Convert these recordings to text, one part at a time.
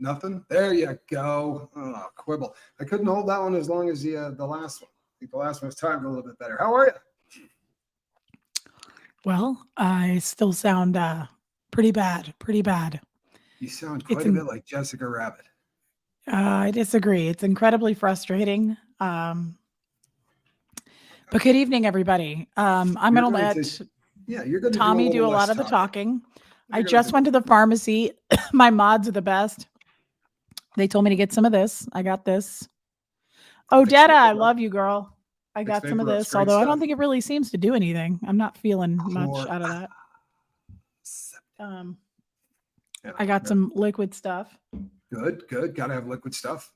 Nothing? There you go. Oh, quibble. I couldn't hold that one as long as the last one. I think the last one was timed a little bit better. How are you? Well, I still sound pretty bad. Pretty bad. You sound quite a bit like Jessica Rabbit. I disagree. It's incredibly frustrating. But good evening, everybody. I'm going to let you're going to Tommy do a lot of the talking. I just went to the pharmacy. My mods are the best. They told me to get some of this. I got this. Odetta, I love you, girl. I got some of this, although I don't think it really seems to do anything. I'm not feeling much out of that. I got some liquid stuff. Good. Got to have liquid stuff.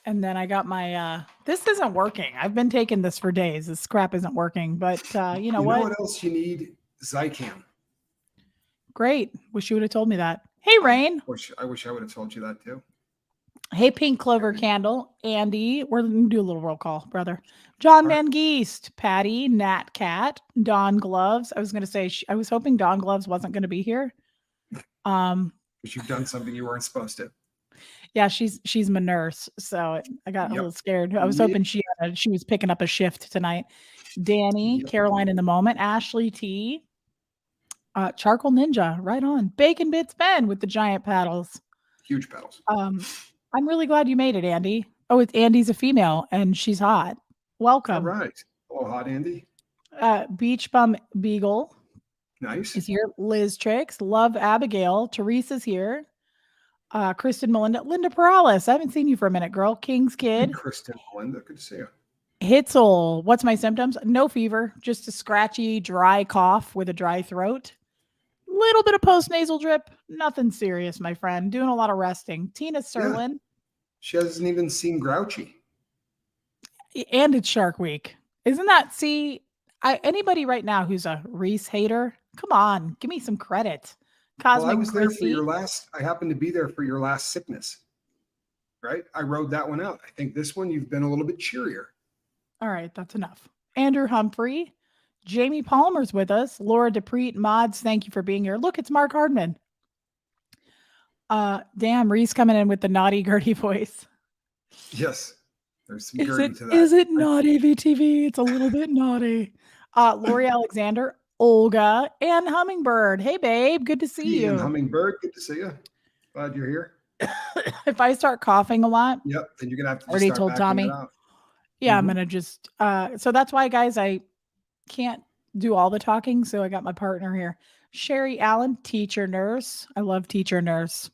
And then I got my, this isn't working. I've been taking this for days. This crap isn't working, but you know what? You know what else you need? Zycam. Great. Wish you would have told me that. Hey, Rain. I wish I would have told you that too. Hey, Pink Clover Candle, Andy. We're going to do a little roll call, brother. John Van Geest, Patty, Nat Cat, Dawn Gloves. I was going to say, I was hoping Dawn Gloves wasn't going to be here. Because you've done something you weren't supposed to. Yeah, she's my nurse, so I got a little scared. I was hoping she was picking up a shift tonight. Danny, Caroline in the moment, Ashley T, Charcoal Ninja, right on. Bacon Bits Ben with the giant paddles. Huge paddles. I'm really glad you made it, Andy. Oh, Andy's a female and she's hot. Welcome. All right. Oh, hot Andy. Beach Bum Beagle. Nice. Is here. Liz Tricks. Love Abigail. Teresa's here. Kristen Melinda. Linda Perales. I haven't seen you for a minute, girl. King's Kid. Kristen Melinda. Good to see you. Hitzel. What's my symptoms? No fever. Just a scratchy, dry cough with a dry throat. Little bit of post-nasal drip. Nothing serious, my friend. Doing a lot of resting. Tina Serlin. Yeah. She hasn't even seem grouchy. And it's Shark Week. Isn't that, anybody right now who's a Reese hater, come on, give me some credit. Cosmic I was there for your I happened to be there for your last sickness, right? I rode that one out. I think this one, you've been a little bit cheerier. All right, that's enough. Andrew Humphrey, Jamie Palmer's with us. Laura DePreet, mods, thank you for being here. Look, it's Mark Hardman. Damn, Reese coming in with the naughty Gertie voice. Yes, there's some Gertie to that. Is it naughty, VTV? It's a little bit naughty. Lori Alexander, Olga, and Hummingbird. Hey, babe, good to see you. Hummingbird, good to see you. Glad you're here. If I start coughing a lot, then you're gonna have to. Already told Tommy. Yeah, I'm gonna just. So that's why, guys, I can't do all the talking. So I got my partner here, Sherry Allen, teacher nurse. I love teacher nurse.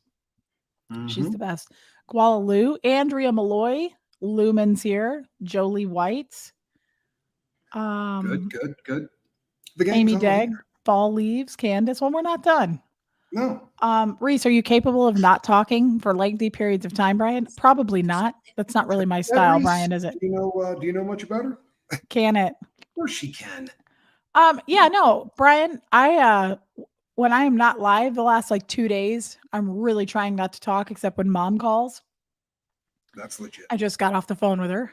She's the best. Kuala Lu, Andrea Malloy, Lumen's here. Jolie White. Good. Amy Degg, Fall Leaves, Candace. Well, we're not done. No. Reese, are you capable of not talking for lengthy periods of time, Brian? Probably not. That's not really my style, Reese, Brian, is it? Do you know much about her? Can it? Of course she can. Yeah, no, Brian, when I am not live the last 2 days, I'm really trying not to talk except when mom calls. That's legit. I just got off the phone with her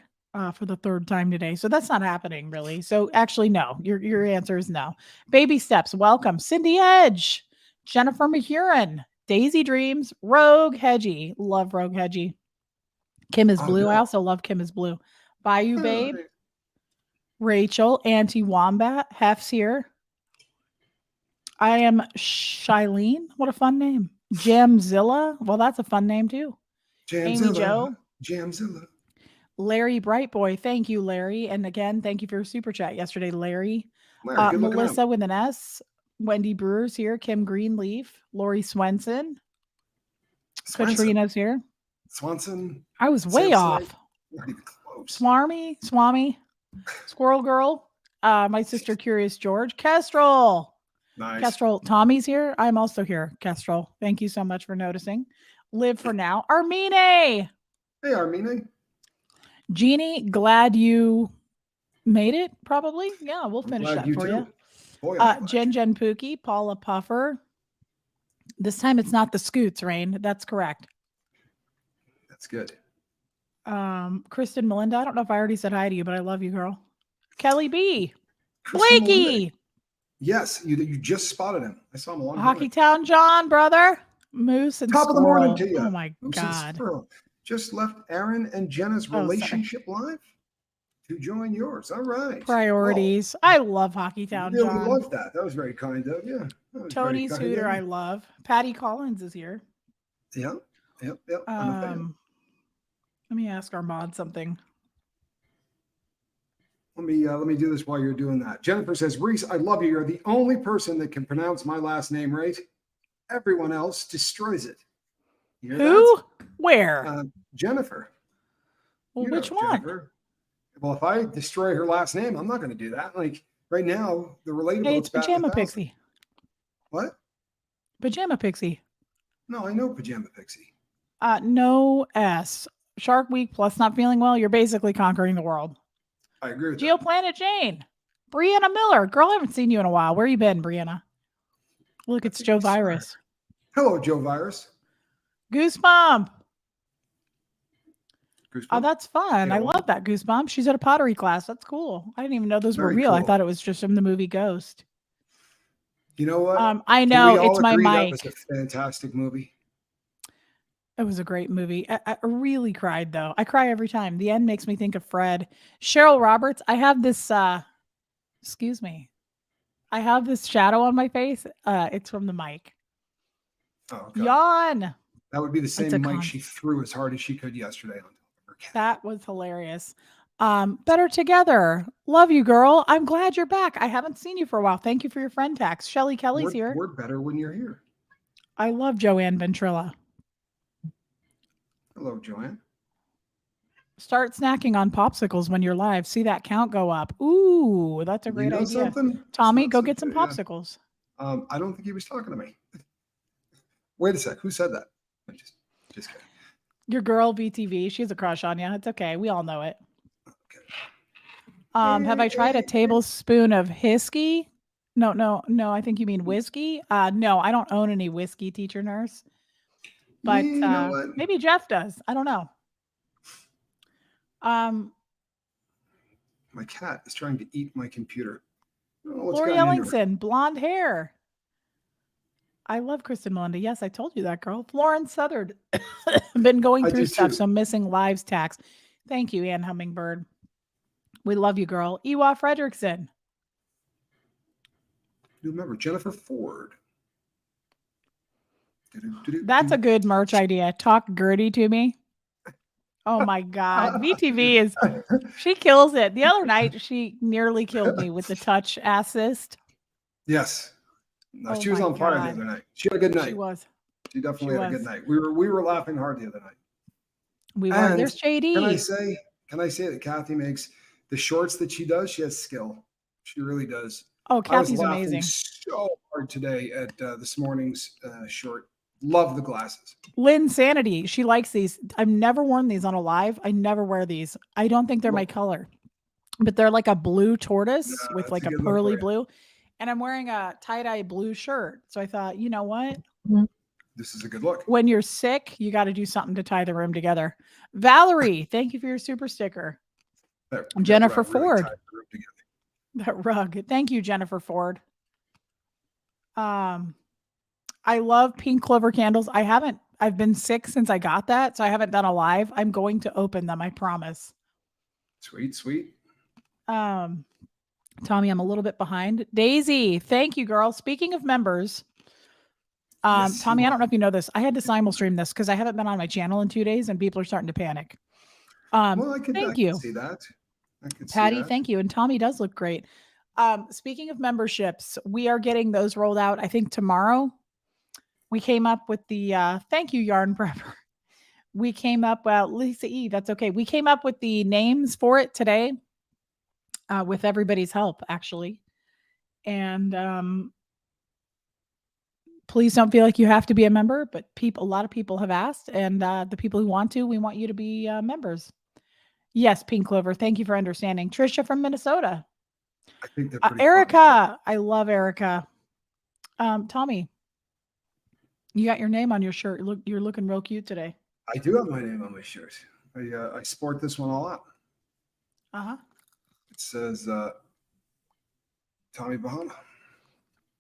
for the third time today. So that's not happening really. So actually, no, your answer is no. Baby steps. Welcome. Cindy Edge, Jennifer Mahurin, Daisy Dreams, Rogue Hedgie. Love Rogue Hedgie. Kim is blue. I also love Kim is blue. Bayou Babe. Rachel, Auntie Wombat, Hef's here. I am Shilene. What a fun name. Jamzilla. Well, that's a fun name too. Amy Joe. Jamzilla. Larry Brightboy. Thank you, Larry. And again, thank you for your super chat yesterday, Larry. Melissa with an S. Wendy Brewer's here. Kim Greenleaf. Lori Swenson. Katrina's here. Swanson. I was way off. Not even close. Swami. Squirrel Girl. My sister Curious George. Kestrel. Nice. Kestrel. Tommy's here. I'm also here, Kestrel. Thank you so much for noticing. Live for now. Armine. Hey, Armine. Jeannie, glad you made it, probably. Yeah, we'll finish that for you. Jen Pookie, Paula Puffer. This time it's not the Scoots, Rain. That's correct. That's good. Kristen Melinda. I don't know if I already said hi to you, but I love you, girl. Kelly B. Blakey. Yes, you just spotted him. I saw him a long time Hockey Town John, brother. Moose and Top of the morning squirrel. to you. Oh my Moose and God. Squirrel. Just left Aaron and Jenna's Oh, sorry. relationship live to join yours. All right. Priorities. I love Hockey Well, Town, really John. love that. That was very kind of you. That was Tony very kind Suter, of I you. love. Patty Collins is here. Yeah. Yep. I'm a fan. Let me ask Armand something. Let me do this while you're doing that. Jennifer says, Reese, I love you. You're the only person that can pronounce my last name right. Everyone else destroys it. You hear Who? that? Where? Jennifer. Well, You which know, one? Jennifer. Well, if I destroy her last name, I'm not going to do that. Like right now, the relatable Hey, it's it's batting Pajama 1,000. Pixie. What? Pajama Pixie. No, I know Pajama Pixie. No S. Shark Week plus not feeling well. You're basically conquering the world. I agree with that. Geoplanet Jane. Brianna Miller. Girl, I haven't seen you in a while. Where you been, Brianna? Look, it's Joe Virus. Hello, Joe Virus. Goosebump. Goosebump. Oh, that's fun. Yeah, I love that Goosebump. She's at a pottery class. That's cool. I didn't even know those were Very real. I cool. thought it was just from the movie Ghost. You know what? I Can know we all it's my agree mic. that was a fantastic movie? It was a great movie. I really cried though. I cry every time. The end makes me think of Fred. Cheryl Roberts. I have this excuse me. I have this shadow on my face. It's from the mic. Oh, okay. Yawn. That would be the It's same a mic she threw as hard as she could yesterday on her cat. That was hilarious. Better together. Love you, girl. I'm glad you're back. I haven't seen you for a while. Thank you for your friend tax. Shelly Kelly's here. We're better when you're here. I love Joanne Ventrilla. Hello, Joanne. Start snacking on popsicles when you're live. See that count go up. Ooh, that's a great idea. Something? Tommy, go get some popsicles. I don't think he was talking to me. Wait a sec. Who said that? Just kidding. Your girl VTV, she has a crush on you. It's okay. We all know it. Okay. Have I tried a tablespoon of whiskey? No. I think you mean whiskey. No, I don't own any whiskey, teacher nurse. But you know what? maybe Jeff does. I don't know. My cat is trying to eat my computer. Lori Ellingson, blonde hair. I love Kristen Melinda. Yes, I told you that, girl. Florence Southard. Been going through stuff, so missing lives tax. Thank you, Ann Hummingbird. We love you, girl. Ewa Fredrickson. You remember Jennifer Ford. That's a good merch idea. Talk Gertie to me. Oh my God. VTV is, she kills it. The other night, she nearly killed me with the touch assist. Yes. No, she was on fire the other night. She had a good night. She was. She definitely had a good night. We were laughing hard the other night. We were. There's JD. Can I say that Kathy makes the shorts that she does? She has skill. She really does. Oh, Kathy's I was laughing amazing. so hard today at this morning's short. Love the glasses. Lynn Sanity. She likes these. I've never worn these on a live. I never wear these. I don't think they're my color, but they're like a blue tortoise with like a pearly blue. And I'm wearing a tie-dye blue shirt. So I thought, you know what? This is a good look. When you're sick, you got to do something to tie the room together. Valerie, thank you for your super sticker. Jennifer Ford. Really that rug. Thank you, Jennifer Ford. I love pink clover candles. I've been sick since I got that, so I haven't done a live. I'm going to open them, I promise. Sweet. Tommy, I'm a little bit behind. Daisy, thank you, girl. Speaking of members, yes, Tommy, I don't know if you know this. I had to Simulstream this because I haven't been on my channel in 2 days and people are starting to panic. Well, I can see that. Patty, thank you. And Tommy does look great. Speaking of memberships, we are getting those rolled out, I think, tomorrow. We came up with the thank you, Yarn Prepper. We came up, Lisa E, that's okay. We came up with the names for it today with everybody's help, actually. And please don't feel like you have to be a member, but a lot of people have asked, and the people who want to, we want you to be members. Yes, Pink Clover. Thank you for understanding. Trisha from Minnesota. I think they're pretty Erica. I love Erica. Tommy, you got your name on your shirt. You're looking real cute today. I do have my name on my shirt. I sport this one all out. Uh-huh. It says Tommy Bahama.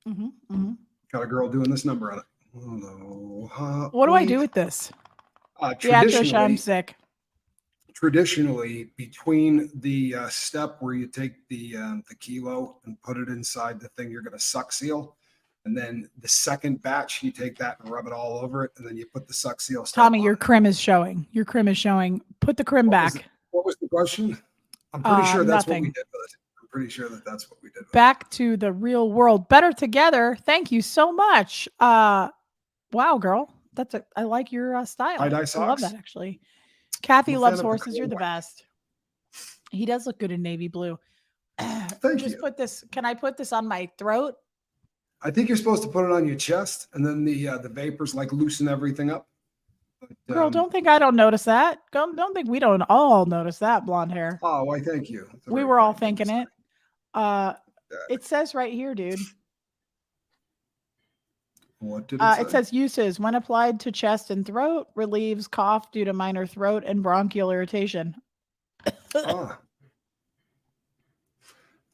Mm-hmm. Got a girl doing this number on it. Aloha. What do I do with this? Yeah, Trisha, I'm sick. Traditionally, between the step where you take the kilo and put it inside the thing you're going to suck seal, and then the second batch, you take that and rub it all over it, and then you put the suck seal stuff Tommy, on your it. crim is showing. Your crim is showing. Put the crim back. What was the question? I'm pretty sure that's what we Nothing. did with it. I'm pretty sure that's what we did with it. Back to the real world. Better together. Thank you so much. Wow, girl. I like your style. Tie-dye I love socks? that, actually. Kathy I'm a loves fan of the horses. You're the color. best. He does look good in navy blue. Thank Just you. put this. Can I put this on my throat? I think you're supposed to put it on your chest, and then the vapors like loosen everything up. But, Girl, don't think I don't notice that. Don't think we don't all notice that blonde hair. Oh, why? Thank you. We were all thinking it. It says right here, dude. What did it say? It says uses when applied to chest and throat, relieves cough due to minor throat and bronchial irritation.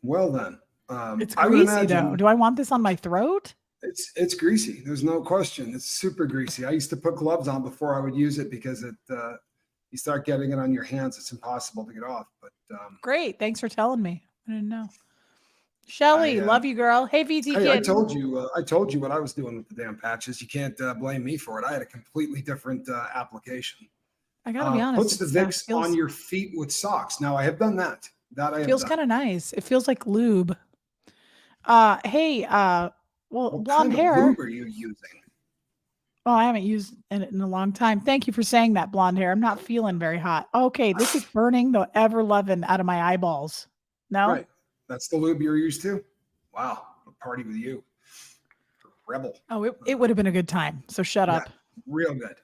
Well then, it's I would greasy imagine though. Do I want this on my throat? It's greasy. There's no question. It's super greasy. I used to put gloves on before I would use it because you start getting it on your hands, it's impossible to get off. But great, thanks for telling me. I didn't know. Shelly, love you, girl. Hey, VT Kid. I told you what I was doing with the damn patches. You can't blame me for it. I had a completely different application. I gotta be honest. Puts the Vicks on your feet with socks. Now I have done that. Feels kind of nice. It feels like lube. Hey, well, what blonde kind hair. Of lube are you using? Oh, I haven't used it in a long time. Thank you for saying that, blonde hair. I'm not feeling very hot. Okay, this is burning the ever loving out of my eyeballs. No, right. That's the lube you're used to. Wow, a party with you, rebel. Oh, it would have been a good time. So shut up. Real good.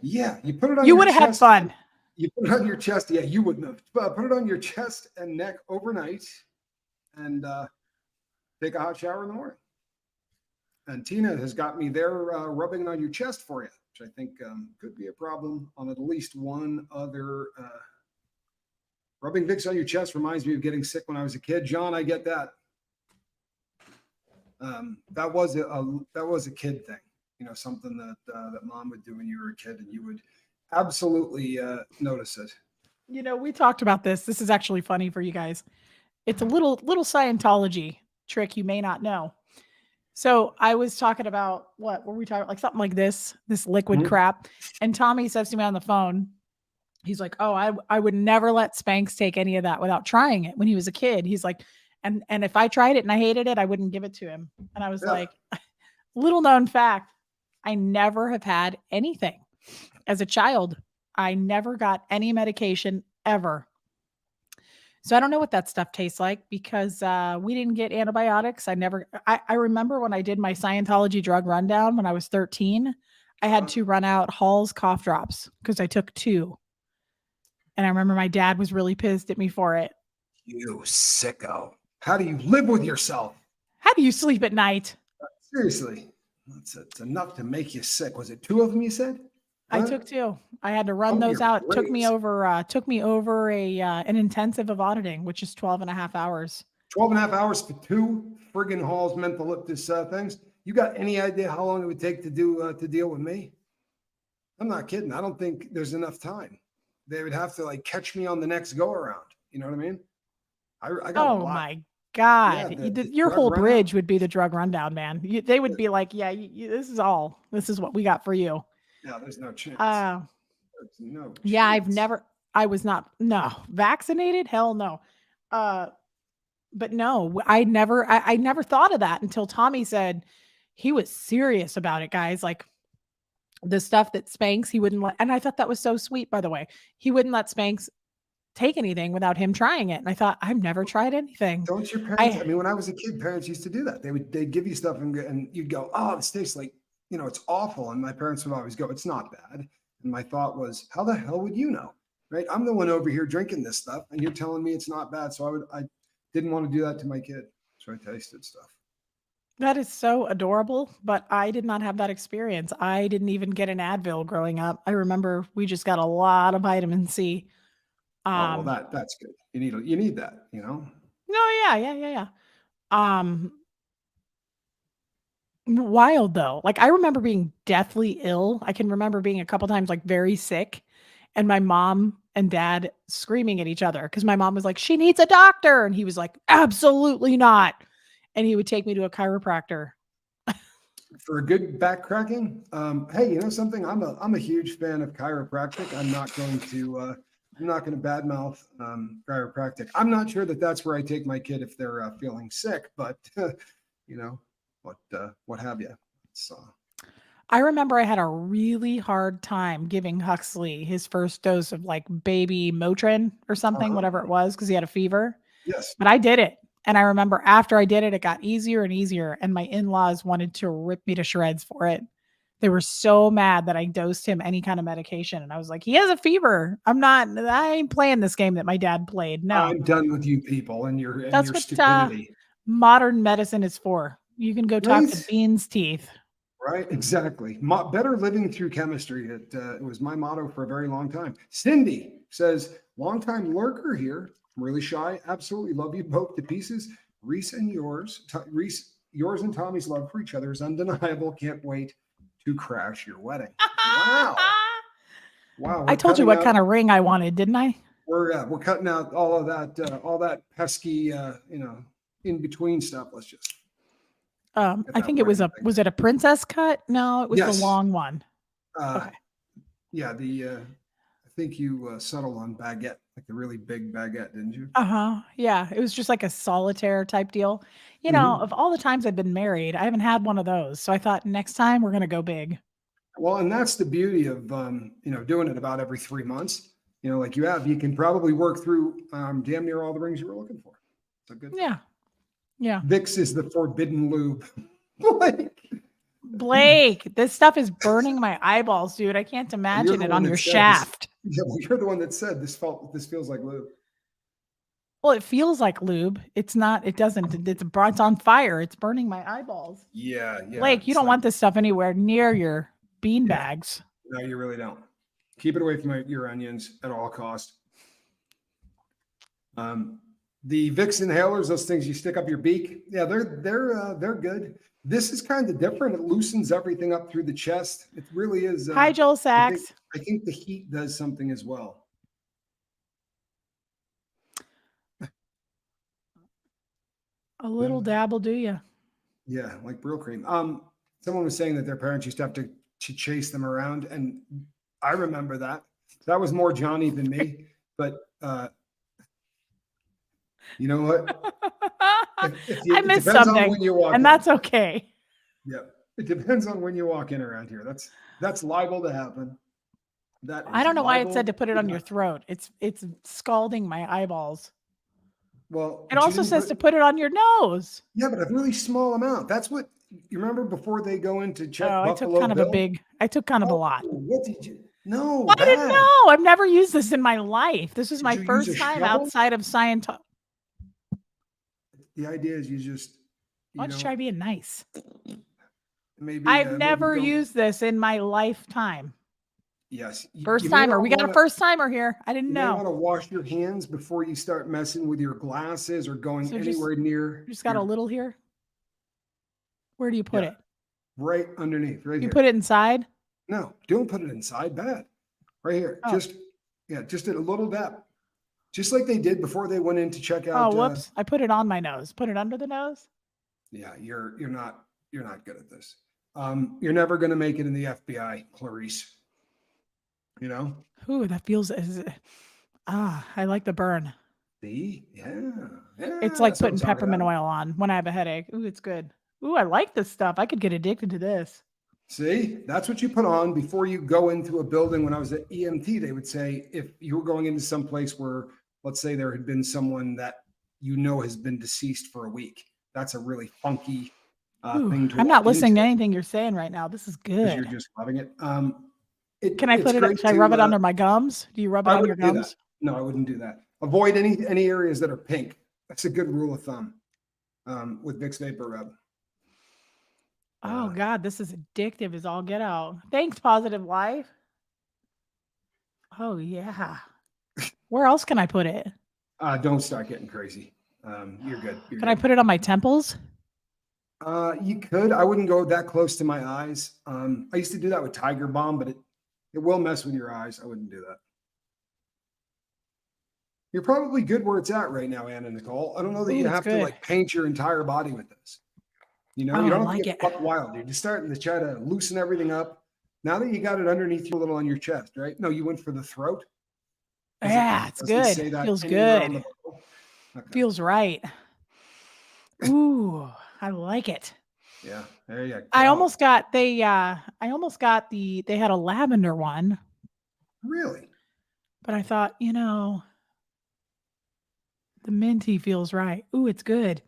Yeah, you put it on. You would have had fun. You put it on your chest. Yeah, you wouldn't have. Put it on your chest and neck overnight, and take a hot shower in the morning. And Tina has got me there rubbing it on your chest for you, which I think could be a problem on at least one other. Rubbing Vicks on your chest reminds me of getting sick when I was a kid. John, I get that. That was a kid thing, something that mom would do when you were a kid, and you would absolutely notice it. We talked about this. This is actually funny for you guys. It's a little Scientology trick you may not know. So I was talking about what were we talking about? Like something like this liquid crap. And Tommy says to me on the phone, he's like, oh, I would never let Spanx take any of that without trying it when he was a kid. He's like, and if I tried it and I hated it, I wouldn't give it to him. And I was like, little known fact, I never have had anything as a child. I never got any medication ever. So I don't know what that stuff tastes like because we didn't get antibiotics. I remember when I did my Scientology drug rundown when I was 13, I had to run out Hall's cough drops because I took 2. And I remember my dad was really pissed at me for it. You sicko. How do you live with yourself? How do you sleep at night? Seriously. It's enough to make you sick. Was it 2 of them you said? I took 2. I had to run those out. It took me over an intensive of auditing, which is 12 and a half hours. 12 and a half hours for 2 friggin' Hall's mentholyptus things. You got any idea how long it would take to deal with me? I'm not kidding. I don't think there's enough time. They would have to catch me on the next go around. You know what I mean? I got my God. Yeah, your whole bridge would be the drug rundown, man. They would be like, yeah, this is what we got for you. Yeah, there's no chance. There's no chance. Yeah, I was not vaccinated. Hell no. But no, I never thought of that until Tommy said he was serious about it, guys. Like the stuff that Spanx, he wouldn't let, and I thought that was so sweet, by the way. He wouldn't let Spanx take anything without him trying it. And I thought, I've never tried anything. Don't your parents? I mean, when I was a kid, parents used to do that. They'd give you stuff and you'd go, oh, this tastes like, it's awful. And my parents would always go, it's not bad. And my thought was, how the hell would you know? Right? I'm the one over here drinking this stuff and you're telling me it's not bad. So I didn't want to do that to my kid. So I tasted stuff. That is so adorable, but I did not have that experience. I didn't even get an Advil growing up. I remember we just got a lot of vitamin C. Well, that's good. You need that, No, yeah. Wild though. Like I remember being deathly ill. I can remember being a couple times like very sick and my mom and dad screaming at each other because my mom was like, she needs a doctor. And he was like, absolutely not. And he would take me to a chiropractor. For a good back cracking. Hey, you know something? I'm a huge fan of chiropractic. I'm not going to badmouth chiropractic. I'm not sure that that's where I take my kid if they're feeling sick, but you know what have you. So I remember I had a really hard time giving Huxley his first dose of like baby Motrin or something, whatever it was, because he had a fever. yes, But I did it. And I remember after I did it, it got easier and easier. And my in laws wanted to rip me to shreds for it. They were so mad that I dosed him any kind of medication. And I was like, he has a fever. I ain't playing this game that my dad played. No, I'm done with you people and that's your what stupidity. modern medicine is for. You can go talk to Right? Bean's teeth. Right, exactly. Better living through chemistry. It was my motto for a very long time. Cindy says, longtime lurker here. I'm really shy. Absolutely love you both to pieces. Reese and Reese, yours and Tommy's love for each other is undeniable. Can't wait to crash your wedding. Wow. Wow. I We're told you cutting what out, kind of ring I wanted, didn't I? we're cutting out all that pesky, in between stuff. Let's just get I that think it was wedding thing. was it a princess cut? No, it was the Yes. long one. Uh, Okay. yeah, I think you settled on baguette, like the really big baguette, didn't you? Uh-huh. Yeah, it was just like a solitaire type deal. You know, Mhm. of all the times I've been married, I haven't had one of those. So I thought next time we're gonna go big. Well, and that's the beauty of doing it about every 3 months. Like you can probably work through damn near all the rings you were looking for. It's a good thing. Yeah. Yeah. Vicks is the forbidden lube. Like, Blake, this stuff is burning my eyeballs, dude. I can't you're imagine the it one on that your said this. shaft. Yeah, well, you're the one that said this feels like lube. Well, it feels like lube. It's not, it doesn't. It's on fire. It's burning my eyeballs. Yeah, yeah. Blake, you It's don't like, want this stuff anywhere near your bean yeah, bags. no, you really don't. Keep it away from your onions at all costs. Um, the Vicks inhalers, those things you stick up your beak, yeah, they're good. This is kind of different. It loosens everything up through the chest. It really is. Hi, Joel I think Sachs. I think the heat does something as well. A little dab will do you. Yeah, like Brill cream. Someone was saying that their parents used to have to chase them around, and I remember that. That was more Johnny than me, but you know what? I It missed depends on something, when you walk and in. that's okay. Yeah, it depends on when you walk in around here. That's liable to happen. That I is don't know why it said liable to put it to on your happen. throat. It's scalding my eyeballs. Well, It but you also didn't says put. to put it on your nose. Yeah, but a really small amount. That's what you remember before they go in to check Oh, Buffalo Bill. I took kind of a Oh, lot. what did you? No, I didn't bad. know. I've never used this in my life. This is Did my you use a first time shovel? outside of Scientology. The idea is you just, Why you don't you know, try being nice? maybe I've maybe never don't. used this in my lifetime. Yes, First you may timer. not We got a want to. first timer here. I didn't You may know. want to wash your hands before you start messing with your glasses or going So anywhere near just got a your. little here. Where do you put Yeah, it? right underneath, right You here. put it inside? No, don't put it inside. Bad. Right here. Oh. Just at a little depth. Just like they did before they went in to check Oh, out. whoops. I put it on my nose. Put it under the nose? Yeah, you're not good at this. You're never going to make it in the FBI, Clarice. You know. Ooh, that feels I like the burn. See, yeah, It's like that's what I'm putting talking peppermint about. oil on when I have a headache. Ooh, it's good. Ooh, I like this stuff. I could get addicted to this. See, that's what you put on before you go into a building. When I was at EMT, they would say if you were going into some place where, let's say, there had been someone that has been deceased for a week, that's a really funky Ooh, thing to I'm not walk listening to into anything you're saying right now. This is because you're good. just loving it. Can I It's put it? great Should I rub to. it under my gums? Do you rub it I on your wouldn't do that. gums? No, I wouldn't do that. Avoid any areas that are pink. That's a good rule of thumb with Vicks Vapor Rub. Oh God, this is addictive as all get out. Thanks, Positive Life. Oh yeah. Where else can I put it? Don't start getting crazy. You're good. You're Can I good. put it on my temples? You could. I wouldn't go that close to my eyes. I used to do that with Tiger Balm, but it will mess with your eyes. I wouldn't do that. You're probably good where it's at right now, Anna Nicole. I don't know that Ooh, you it's have to good. like paint your entire body with this. You know, Oh, you I don't have to like get it. buck wild. You're just starting to try to loosen everything up. Now that you got it underneath you a little on your chest, right? No, you went for the throat. Yeah, it's Doesn't good. say that Feels anywhere on good. the bottle. Okay. Feels right. Ooh, I like it. Yeah, there you go. I almost got they had a lavender one, Really. but I thought, the minty feels right. Ooh, it's good.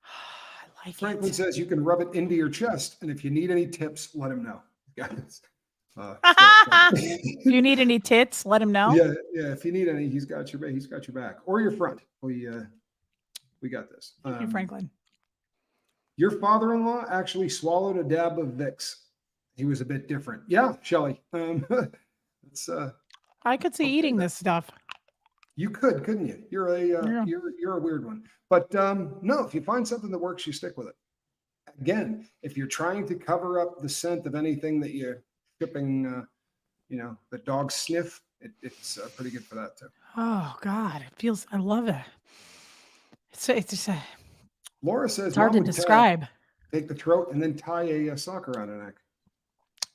I like Franklin it. says you can rub it into your chest, and if you need any tips, let him know. Guys. If you need any tits, let him know. Yeah. If you need any, he's got your back or your front. We got this. Thank you, Franklin. Your father-in-law actually swallowed a dab of Vicks. He was a bit different. Yeah, Shelly. It's I could see eating this stuff. You could, couldn't you? You're a weird one. But no, if you find something that works, you stick with it. Again, if you're trying to cover up the scent of anything that you're shipping, the dog sniff, it's pretty good for that too. Oh God, I love it. It's just Laura says it's hard Mom to would describe. take the throat and then tie a sock around her neck.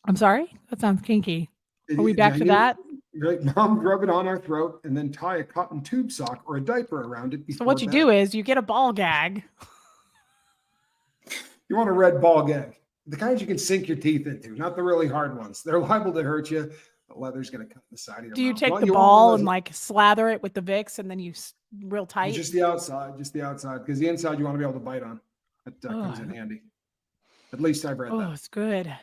I'm sorry? That sounds kinky. Are we back to that? Right, Mom, rub it on our throat and then tie a cotton tube sock or a diaper around it. So what you do is you get a ball gag. You want a red ball gag, the kinds you can sink your teeth into, not the really hard ones. They're liable to hurt you. The leather's going to cut in the side of your mouth. Do you take the ball and like slather it with the Vicks and then you real tight? Just the outside, because the inside you want to be able to bite on. That comes in handy. At least I've read that. Oh, it's good.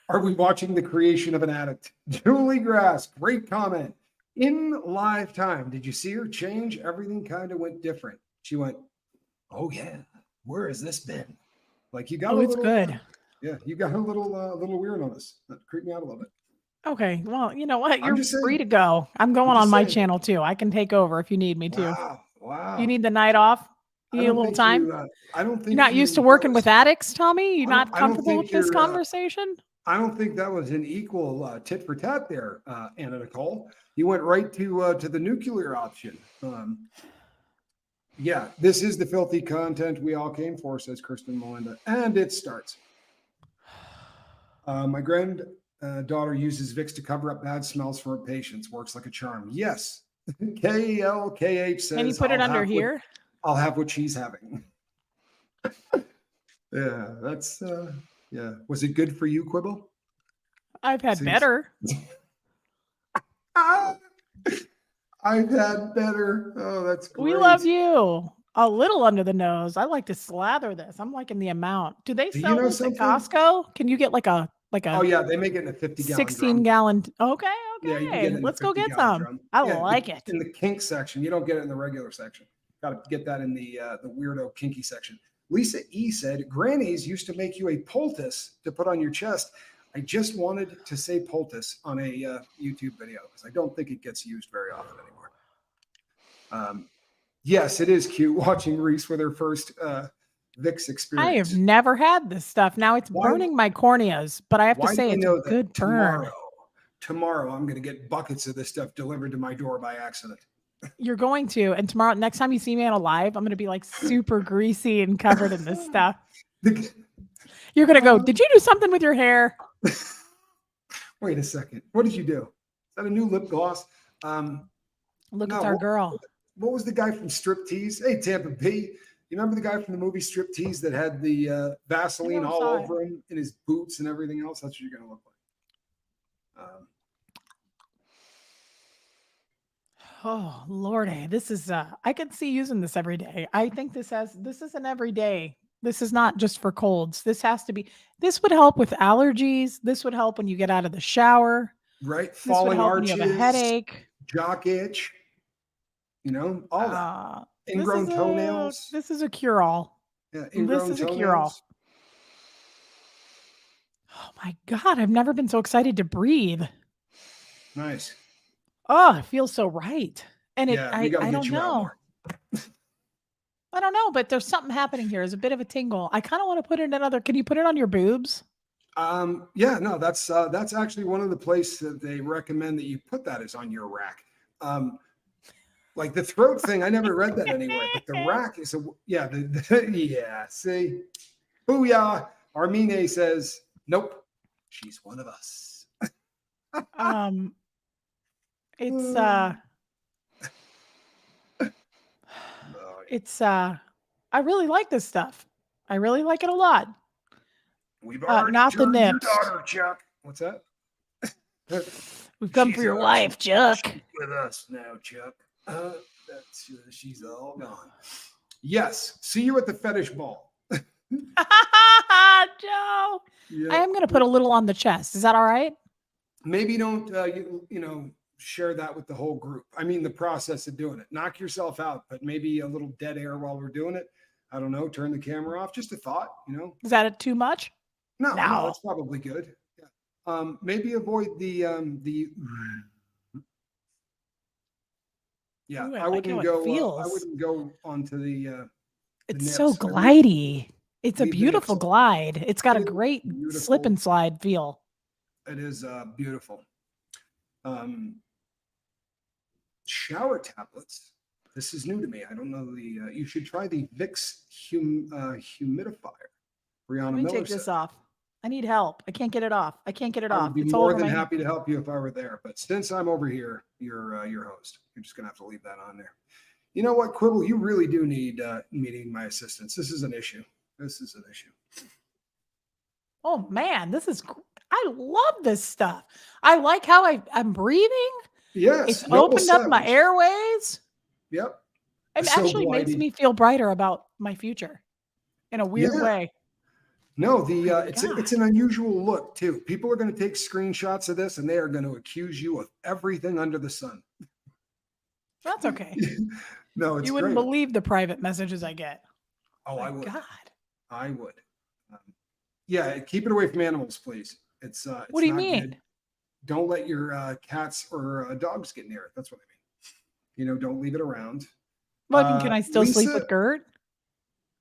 Are we watching the creation of an addict? Julie Grass, great comment. In live time, did you see her change? Everything kind of went different. She went, oh yeah, where has this been? Like you got it's good. Yeah, you got a little weird on us. That creeped me out a little bit. Okay, well, you know what? You're free to go. I'm going on my channel too. I can take over if you need me to. Wow. You need the night off? You need a little time? I don't think you're not used to working with addicts, Tommy? You're not comfortable with this conversation? I don't think that was an equal tit for tat there, Anna Nicole. You went right to the nuclear option. Yeah, this is the filthy content we all came for, says Kristen Melinda. And it starts. My granddaughter uses Vicks to cover up bad smells from her patients. Works like a charm. Yes. KLKH says. Can you put it under here? I'll have what she's having. Yeah, that's yeah. Was it good for you, Quibble? I've had better. I've had better. Oh, that's great. We love you. A little under the nose. I like to slather this. I'm liking the amount. Do they sell this at Costco? Can you get like a Oh yeah, they make it in a 50-gallon 16-gallon. Okay. Yeah, let's go get some. Drum. I like it. In the kink section. You don't get it in the regular section. Got to get that in the weirdo kinky section. Lisa E said, grannies used to make you a poultice to put on your chest. I just wanted to say poultice on a YouTube video because I don't think it gets used very often anymore. Yes, it is cute watching Reese with her first Vicks experience. I have never had this stuff. Now it's burning my corneas, but I have to say it's a good burn. Tomorrow I'm going to get buckets of this stuff delivered to my door by accident. You're going to, and tomorrow, next time you see me on a live, I'm going to be like super greasy and covered in this stuff. You're going to go, did you do something with your hair? Wait a second. What did you do? Is that a new lip gloss? Look, it's our girl. What was the guy from Striptease? Hey, Tampa B. You remember the guy from the movie Striptease that had the Vaseline all over him in his boots and everything else? That's what you're going to look like. Oh, Lordy. This is, I could see using this every day. I think this is an everyday. This is not just for colds. This would help with allergies. This would help when you get out of the shower. Right. Falling arches. When you have a headache. Jock itch. All that. Ingrown toenails. This is a cure-all. Yeah, this is a cure-all. Oh my God. I've never been so excited to breathe. Nice. Oh, it feels so right. And I don't know. I don't know, but there's something happening here. There's a bit of a tingle. I kind of want to put it in another. Can you put it on your boobs? Yeah, no, that's actually one of the places that they recommend that you put that is on your rack. Um, like the throat thing, I never read that anywhere, but the rack is yeah, yeah, see, booyah. Armine says, nope, she's one of us. um, it's Oh, I really like this stuff. I really like it a lot. we've already Not the turned your nips. daughter, Chuck. What's that? We've come for your wife, Chuck. She's with us now, Chuck. She's all gone. Yes. See you at the fetish ball. Joe. Yeah. I am going to put a little on the chest. Is that all right? Maybe don't share that with the whole group. I mean, the process of doing it. Knock yourself out, but maybe a little dead air while we're doing it. I don't know. Turn the camera off. Just a thought. Is that too much? No, No. that's probably good. Yeah. Maybe avoid the. Yeah, Ooh, I wouldn't go. I feels. wouldn't go onto the. It's nips. so glidey. It's a leave the beautiful nips alone. glide. It's got a It is great beautiful. slip and slide feel. It is beautiful. Shower tablets. This is new to me. I don't know the. You should try the Vicks humidifier. Brianna Let me Miller take this said. off. I need help. I can't get it off. I can't get it I off. would be It's all more over than my happy to help you if I were there. But since I'm over here, you're your host. You're just gonna have to leave that on there. You know what, Quibble? You really do need meeting my assistance. This is an issue. This is an issue. Oh man, this is. I love this stuff. I like how I'm breathing. Yes, It's Noble opened up my Savage. airways. Yep. It So actually makes glidey. me feel brighter about my future in a weird Yeah. way. No, My it's an unusual look too. People are going to take screenshots of this and they are going to accuse you of everything under the sun. That's okay. No, it's You wouldn't great. believe the private messages I get. Oh, My I would. God. I would. Yeah, keep it away from animals, please. It's What do you not mean? good. Don't let your cats or dogs get near it. That's what I mean. Don't leave it around. Well, I mean, can I still sleep Lisa, with Gert?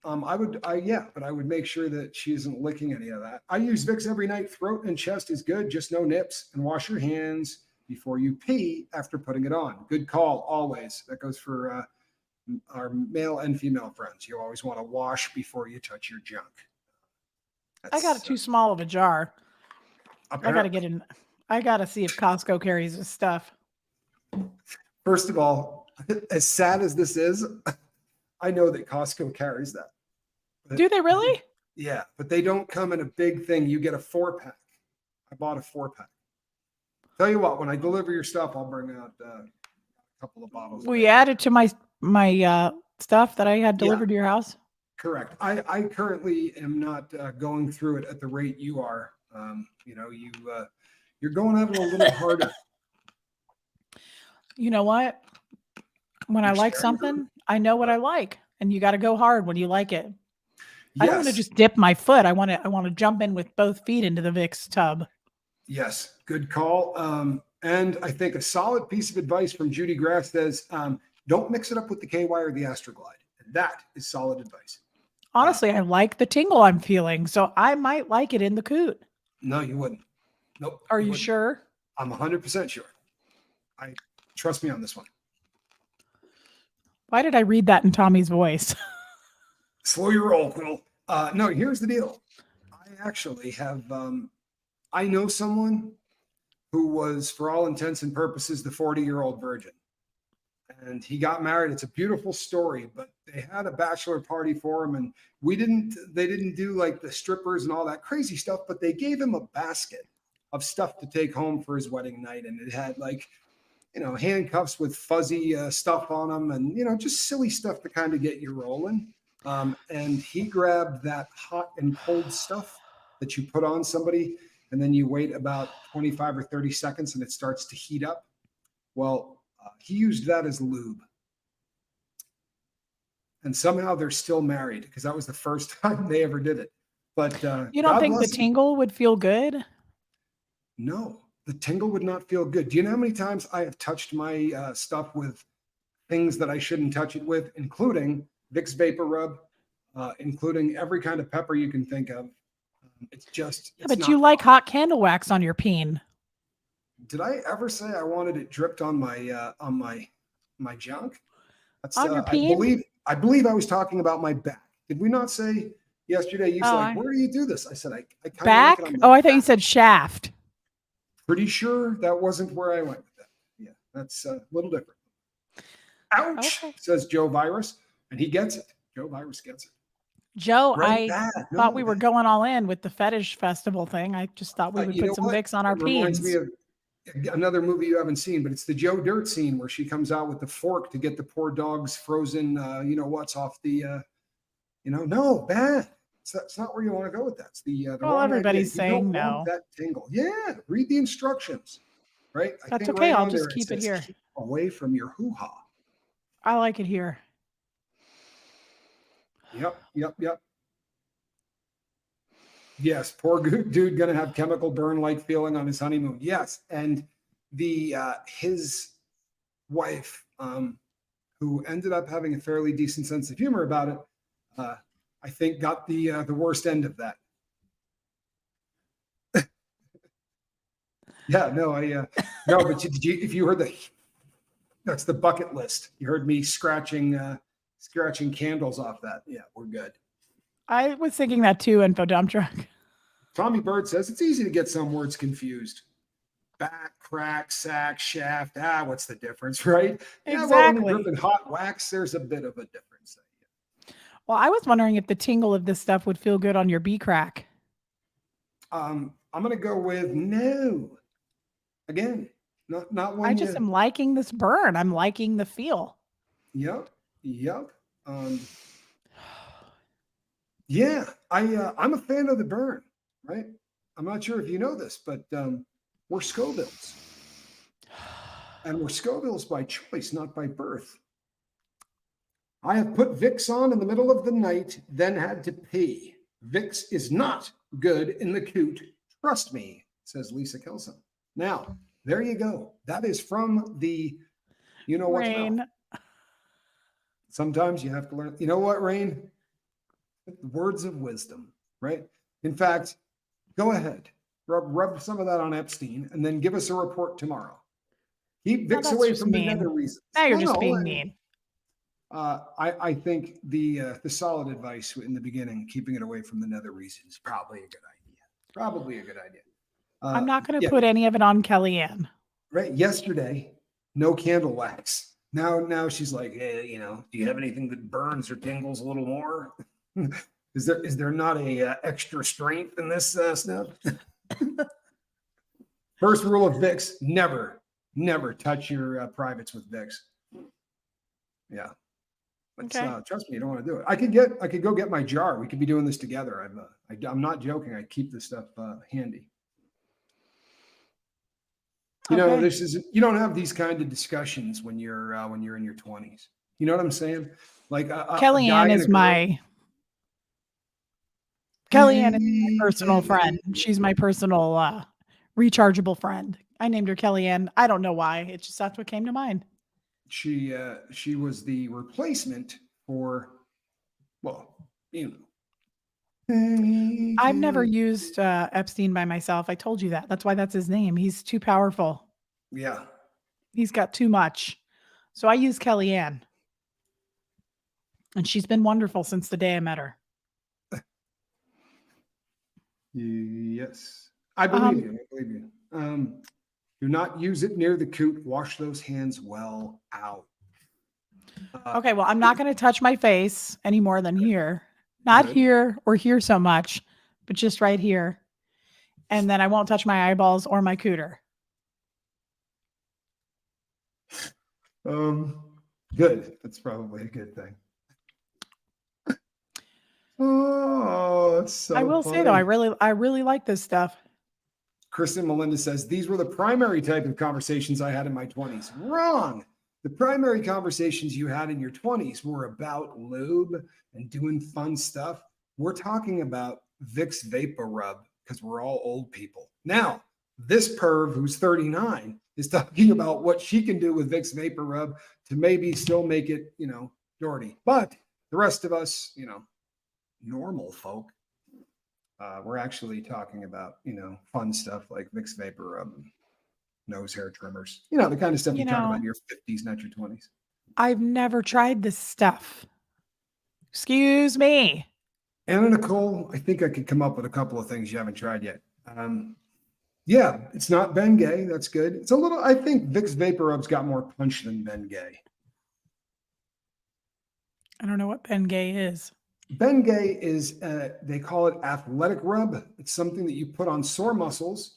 yeah, but I would make sure that she isn't licking any of that. I use Vicks every night. Throat and chest is good, just no nips. And wash your hands before you pee after putting it on. Good call, always. That goes for our male and female friends. You always want to wash before you touch your junk. I got it too small of a jar. I got to get in. I got to see if Costco carries this stuff. First of all, as sad as this is, I know that Costco carries that. But, do they really? Yeah, but they don't come in a big thing. You get a 4-pack. I bought a 4-pack. Tell you what, when I deliver your stuff, I'll bring out a couple of bottles. Will you add it to my stuff that I had delivered to your house? Correct. I currently am not going through it at the rate you are. You're going at it a little harder. You know what? When I like something, I know what I like, and you got to go hard when you like it. I don't want to just dip my foot. I want to jump in with both feet into the Vicks tub. Yes, good call. And I think a solid piece of advice from Judy Grass says, don't mix it up with the KY or the Astroglide. That is solid advice. Honestly, I like the tingle I'm feeling, so I might like it in the coot. No, you wouldn't. Nope. Are you sure? I'm 100% sure. Trust me on this one. Why did I read that in Tommy's voice? Slow your roll, Quill. No, here's the deal. I actually have, I know someone who was, for all intents and purposes, the 40-year-old virgin. And he got married. It's a beautiful story, but they had a bachelor party for him. And they didn't do like the strippers and all that crazy stuff, but they gave him a basket of stuff to take home for his wedding night. And it had like, handcuffs with fuzzy stuff on them and, just silly stuff to kind of get you rolling. And he grabbed that hot and cold stuff that you put on somebody, and then you wait about 25 or 30 seconds and it starts to heat up. Well, he used that as lube. And somehow they're still married because that was the first time they ever did it. But you don't think the tingle would feel good? No, the tingle would not feel good. Do you know how many times I have touched my stuff with things that I shouldn't touch it with, including Vicks Vapor Rub, including every kind of pepper you can think of. It's just, Yeah, it's but not you like fun. hot candle wax on your peen. Did I ever say I wanted it dripped on my junk? That's On your I peen? believe I was talking about my back. Did we not say yesterday? You Oh, like, where do you do this? I said I kind of like it back? on my Oh, I thought you back. said shaft. Pretty sure that wasn't where I went with that. Yeah, that's a little different. Ouch, Okay. says Joe Virus, and he gets it. Joe Virus gets it. Joe, Right? I Bad. thought No, we were going all in with the fetish festival thing. I just thought we would you put know some what? Vicks on our It reminds me peens. of another movie you haven't seen, but it's the Joe Dirt scene where she comes out with the fork to get the poor dog's frozen, what's off the, no, bad. It's not where you want to go with that. It's the Well, wrong idea. everybody's You don't saying want no. that tingle. Yeah, read the instructions, right? I That's think okay. right I'll on just there it keep it says here. keep away from your hoo-ha. I like it here. Yep. Yes, poor dude gonna have chemical burn-like feeling on his honeymoon. Yes, and the his wife, who ended up having a fairly decent sense of humor about it, I think got the worst end of that. Yeah, no, no, but if you heard that's the bucket list. You heard me scratching candles off that. Yeah, we're good. I was thinking that too, info dump truck. Tommy Bird says it's easy to get some words confused. Back, crack, sack, shaft. What's the difference, right? Yeah, well, when you're Exactly. dripping hot wax, there's a bit of a difference. Well, I was wondering if the tingle of this stuff would feel good on your B crack. I'm gonna go with no. Again, not I one just you. am liking this burn. I'm liking the feel. Yep. Yeah, I'm a fan of the burn, right? I'm not sure if you know this, but we're Scovilles. And we're Scovilles by choice, not by birth. I have put Vicks on in the middle of the night, then had to pee. Vicks is not good in the coot. Trust me, says Lisa Kelson. Now, there you go. That is from the what's Rain. mouth. Sometimes you have to learn. You know what, Rain? Words of wisdom, right? In fact, go ahead, rub some of that on Epstein, and then give us a report tomorrow. Keep No, Vicks that's away just from the mean. nether reasons. Now you're Well, just no, being mean. I think the solid advice in the beginning, keeping it away from the nether reasons, probably a good idea. Probably a good idea. I'm not going to yeah, put any of it on Kellyanne. right. Yesterday, no candle wax. Now she's like, hey, do you have anything that burns or tingles a little more? Is there not a extra strength in this stuff? First rule of Vicks: never touch your privates with Vicks. Yeah. But Okay. trust me, you don't want to do it. I could go get my jar. We could be doing this together. I'm not joking. I keep this stuff handy. Okay. You don't have these kind of discussions when you're in your 20s. You know what I'm saying? Like a guy Kellyanne and is a girl. my personal friend. She's my personal rechargeable friend. I named her Kellyanne. I don't know why. It's just that's what came to mind. She was the replacement for, well, I've never used Epstein by myself. I told you that. That's why that's his name. He's too powerful. Yeah. He's got too much. So I use Kellyanne. And she's been wonderful since the day I met her. Yes. I believe you. Do not use it near the coot. Wash those hands well out. Okay, well, I'm not going to touch my face any more than here. Not Good. here or here so much, but just right here. And then I won't touch my eyeballs or my cooter. Good. That's probably a good thing. Oh, it's so I will funny. say though, I really like this stuff. Kristen Melinda says these were the primary type of conversations I had in my 20s. Wrong. The primary conversations you had in your 20s were about lube and doing fun stuff. We're talking about Vicks Vapor Rub because we're all old people. Now, this perv who's 39 is talking about what she can do with Vicks Vapor Rub to maybe still make it, Doherty. But The rest of us, normal folk, we're actually talking about, fun stuff like Vicks Vapor Rub, and nose hair trimmers, the kind of stuff you talk about in your 50s, not your 20s. I've never tried this stuff. Excuse me. Anna Nicole, I think I could come up with a couple of things you haven't tried yet. Yeah, it's not Bengay. That's good. It's a little, I think Vicks Vapor Rub's got more punch than Bengay. I don't know what Bengay is. Bengay is, they call it athletic rub. It's something that you put on sore muscles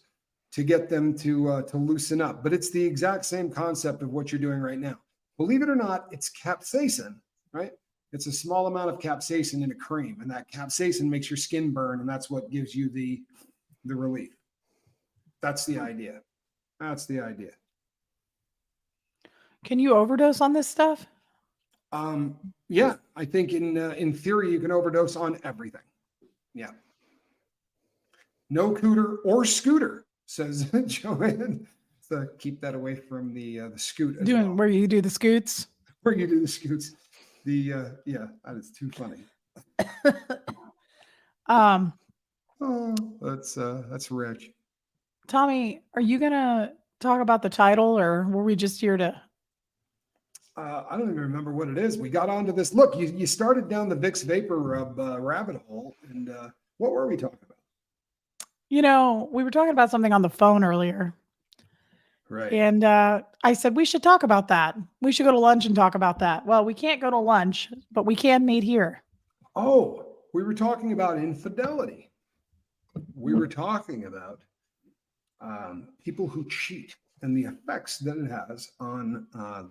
to get them to loosen up. But it's the exact same concept of what you're doing right now. Believe it or not, it's capsaicin, right? It's a small amount of capsaicin in a cream, and that capsaicin makes your skin burn, and that's what gives you the relief. That's the idea. That's the idea. Can you overdose on this stuff? Yeah, I think in theory you can overdose on everything. Yeah. No cooter or scooter, says Joanne. So keep that away from the scoot. Where you do the scoots. Where you do the scoots. Yeah, that is too funny. Oh, that's rich. Tommy, are you gonna talk about the title, or were we just here to? I don't even remember what it is. We got onto this. Look, you started down the Vicks Vapor Rub rabbit hole, and what were we talking about? We were talking about something on the phone earlier. Right. And I said, we should talk about that. We should go to lunch and talk about that. Well, we can't go to lunch, but we can meet here. Oh, we were talking about infidelity. We were talking about people who cheat and the effects that it has on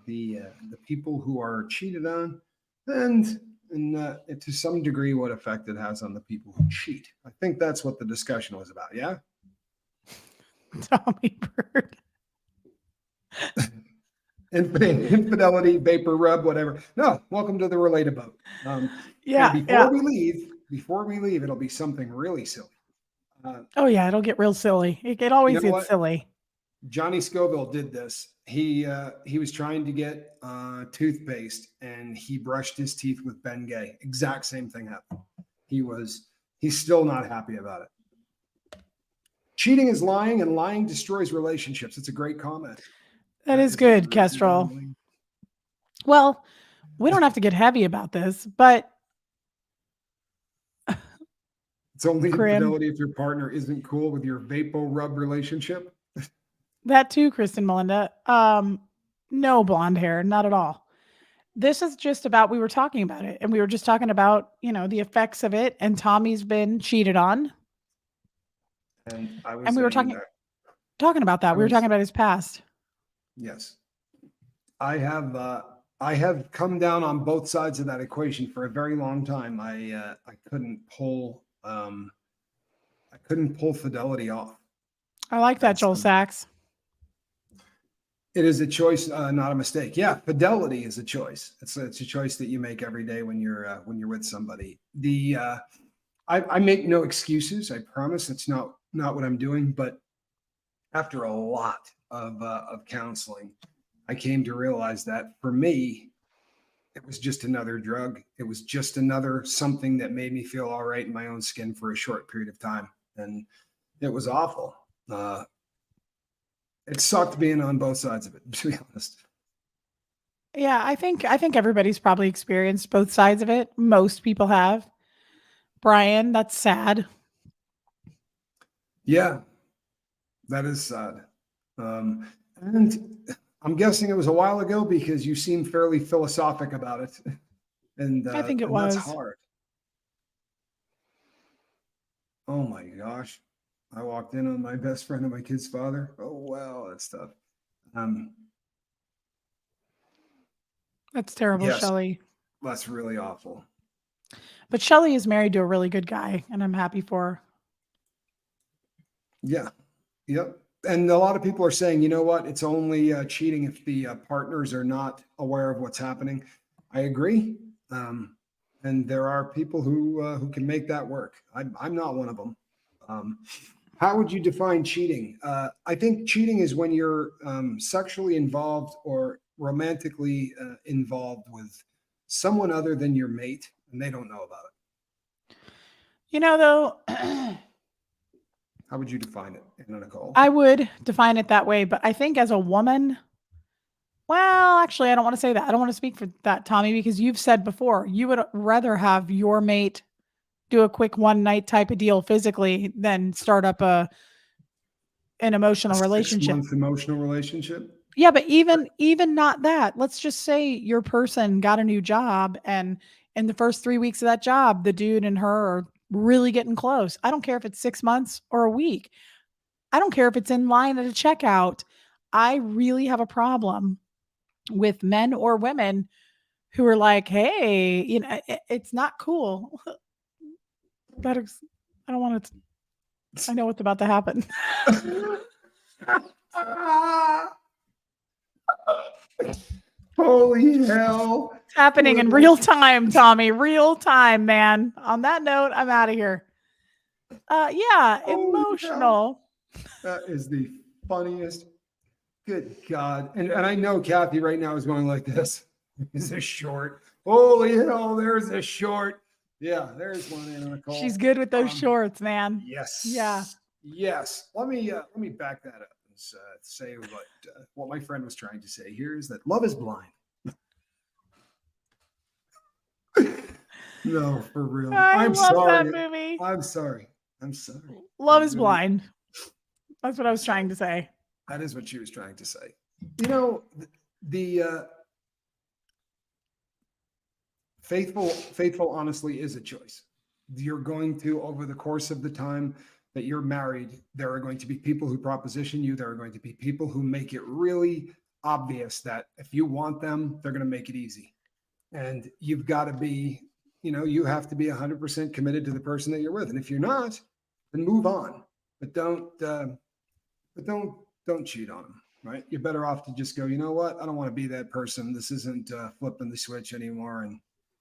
the people who are cheated on, and to some degree what effect it has on the people who cheat. I think that's what the discussion was about. Yeah. Tommy Bird. Infidelity, vapor rub, whatever. No, welcome to the Related Boat. Before we leave, it'll be something really silly. Oh yeah, it'll get real silly. It always gets silly. Johnny Scoville did this. He was trying to get toothpaste, and he brushed his teeth with Bengay. Exact same thing happened. He's still not happy about it. Cheating is lying, and lying destroys relationships. It's a great comment. That is good, Kestrel. Well, we don't have to get heavy about this, but it's only infidelity if your partner isn't cool with your vapor rub relationship. That too, Kristen Melinda. No blonde hair, not at all. This is just about, we were talking about it, and we were just talking about, the effects of it, and Tommy's been cheated on. And we were talking about that. We were talking about his past. Yes. I have come down on both sides of that equation for a very long time. I couldn't pull fidelity off. I like that, Joel Sachs. It is a choice, not a mistake. Yeah, fidelity is a choice. It's a choice that you make every day when you're with somebody. I make no excuses. I promise it's not what I'm doing. But after a lot of counseling, I came to realize that for me, it was just another drug. It was just another something that made me feel all right in my own skin for a short period of time, and it was awful. It sucked being on both sides of it, to be honest. Yeah, I think everybody's probably experienced both sides of it. Most people have. Brian, that's sad. Yeah, that is sad. And I'm guessing it was a while ago because you seem fairly philosophic about it. And I think it was. That's hard. Oh my gosh. I walked in on my best friend and my kid's father. Oh, wow, that's tough. That's terrible, yes, Shelley. That's really awful. But Shelley is married to a really good guy, and I'm happy for her. Yeah. Yep. And a lot of people are saying, you know what? It's only cheating if the partners are not aware of what's happening. I agree. And there are people who can make that work. I'm not one of them. How would you define cheating? I think cheating is when you're sexually involved or romantically involved with someone other than your mate and they don't know about it? You know, though, How would you define it, Anna Nicole? I would define it that way, but I think as a woman, well, actually, I don't want to say that. I don't want to speak for that, Tommy, because you've said before you would rather have your mate do a quick one night type of deal physically than start up an A emotional relationship. 6-month emotional relationship? Yeah, but even not that. Let's just say your person got a new job, and in the first 3 weeks of that job, the dude and her are really getting close. I don't care if it's 6 months or a week. I don't care if it's in line at a checkout. I really have a problem with men or women who are like, "Hey, it's not cool." That is, I don't want to. I know what's about to happen. Holy hell. It's happening in real time, Tommy. Real time, man. On that note, I'm out of here. Yeah, emotional. That is the funniest. Good God. And I know Kathy right now is going like this. Is a short. Holy hell, there's a short. Yeah, there's one, Anna Nicole. She's good with those shorts, man. Yes. Yeah. Yes. Let me back that up and say what my friend was trying to say here is that love is blind. No, for real. I I'm love sorry. that movie. I'm sorry. Love is blind. That's what I was trying to say. That is what she was trying to say. You know, the faithful honestly is a choice. You're going to, over the course of the time that you're married, there are going to be people who proposition you. There are going to be people who make it really obvious that if you want them, they're going to make it easy. And you've got to be, you have to be 100% committed to the person that you're with. And if you're not, then move on. But don't cheat on them, right? You're better off to just go, you know what? I don't want to be that person. This isn't flipping the switch anymore. And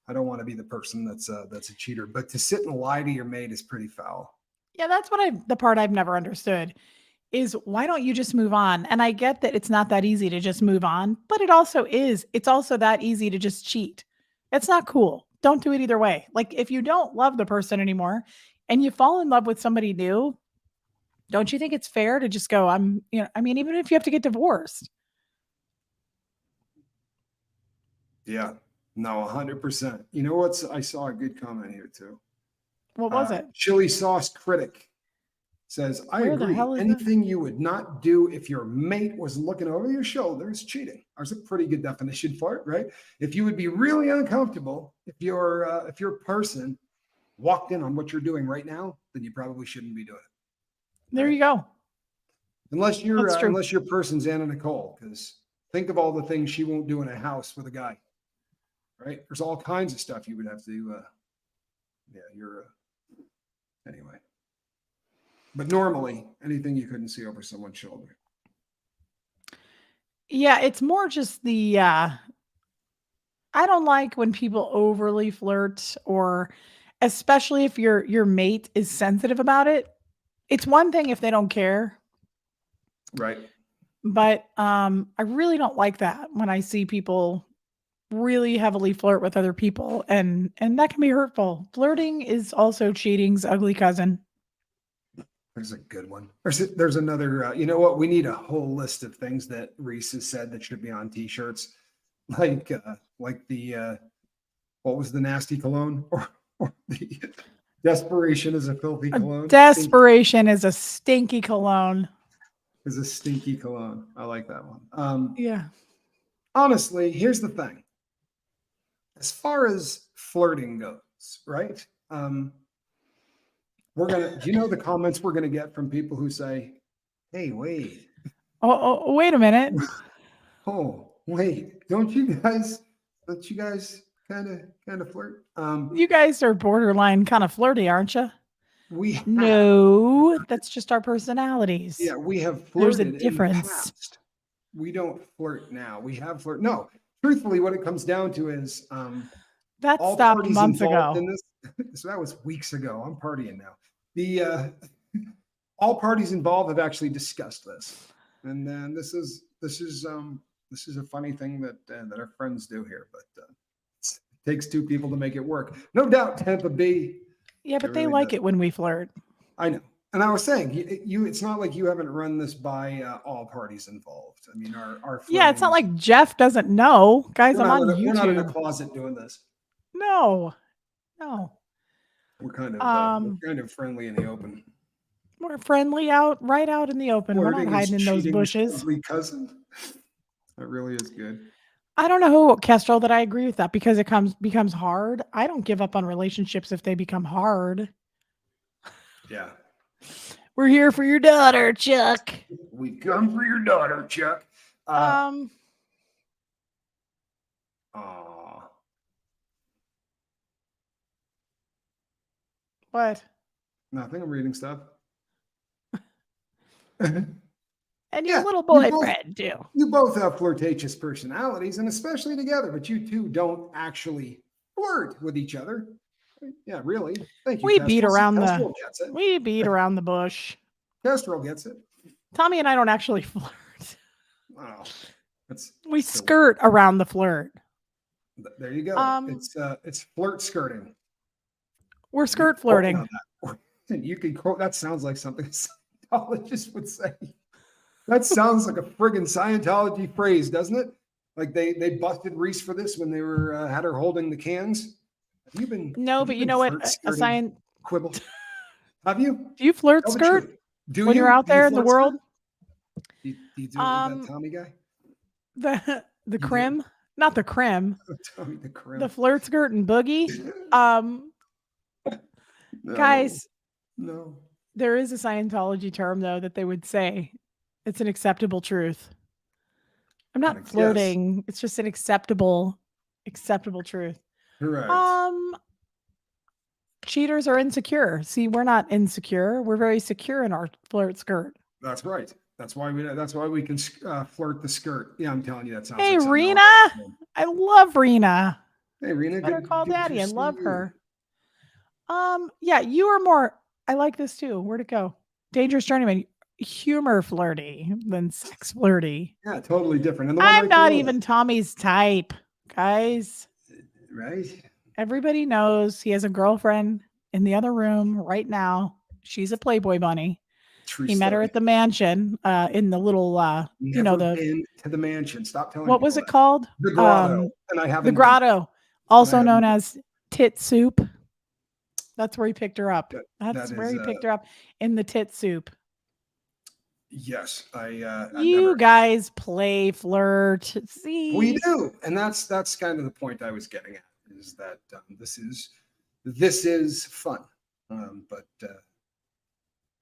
I don't want to be the person that's a cheater. But to sit and lie to your mate is pretty foul. Yeah, that's the part I've never understood is why don't you just move on? And I get that it's not that easy to just move on, but it also is. It's also that easy to just cheat. It's not cool. Don't do it either way. Like if you don't love the person anymore and you fall in love with somebody new, don't you think it's fair to just go, even if you have to get divorced? Yeah, no, 100%. You know what? I saw a good comment here too. What was it? Chili Sauce Critic says, I agree. Anything you would not do if your mate was looking over your shoulder is cheating. There's a pretty good definition for it, right? If you would be really uncomfortable if your person walked in on what you're doing right now, then you probably shouldn't be doing it. There you go. Unless your person's Anna Nicole, because think of all the things she won't do in a house with a guy, right? There's all kinds of stuff you would have to. Anyway. But normally, anything you couldn't see over someone's shoulder. Yeah, it's more just the. I don't like when people overly flirt, or especially if your mate is sensitive about it. It's one thing if they don't care. Right. But I really don't like that when I see people really heavily flirt with other people, and that can be hurtful. Flirting is also cheating's ugly cousin. There's a good one. There's another, you know what? We need a whole list of things that Reese has said that should be on t-shirts. Like the, what was the nasty cologne? Or the desperation is a filthy cologne. Desperation is a stinky cologne. Is a stinky cologne. I like that one. Yeah. Honestly, here's the thing. As far as flirting goes, right? The comments we're gonna get from people who say, "Hey, wait. Oh, wait a minute. Oh, wait. Don't you guys kind of flirt?" You guys are borderline kind of flirty, aren't you? No, that's just our personalities. Yeah, we have flirted. There's a difference. In the past. We don't flirt now. We have flirt. No, truthfully, what it comes down to is that stopped months ago. So that was weeks ago. I'm partying now. All parties involved have actually discussed this, and then this is a funny thing that our friends do here. But Takes two people to make it work. No doubt, Tampa Bay. Yeah, but It they really like does. it when we flirt. I know. And I was saying, you it's not like you haven't run this by all parties involved. I mean, our Yeah, it's not flirting, like Jeff doesn't know. Guys, I'm on we're not in a YouTube. closet doing this. No. We're Um, kind of friendly in the open. we're friendly right out in the open. We're not Flirting is hiding in those cheating's bushes. ugly cousin. That really is good. I don't know who, Kestrel, that I agree with that because it becomes hard. I don't give up on relationships if they become hard. Yeah. We're here for your daughter, Chuck. We come for your daughter, Chuck. Aw. What? Nothing. I'm reading stuff. And your Yeah, little you both- boyfriend, too. You both have flirtatious personalities, and especially together, but you two don't actually flirt with each other. Yeah, really. Thank you. We beat around Kestrel gets it. we beat around the bush. Kestrel gets it. Tommy and I don't actually flirt. Oh, that's We silly. skirt around the flirt. There you go. It's flirt skirting. We're skirt Quote me flirting. on that. You can quote. That sounds like something a Scientologist would say. That sounds like a friggin' Scientology phrase, doesn't it? Like they busted Reese for this when they were had her holding the cans. Have you been? No, have but you you been know what? flirt A skirting science. quibble. Have you? Do you flirt Tell the skirt truth. Do when you? you're out Do you there in the flirt world? skirt? Do you do it with that Tommy guy? The do? crim, not the crim, Tommy the Crim. the flirt skirt and boogie. No, Guys, no. there is a Scientology term though that they would say it's an acceptable truth. I'm I not guess. flirting. It's just an acceptable truth. Correct. Cheaters are insecure. See, we're not insecure. We're very secure in our flirt skirt. That's right. That's why we can flirt the skirt. Yeah, I'm telling you, that sounds Hey, like something Rena. else. I love Rena. Hey, Rena, Better good, call good Daddy. to I see love you. her. Yeah, you are more. I like this too. Where'd it go? Dangerous Journeyman. Humor flirty than sex flirty. Yeah, totally different. And the one I'm right not below even Tommy's type, guys. it, right. Everybody knows he has a girlfriend in the other room right now. She's a Playboy bunny. True He met her story. at the mansion, in the little, Never been to the mansion. Stop telling what people was it that. called? The grotto. And I haven't The been. grotto, also haven't known been. as tit soup. That's where he picked her up. That That's where is, he picked her up, in the tit soup. Yes, You guys play flirt. See, we do, and that's kind of the point I was getting at. Is that this is fun, but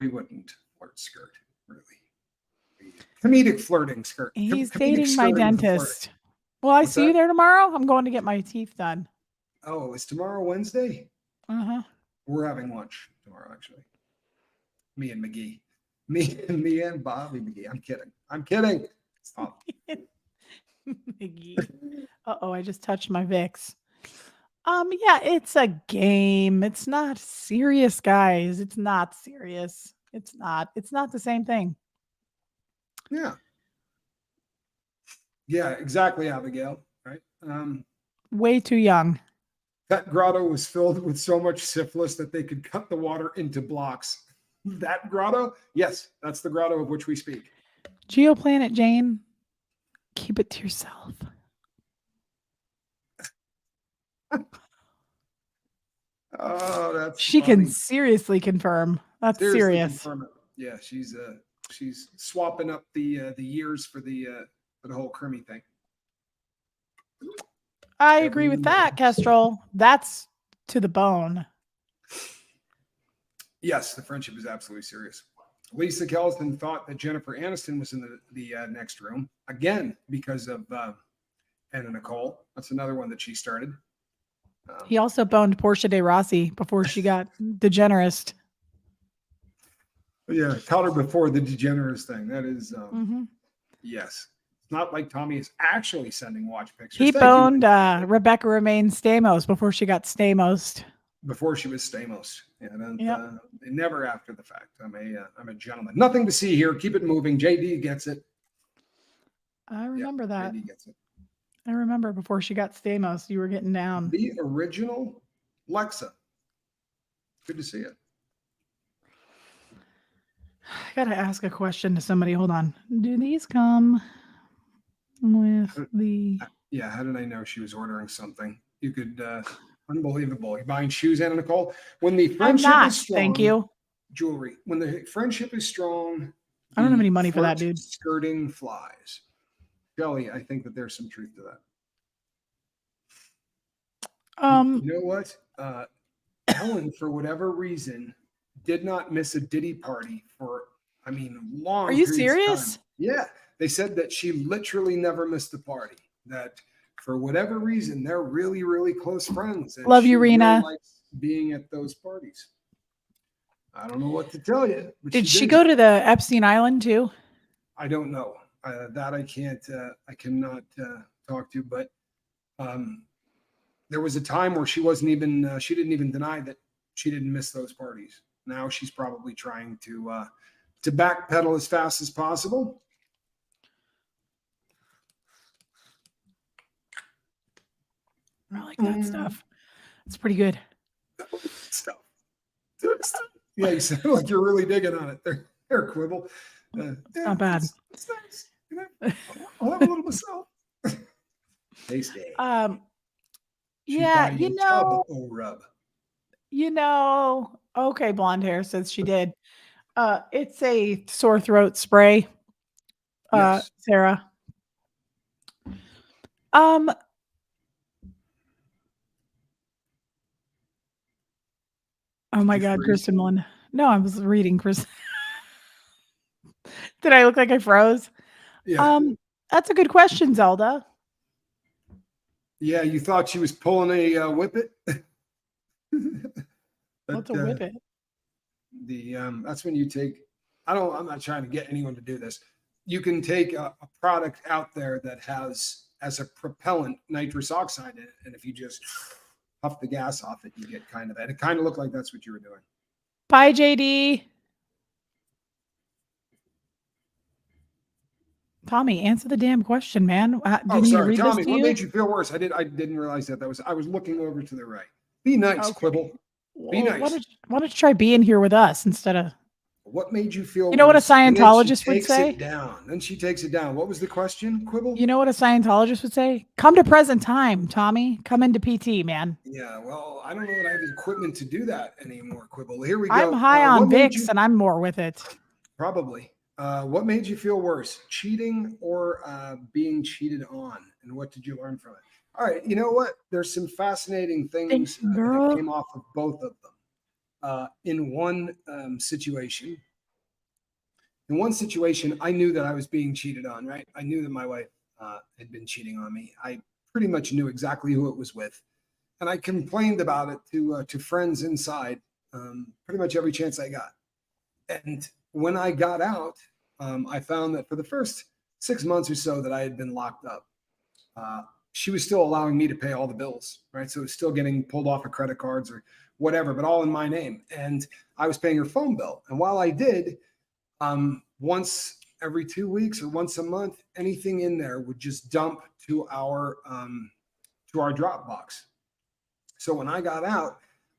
we wouldn't flirt skirt really. Comedic flirting skirt. He's comedic dating my skirting for flirting. dentist. Will I What's see you that? there tomorrow? I'm going to get my teeth done. Oh, is tomorrow Wednesday? Uh-huh. We're having lunch tomorrow, actually. Me and McGee. Me and Bobby McGee. I'm kidding. Stop. Miggy. Uh-oh, I just touched my Vicks. Yeah, it's a game. It's not serious, guys. It's not serious. It's not the same thing. Yeah. Yeah, exactly, Abigail. Right. Way too young. That grotto was filled with so much syphilis that they could cut the water into blocks. That grotto? Yes, that's the grotto of which we speak. Geoplanet Jane, keep it to yourself. Oh, that's She funny. can seriously confirm. That's Seriously serious. confirm it. Yeah, she's swapping up the years for the whole Crimmy thing. I agree with that, Kestrel. That's to the bone. Yes, the friendship is absolutely serious. Lisa Kelston thought that Jennifer Aniston was in the next room again because of Anna Nicole. That's another one that she started. He also boned Portia de Rossi before she got degenerist. Yeah, caught her before the degenerist thing. That is, Mm-hmm. yes. It's not like Tommy is actually sending watch pictures. He boned Rebecca Romaine Stamos before she got Stamos. Before she was Stamos. Yeah, Yep. Never after the fact. I'm a gentleman. Nothing to see here. Keep it moving. JD gets it. I remember that. JD gets it. I remember before she got Stamos, you were getting down. The original Lexa. Good to see it. I gotta ask a question to somebody. Hold on. Do these come with the? Yeah, how did I know she was ordering something? You could, unbelievable. You're buying shoes, Anna Nicole. When the I'm friendship not. is strong, Thank you. jewelry. When the friendship is strong, I don't have the any money for that, flirt dude. skirting flies. Kelly, I think that there's some truth to that. You know what? Helen, for whatever reason, did not miss a Diddy party for, I mean, long Are you periods of time. serious? Yeah. They said that she literally never missed a party. That for whatever reason, they're really, really close friends. And Love you, she really Rena. likes being at those parties. I don't know what to tell you. But Did she go to the Epstein Island too? I don't know. That I can't, I cannot talk to, but there was a time where she wasn't even, she didn't even deny that she didn't miss those parties. Now she's probably trying to backpedal as fast as possible. I like that stuff. It's pretty good. Stuff. Yeah, you sound like you're really digging on it. There, Quibble. Yeah, not bad. It's nice. I'll have a little myself. Tasty. Yeah, you know, okay, blonde hair says she did. It's a sore throat spray. Yes. Sarah. Oh my God, Kristen Mullen. No, I was reading Chris. Did I look like I froze? Yeah. That's a good question, Zelda. Yeah, you thought she was pulling a whippet? What's a whippet? That's when you take, I'm not trying to get anyone to do this. You can take a product out there that has as a propellant nitrous oxide in it, and if you just puff the gas off it, you get kind of that. It kind of looked like that's what you were doing. Bye, JD. Tommy, answer the damn question, man. Sorry, Tommy. What made you feel worse? I didn't realize that. I was looking over to the right. Be nice, okay. Quibble. Be nice. Why don't you try being here with us instead of? What made you feel? You know what a Scientologist would say? It down. Then she takes it down. What was the question, Quibble? You know what a Scientologist would say? Come to present time, Tommy. Come into PT, man. Yeah, well, I don't know that I have the equipment to do that anymore, Quibble. Here we go. I'm high on Vicks, and I'm more with it. Probably. What made you feel worse, cheating or being cheated on? And what did you learn from it? All right, you know what? There's some fascinating things that came off of both of them. In one situation, I knew that I was being cheated on, right? I knew that my wife had been cheating on me. I pretty much knew exactly who it was with. And I complained about it to friends inside pretty much every chance I got. And when I got out, I found that for the first 6 months or so that I had been locked up, she was still allowing me to pay all the bills, right? So it was still getting pulled off of credit cards or whatever, but all in my name. And I was paying her phone bill. And while I did, once every 2 weeks or once a month, anything in there would just dump to our Dropbox. So when I got out,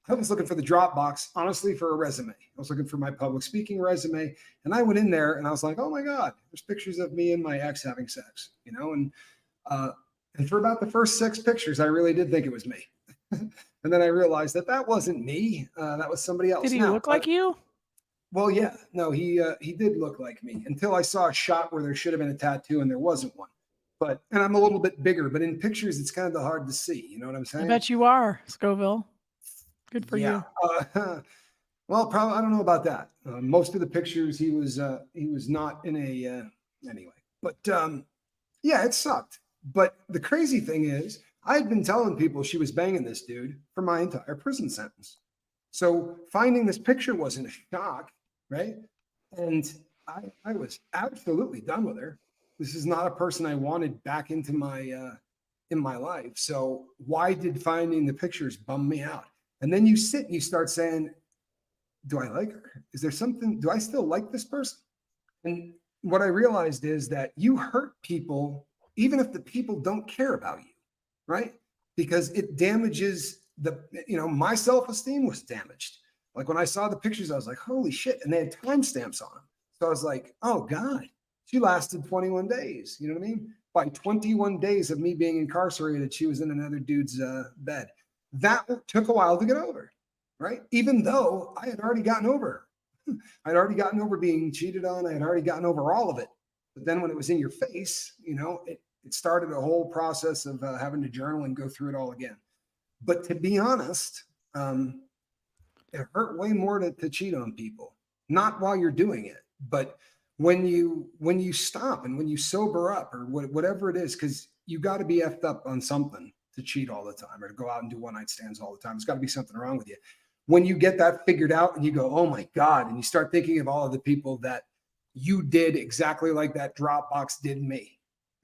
I was looking for the Dropbox, honestly, for a resume. I was looking for my public speaking resume. And I went in there and I was like, oh my God, there's pictures of me and my ex having sex, you know? And for about the first 6 pictures, I really did think it was me. And then I realized that wasn't me. That was somebody else. Did he look like you? Well, yeah. No, he did look like me until I saw a shot where there should have been a tattoo and there wasn't one. And I'm a little bit bigger, but in pictures, it's kind of hard to see. You know what I'm saying? I bet you are, Scoville. Good for you. Well, probably, I don't know about that. Most of the pictures, he was not in anyway, but yeah, it sucked. But the crazy thing is, I had been telling people she was banging this dude for my entire prison sentence. So finding this picture wasn't a shock, right? And I was absolutely done with her. This is not a person I wanted back into my in my life. So why did finding the pictures bum me out? And then you sit and you start saying, do I like her? Is there something, do I still like this person? And what I realized is that you hurt people even if the people don't care about you, right? Because it damages my self-esteem was damaged. Like when I saw the pictures, I was like, holy shit. And they had timestamps on them. So I was like, oh God, she lasted 21 days. You know what I mean? By 21 days of me being incarcerated, she was in another dude's bed. That took a while to get over, right? Even though I had already gotten over her. I'd already gotten over being cheated on. I had already gotten over all of it. But then when it was in your face, it started a whole process of having to journal and go through it all again. But to be honest, it hurt way more to cheat on people. Not while you're doing it, but when you stop and when you sober up or whatever it is, because you got to be effed up on something to cheat all the time or to go out and do one night stands all the time. There's got to be something wrong with you. When you get that figured out and you go, oh my God, and you start thinking of all of the people that you did exactly like that Dropbox did me,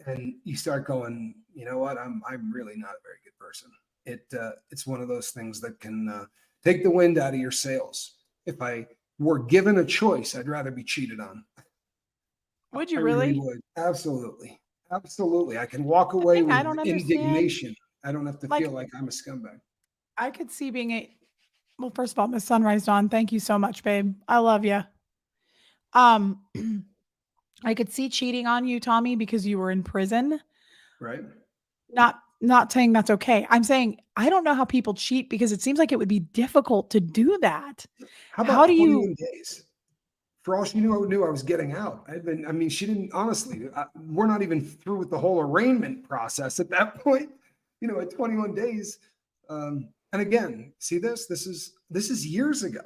and you start going, you know what, I'm really not a very good person. It's one of those things that can take the wind out of your sails. If I were given a choice, I'd rather be cheated on. Would you really? Would. Absolutely. Absolutely. I can walk away with indignation. I don't have to feel like I'm a scumbag. I could see being well, first of all, Miss Sunrise Dawn, thank you so much, babe. I love you. I could see cheating on you, Tommy, because you were in prison. Right. Not saying that's okay. I'm saying I don't know how people cheat because it seems like it would be difficult to do that. How about 21 days? For all she knew I was getting out. She didn't, honestly, we're not even through with the whole arraignment process at that point, at 21 days. And again, see this is years ago,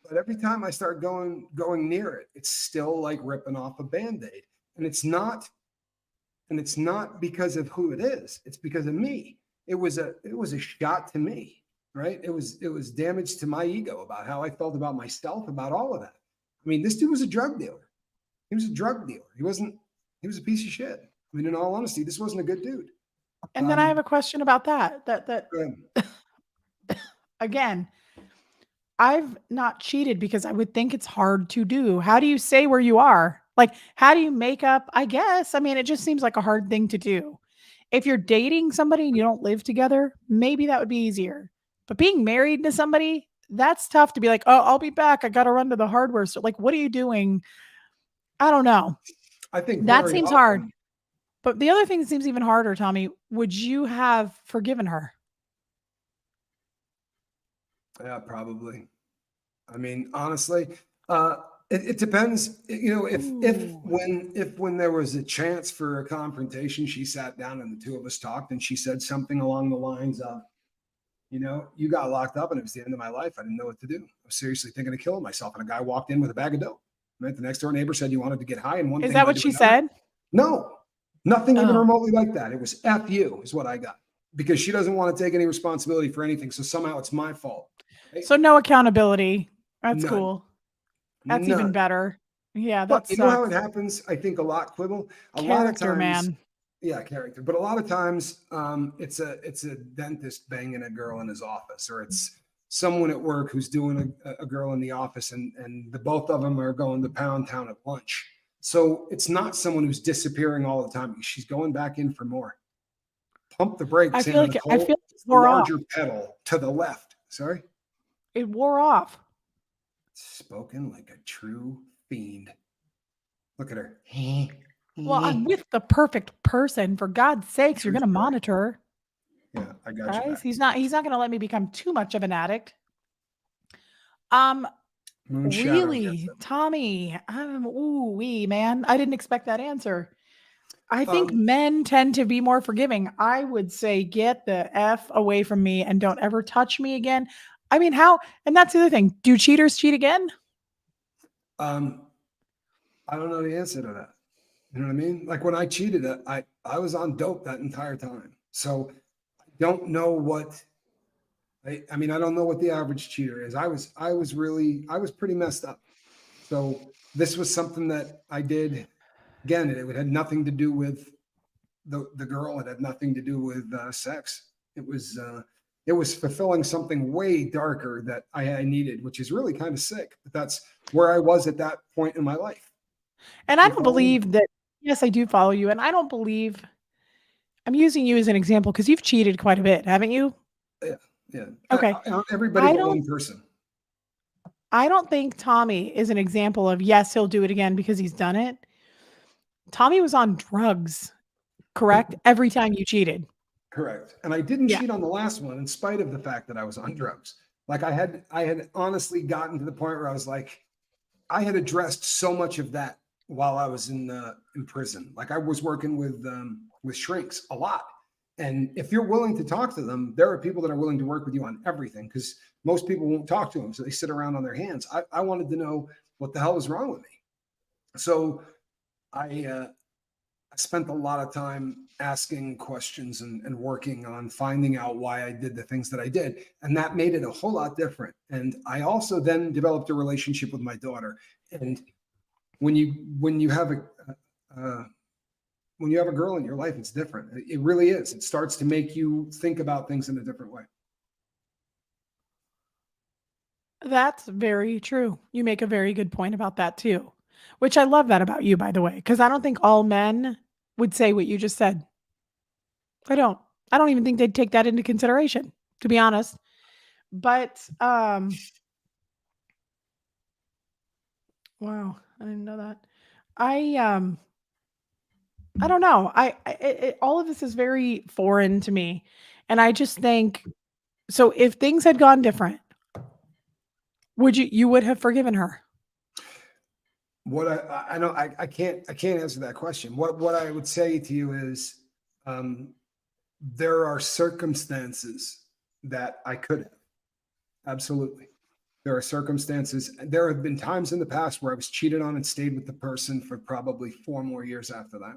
but every time I start going near it, it's still like ripping off a Band-Aid. And it's not because of who it is. It's because of me. It was a shot to me, right? It was damage to my ego about how I felt about myself, about all of that. I mean, this dude was a drug dealer. He was a drug dealer. He was a piece of shit. I mean, in all honesty, this wasn't a good dude. And then I have a question about that again, I've not cheated because I would think it's hard to do. How do you say where you are? Like, how do you make up? I guess. I mean, it just seems like a hard thing to do. If you're dating somebody and you don't live together, maybe that would be easier. But being married to somebody, that's tough to be like, oh, I'll be back. I got to run to the hardware store. Like, what are you doing? I don't know. I think that seems hard. But the other thing that seems even harder, Tommy, would you have forgiven her? Yeah, probably. I mean, honestly, it depends. If when there was a chance for a confrontation, she sat down and the two of us talked, and she said something along the lines of, you got locked up and it was the end of my life. I didn't know what to do. I was seriously thinking of killing myself. And a guy walked in with a bag of dope. Right? The next door neighbor said you wanted to get high. And one is that what she said? No, nothing even remotely like that. It was F you is what I got, because she doesn't want to take any responsibility for anything. So somehow it's my fault. Right? So no accountability. That's None. cool. That's even better. Yeah. But you know how it happens? I think a lot, Quibble. A lot of times, man. Yeah, character. But a lot of times, it's a dentist banging a girl in his office, or it's someone at work who's doing a girl in the office, and the both of them are going to Pound Town at lunch. So it's not someone who's disappearing all the time. She's going back in for more. Pump the brakes. I feel like the larger pedal to the left. Sorry. It wore off. Spoken like a true fiend. Look at her. Well, I'm with the perfect person. For God's sakes, you're going to monitor. Yeah, I got you. He's not going to let me become too much of an addict. Really, Tommy? Man, I didn't expect that answer. I think men tend to be more forgiving. I would say, get the F away from me and don't ever touch me again. I mean, how? And that's the other thing. Do cheaters cheat again? I don't know the answer to that. You know what I mean? Like when I cheated, I was on dope that entire time. So I don't know what. I don't know what the average cheater is. I was pretty messed up. So this was something that I did. Again, it had nothing to do with the girl. It had nothing to do with sex. It was fulfilling something way darker that I needed, which is really kind of sick. But that's where I was at that point in my life. And I don't believe that. Yes, I do follow you. And I don't believe I'm using you as an example because you've cheated quite a bit, haven't you? Yeah. Okay. Everybody I but don't one person. I don't think Tommy is an example of yes, he'll do it again because he's done it. Tommy was on drugs, correct? Every time you cheated. Correct. And I didn't Yeah. cheat on the last one in spite of the fact that I was on drugs. Like I had honestly gotten to the point where I was like, I had addressed so much of that while I was in prison. Like I was working with shrinks a lot. And if you're willing to talk to them, there are people that are willing to work with you on everything because most people won't talk to them. So they sit around on their hands. I wanted to know what the hell was wrong with me. So I spent a lot of time asking questions and working on finding out why I did the things that I did. And that made it a whole lot different. And I also then developed a relationship with my daughter. And when you have uh, when you have a girl in your life, it's different. It really is. It starts to make you think about things in a different way. That's very true. You make a very good point about that too, which I love that about you, by the way, because I don't think all men would say what you just said. I don't. I don't even think they'd take that into consideration, to be honest. But wow, I didn't know that. I I don't know. All of this is very foreign to me, and I just think so. If things had gone different, you would have forgiven her? What I don't I can't answer that question. What I would say to you is um, there are circumstances that I could have. Absolutely. There are circumstances. There have been times in the past where I was cheated on and stayed with the person for probably 4 more years after that.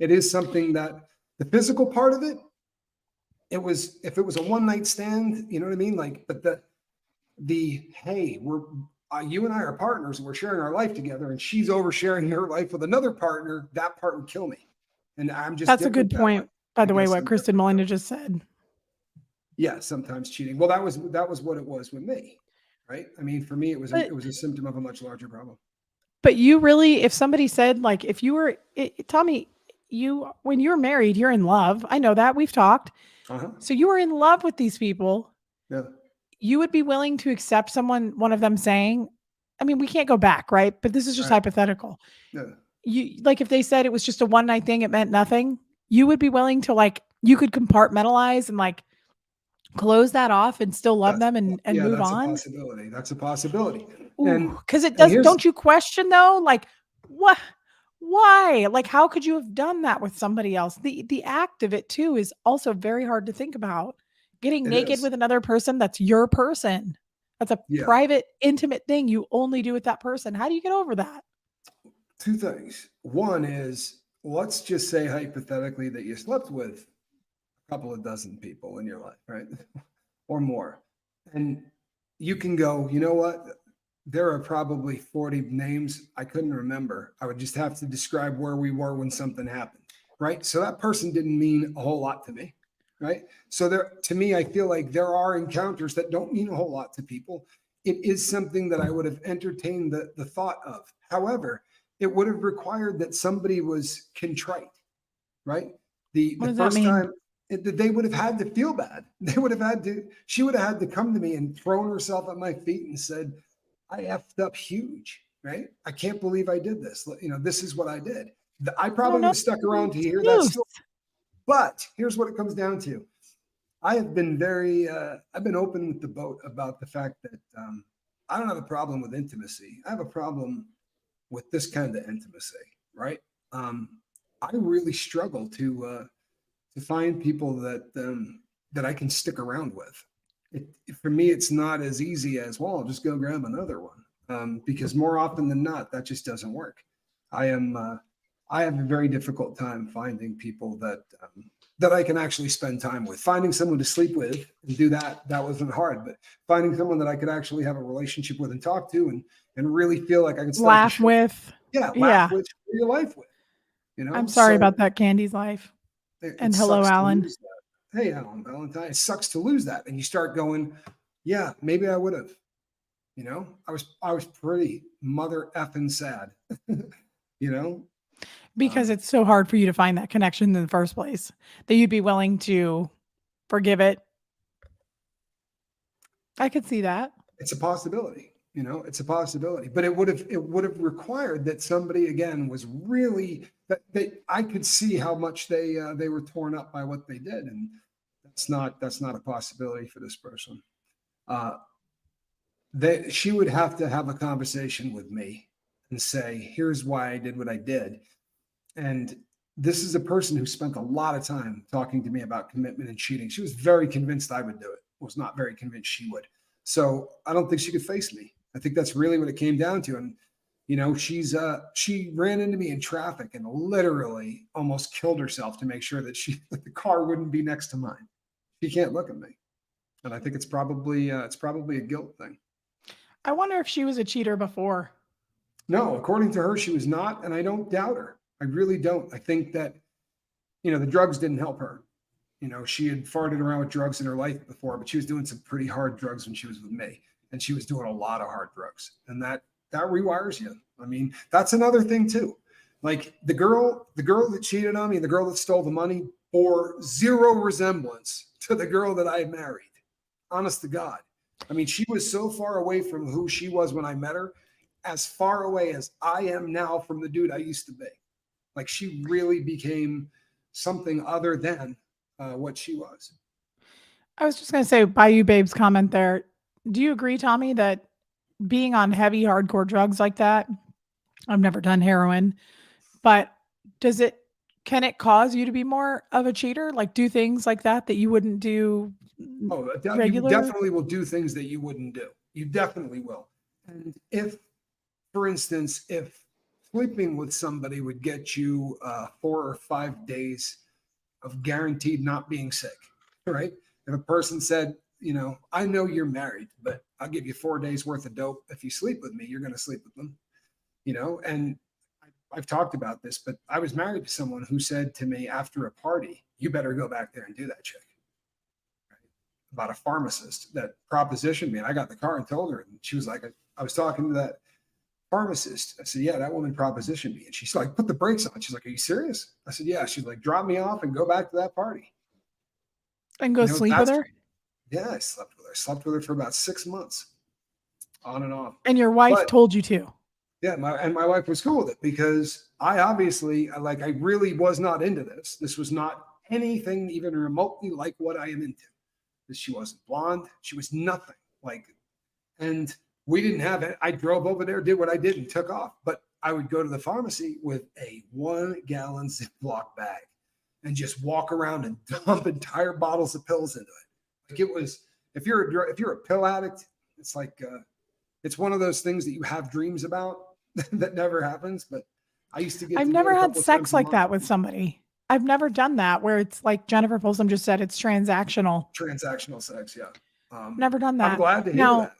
It is something that the physical part of it, it was, if it was a one night stand, you know what I mean? Like, but hey, you and I are partners and we're sharing our life together and she's oversharing her life with another partner, that part would kill me. And I'm just That's a different good that way. point, by I the way, guess what I'm Kristen different that Melinda way. just said. Yeah, sometimes cheating. Well, that was what it was with me, right? I mean, for me, it But was a symptom of a much larger problem. but you really, if somebody said, like, if you were Tommy, when you're married, you're in love. I know that, we've talked. Uh-huh. So you were in love with these people. Yeah. You would be willing to accept one of them saying, I mean, we can't go back, right? But this is just Right. hypothetical. Yeah. You like if they said it was just a one night thing, it meant nothing. You would be willing to you could compartmentalize and close that off and still love them and Yeah, move that's a on. possibility. That's a possibility. Ooh, And because it and does. here's Don't you question though? Like, what? Why? Like, how could you have done that with somebody else? The act of it too is also very hard to think about. Getting it naked is. with another person that's your person. That's a Yeah. private, intimate thing you only do with that person. How do you get over that? Two things. One is, let's just say hypothetically that you slept with a couple of dozen people in your life, right? Or more. And you can go, you know what? There are probably 40 names I couldn't remember. I would just have to describe where we were when something happened, right? So that person didn't mean a whole lot to me, right? So to me, I feel like there are encounters that don't mean a whole lot to people. It is something that I would have entertained the thought of. However, it would have required that somebody was contrite, right? What The does that first mean? time they would have had to feel bad. They would have had to, she would have had to come to me and thrown herself at my feet and said, I effed up huge, right? I can't believe I did this. This is what I did. I I don't probably would know. have stuck An around to hear that excuse. story. But here's what it comes down to. I have been I've been open with the boat about the fact that I don't have a problem with intimacy. I have a problem with this kind of intimacy, right? Um, I really struggle to find people that I can stick around with. For me, it's not as easy as, well, I'll just go grab another one, because more often than not, that just doesn't work. I am I have a very difficult time finding people that I can actually spend time with. Finding someone to sleep with and do that wasn't hard, but finding someone that I could actually have a relationship with and talk to and really feel like I can start to Laugh share, with. yeah, laugh Yeah. with, share your life with, I'm sorry So about that, Candy's life. it And hello, sucks to Alan. lose that. Hey, Alan Valentine, it sucks to lose that. And you start going, yeah, maybe I would have. I was pretty mother effing sad. you know? Because it's so hard for you to find that connection in the first place that you'd be willing to forgive it. I could see that. It's a possibility, it's a possibility, but it would have required that somebody again was really that I could see how much they were torn up by what they did, and that's not a possibility for this person. She would have to have a conversation with me and say, here's why I did what I did. And this is a person who spent a lot of time talking to me about commitment and cheating. She was very convinced I would do it, was not very convinced she would. So I don't think she could face me. I think that's really what it came down to. And, she ran into me in traffic and literally almost killed herself to make sure that the car wouldn't be next to mine. She can't look at me. And I think it's probably a guilt thing. I wonder if she was a cheater before. No, according to her, she was not. And I don't doubt her. I really don't. I think that, the drugs didn't help her. She had farted around with drugs in her life before, but she was doing some pretty hard drugs when she was with me. And she was doing a lot of hard drugs. And that rewires you. I mean, that's another thing too. Like the girl that cheated on me, the girl that stole the money, bore zero resemblance to the girl that I married. Honest to God. I mean, she was so far away from who she was when I met her, as far away as I am now from the dude I used to be. Like she really became something other than what she was. I was just going to say, by you babes comment there. Do you agree, Tommy, that being on heavy, hardcore drugs like that, I've never done heroin, but can it cause you to be more of a cheater? Like do things like that you wouldn't do regular? You definitely will do things that you wouldn't do. You definitely will. And if, for instance, if sleeping with somebody would get you 4 or 5 days of guaranteed not being sick, right? If a person said, I know you're married, but I'll give you 4 days worth of dope. If you sleep with me, you're going to sleep with them, and I've talked about this, but I was married to someone who said to me after a party, you better go back there and do that chick. Right? About a pharmacist that propositioned me. And I got in the car and told her, and she was like, I was talking to that pharmacist. I said, yeah, that woman propositioned me. And she's like, put the brakes on. She's like, are you serious? I said, yeah. She's like, drop me off and go back to that party. And go sleep with her? Yeah, I slept with her. I slept with her for about 6 months, on and off. And your wife told you to? Yeah, my wife was cool with it because I obviously, I really was not into this. This was not anything even remotely like what I am into. She wasn't blonde. She was nothing and we didn't have it. I drove over there, did what I did and took off. But I would go to the pharmacy with a 1-gallon Ziploc bag and just walk around and dump entire bottles of pills into it. Like it was, if you're a pill addict, it's like, it's one of those things that you have dreams about that never happens. But I used to get. I've never had sex like that with somebody. I've never done that where it's like Jennifer Folsom just said, it's transactional. Transactional sex, yeah. Never done that. I'm glad to hear that.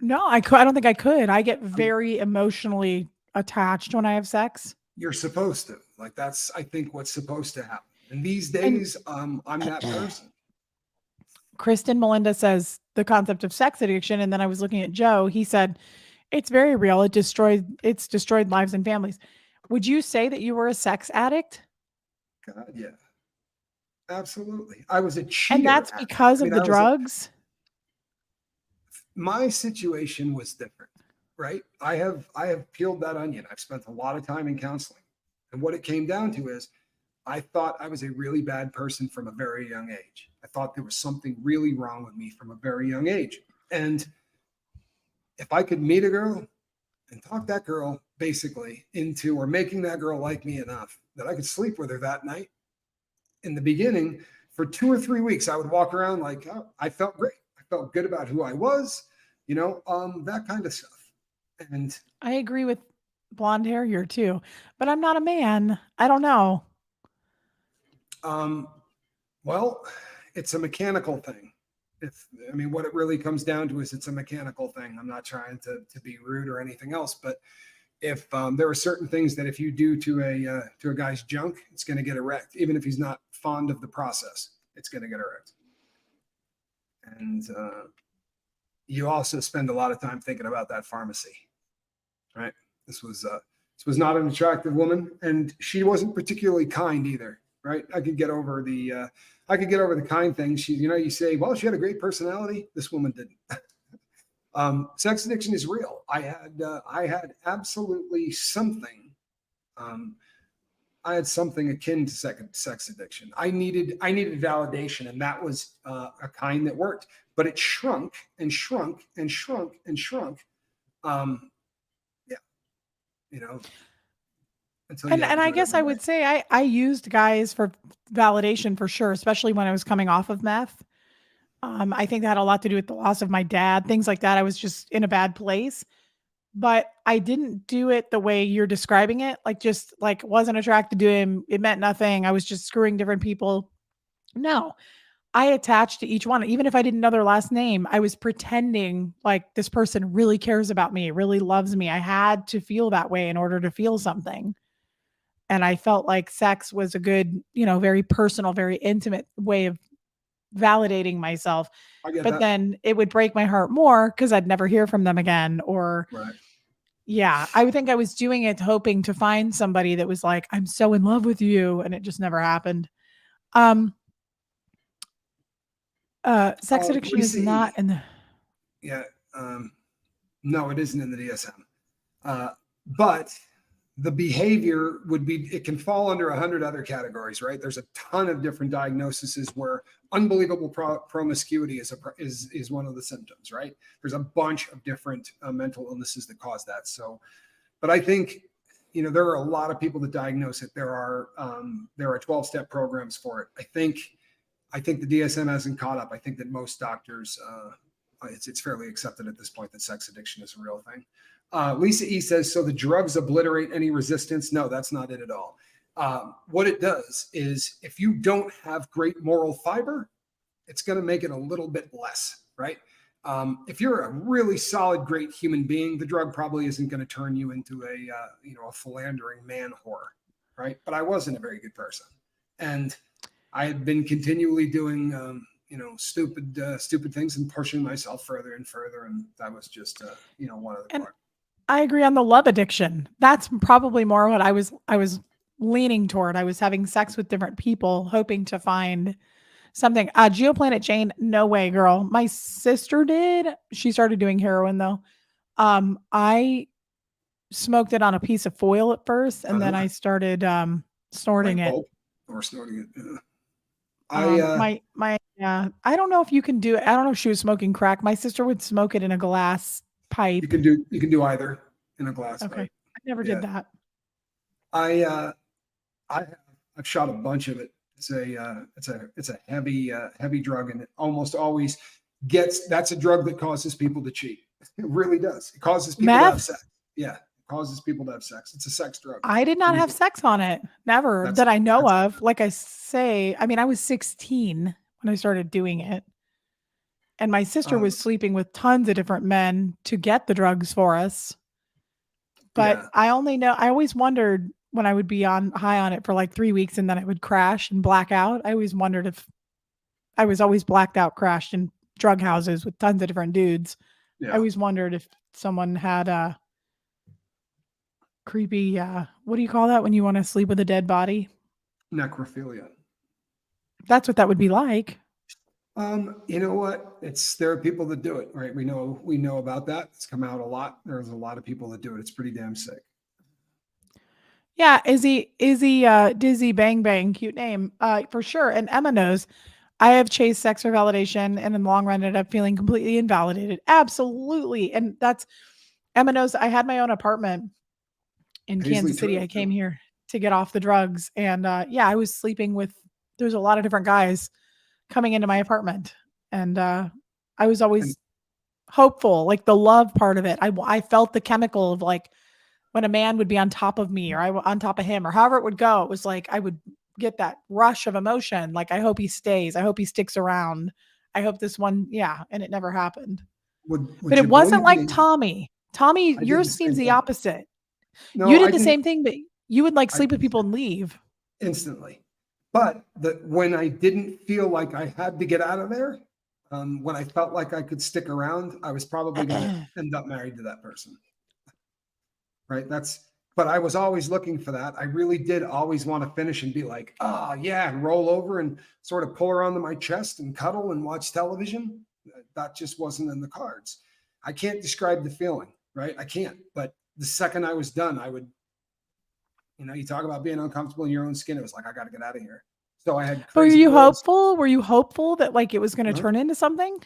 No, I don't think I could. I get very emotionally attached when I have sex. You're supposed to. That's, I think, what's supposed to happen. And these days, I'm that person. Kristen Melinda says the concept of sex addiction. And then I was looking at Joe. He said, it's very real. It's destroyed lives and families. Would you say that you were a sex addict? God, yeah. Absolutely. I was a cheater. And that's because of the drugs? My situation was different, right? I have peeled that onion. I've spent a lot of time in counseling. And what it came down to is I thought I was a really bad person from a very young age. I thought there was something really wrong with me from a very young age. And if I could meet a girl and talk that girl basically into, or making that girl like me enough that I could sleep with her that night, in the beginning, for 2 or 3 weeks, I would walk around like, oh, I felt great. I felt good about who I was, that kind of stuff. And I agree with blonde hair here too, but I'm not a man. I don't know. Well, it's a mechanical thing. What it really comes down to is it's a mechanical thing. I'm not trying to be rude or anything else, but if there are certain things that if you do to a guy's junk, it's going to get erect, even if he's not fond of the process, it's going to get erect. And you also spend a lot of time thinking about that pharmacy, right? This was This was not an attractive woman, and she wasn't particularly kind either. Right? I could get over the kind thing. She, you say, well, she had a great personality. This woman didn't. Sex addiction is real. I had absolutely something. I had something akin to sex addiction. I needed validation, and that was a kind that worked, but it shrunk and shrunk and shrunk and shrunk. Yeah, until And I guess I would say I used guys for validation for sure, especially when I was coming off of meth. I think that had a lot to do with the loss of my dad, things like that. I was just in a bad place, but I didn't do it the way you're describing it. Like, just like wasn't attracted to him. It meant nothing. I was just screwing different people. No, I attached to each one. Even if I didn't know their last name, I was pretending like this person really cares about me, really loves me. I had to feel that way in order to feel something. And I felt like sex was a good, very personal, very intimate way of validating myself. I get But that. then it would break my heart more because I'd never hear from them again. Or, Right. yeah, I would think I was doing it hoping to find somebody that was like, I'm so in love with you. And it just never happened. Sex addiction is not in the. Yeah. No, it isn't in the DSM. But the behavior it can fall under 100 other categories, right? There's a ton of different diagnoses where unbelievable promiscuity is one of the symptoms, right? There's a bunch of different mental illnesses that cause that. So, but I think, there are a lot of people that diagnose it. There are 12-step programs for it. I think the DSM hasn't caught up. I think that most doctors, it's fairly accepted at this point that sex addiction is a real thing. Lisa E says, so the drugs obliterate any resistance? No, that's not it at all. What it does is if you don't have great moral fiber, it's going to make it a little bit less, right? If you're a really solid, great human being, the drug probably isn't going to turn you into a philandering man whore, right? But I wasn't a very good person. And I had been continually doing, stupid things and pushing myself further and further. And that was just, one of the parts. I agree on the love addiction. That's probably more what I was leaning toward. I was having sex with different people, hoping to find something. Geoplanet Jane, no way, girl. My sister did. She started doing heroin though. I smoked it on a piece of foil at first, and then I started snorting it. Or snorting it. I don't know if you can do it. I don't know if she was smoking crack. My sister would smoke it in a glass pipe. You can do either in a glass pipe. I never did that. I've shot a bunch of it. It's a heavy drug, and it almost always that's a drug that causes people to cheat. It really does. It causes people to have sex. Yeah. Causes people to have sex. It's a sex drug. I did not have sex on it. Never that I know of. Like I say, I was 16 when I started doing it. And my sister was sleeping with tons of different men to get the drugs for us. But I always wondered when I would be high on it for like 3 weeks and then I would crash and black out. I always wondered if I was always blacked out, crashed in drug houses with tons of different dudes. Yeah. I always wondered if someone had a creepy, what do you call that when you want to sleep with a dead body? Necrophilia. That's what that would be like. You know what? There are people that do it, right? We know about that. It's come out a lot. There's a lot of people that do it. It's pretty damn sick. Yeah, Izzy, Dizzy Bang Bang, cute name, for sure. And Emma knows I have chased sex for validation, and in the long run ended up feeling completely invalidated. Absolutely. And that's Emma knows I had my own apartment in Kansas City. I came here to get off the drugs. And I was sleeping with, there's a lot of different guys coming into my apartment. And I was always hopeful, like the love part of it. I felt the chemical of like when a man would be on top of me or I on top of him or however it would go. It was like I would get that rush of emotion. Like, I hope he stays. I hope he sticks around. I hope this one. Yeah. And it never happened. But it wasn't like Tommy. Tommy, yours seems the opposite. No, you did the same thing, but you would like sleep with people and leave instantly. But when I didn't feel like I had to get out of there, when I felt like I could stick around, I was probably going to end up married to that person. Right? That's but I was always looking for that. I really did always want to finish and be like, oh yeah, and roll over and sort of pull her onto my chest and cuddle and watch television. That just wasn't in the cards. I can't describe the feeling, right? I can't. But the second I was done, I would, you talk about being uncomfortable in your own skin. It was like, I got to get out of here. So I had Were crazy you goals. hopeful? Were you hopeful that like it was going to Huh? turn into something?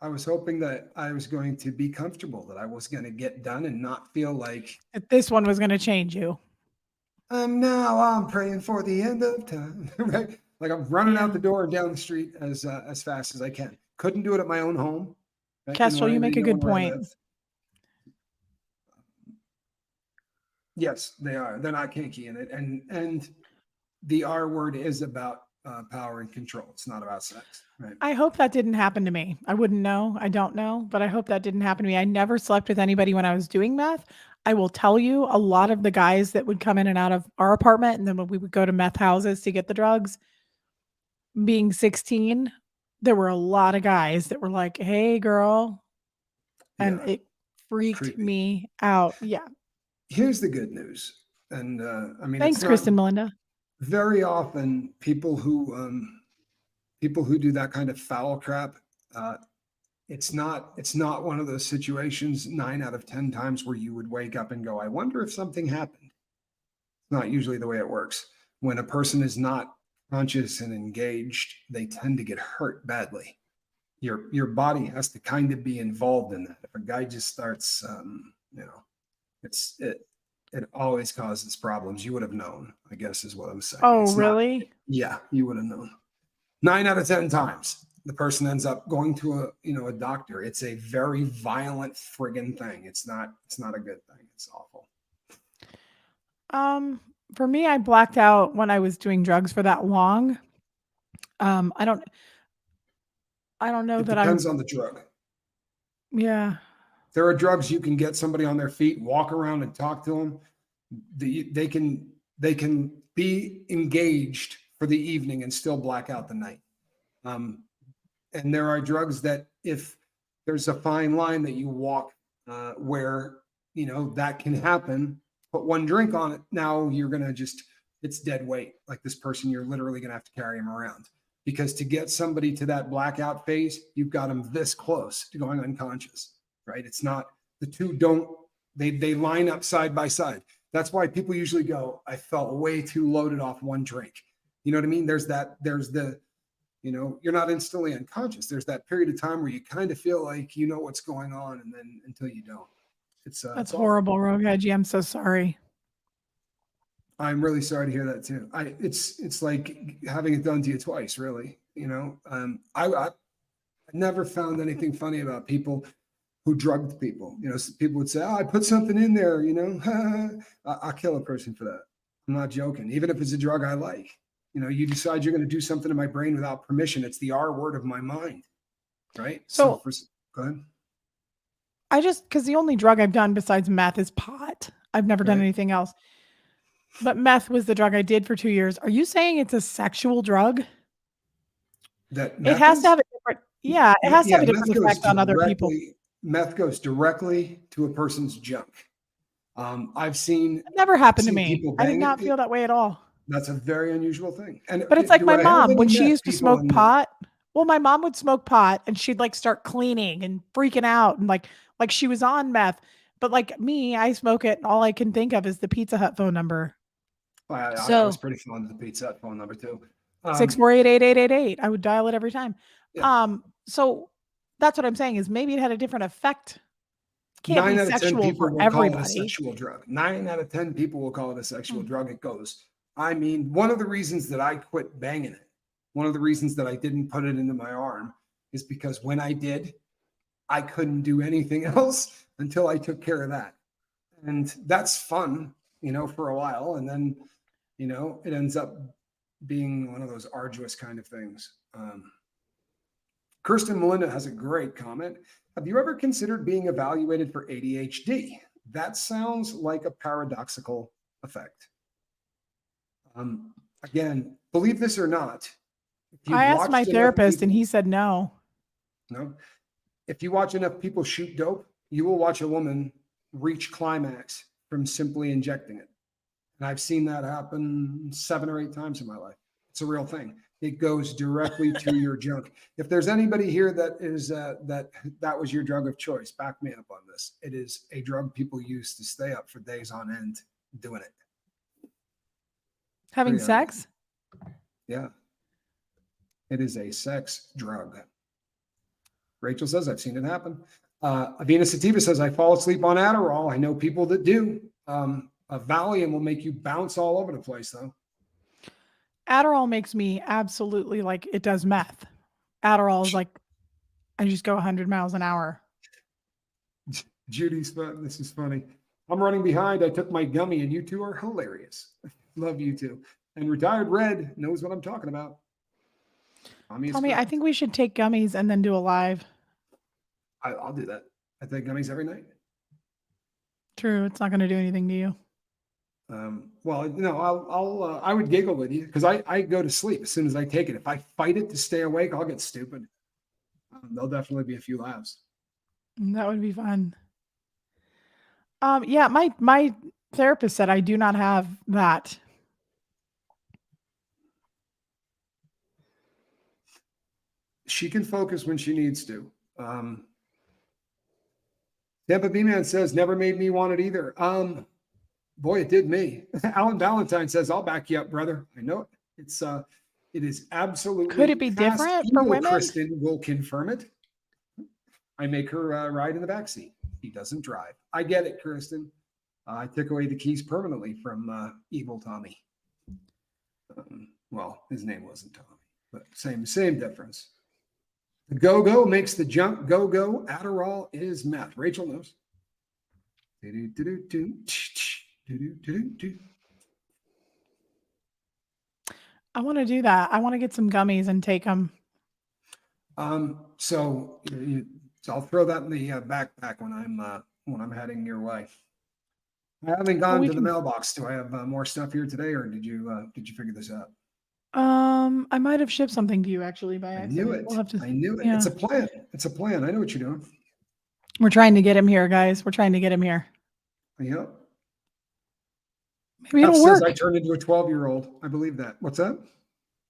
I was hoping that I was going to be comfortable, that I was going to get done and not feel like That this one was going to change you. I'm praying for the end of time, right? Like I'm running out Yeah. the door and down the street as fast as I can. Couldn't do it at my own home. Right? Didn't Kestrel, want you anybody make a good knowing where I point. lived. Yes, they are. They're not kinky in it, and the R word is about power and control. It's not about sex, right? I hope that didn't happen to me. I wouldn't know. I don't know, but I hope that didn't happen to me. I never slept with anybody when I was doing meth. I will tell you, a lot of the guys that would come in and out of our apartment, and then when we would go to meth houses to get the drugs, being 16, there were a lot of guys that were like, "Hey, girl," and Yeah, it freaked creepy. me out. Yeah. Here's the good news, and I mean, it's Thanks, not Kristen Melinda. very often people who do that kind of foul crap. Uh, it's not one of those situations 9 out of 10 times where you would wake up and go, I wonder if something happened. It's not usually the way it works. When a person is not conscious and engaged, they tend to get hurt badly. Your body has to kind of be involved in that. If a guy just starts, it always causes problems. You would have known, I guess, is what I'm saying. Oh, It's not. really? Yeah, you would have known. 9 out of 10 times, the person ends up going to a doctor. It's a very violent friggin' thing. It's not a good thing. It's awful. For me, I blacked out when I was doing drugs for that long. I don't know It that I depends on the drug. yeah. There are drugs you can get somebody on their feet, walk around and talk to them. They can be engaged for the evening and still black out the night. And there are drugs that, if there's a fine line that you walk, where that can happen. Put one drink on it, now you're gonna it's dead weight. Like this person, you're literally gonna have to carry him around, because to get somebody to that blackout phase, you've got them this close to going unconscious, right? It's not, the two don't, they line up side by side. That's why people usually go, I felt way too loaded off one drink. You know what I mean? There's the you're not instantly unconscious. There's that period of time where you kind of feel like you know what's going on, and then until you don't. It's That's awful. horrible, Rogue Edgy. I'm so sorry. I'm really sorry to hear that too. It's like having it done to you twice, really. I never found anything funny about people who drugged people. People would say, "Oh, I put something in there." I'll kill a person for that. I'm not joking. Even if it's a drug I like. You decide you're going to do something to my brain without permission. It's the R word of my mind, right? So Go ahead. because the only drug I've done besides meth is pot. I've never done Right. anything else. But meth was the drug I did for 2 years. Are you saying it's a sexual drug? That It meth has to is? have a different, yeah, it has to Yeah, have a different effect on other people. meth goes directly to a person's junk. I've seen It never happened to me. people I did bang not feel that way at all. That's a very unusual thing. And But it's like do my I have mom, any when she meth used to people smoke in the? pot. Well, my mom would smoke pot and she'd like start cleaning and freaking out and like she was on meth. But like me, I smoke it and all I can think of is the Pizza Hut phone number. I was So pretty fond of the Pizza Hut phone number too. 648-8888. I would dial it every time. Yeah. So that's what I'm saying is maybe it had a different effect. Can't 9 be out of 10 sexual people for will call it a everybody. sexual drug. 9 out of 10 people will call it a sexual Mm. drug. It goes. I mean, one of the reasons that I quit banging it, one of the reasons that I didn't put it into my arm, is because when I did, I couldn't do anything else until I took care of that. And that's fun, for a while. And then, it ends up being one of those arduous kind of things. Kirsten Melinda has a great comment. Have you ever considered being evaluated for ADHD? That sounds like a paradoxical effect. Again, believe this or not, if you've I asked my watched enough therapist and people, he said no. no, if you watch enough people shoot dope, you will watch a woman reach climax from simply injecting it. And I've seen that happen 7 or 8 times in my life. It's a real thing. It goes directly to your junk. If there's anybody here that is that was your drug of choice, back me up on this. It is a drug people use to stay up for days on end doing it. Having Pretty sex? Yeah. It is a sex drug. Rachel says, I've seen it happen. Avena Sativa says, I fall asleep on Adderall. I know people that do. A Valium will make you bounce all over the place, though. Adderall makes me absolutely like it does meth. Adderall is like, I just go 100 miles an hour. Judy's fun. This is funny. I'm running behind. I took my gummy, and you two are hilarious. Love you two. And Retired Red knows what I'm talking about. Tommy, I think we should take gummies and then do a live. I'll do that. I take gummies every night. True. It's not going to do anything to you. Well, no, I would giggle with you because I go to sleep as soon as I take it. If I fight it to stay awake, I'll get stupid. There'll definitely be a few laughs. That would be fun. Yeah, my therapist said I do not have that. She can focus when she needs to. Tampa B-Man says, never made me want it either. Boy, it did me. Alan Valentine says, I'll back you up, brother. I know it. It is absolutely. Could it be different for women? Kristen will confirm it. I make her ride in the backseat. He doesn't drive. I get it, Kristen. I took away the keys permanently from evil Tommy. Well, his name wasn't Tommy, but same difference. The go-go makes the junk go-go. Adderall is meth. Rachel knows. I want to do that. I want to get some gummies and take them. So I'll throw that in the backpack when I'm heading your way. I haven't gone to the mailbox. Do I have more stuff here today, or did you figure this out? I might have shipped something to you actually by accident. I knew it. I knew it. Yeah. It's a plan. It's a plan. I know what you're doing. We're trying to get him here, guys. We're trying to get him here. Yep. Maybe it'll work. I turned into a 12-year-old. I believe that. What's that?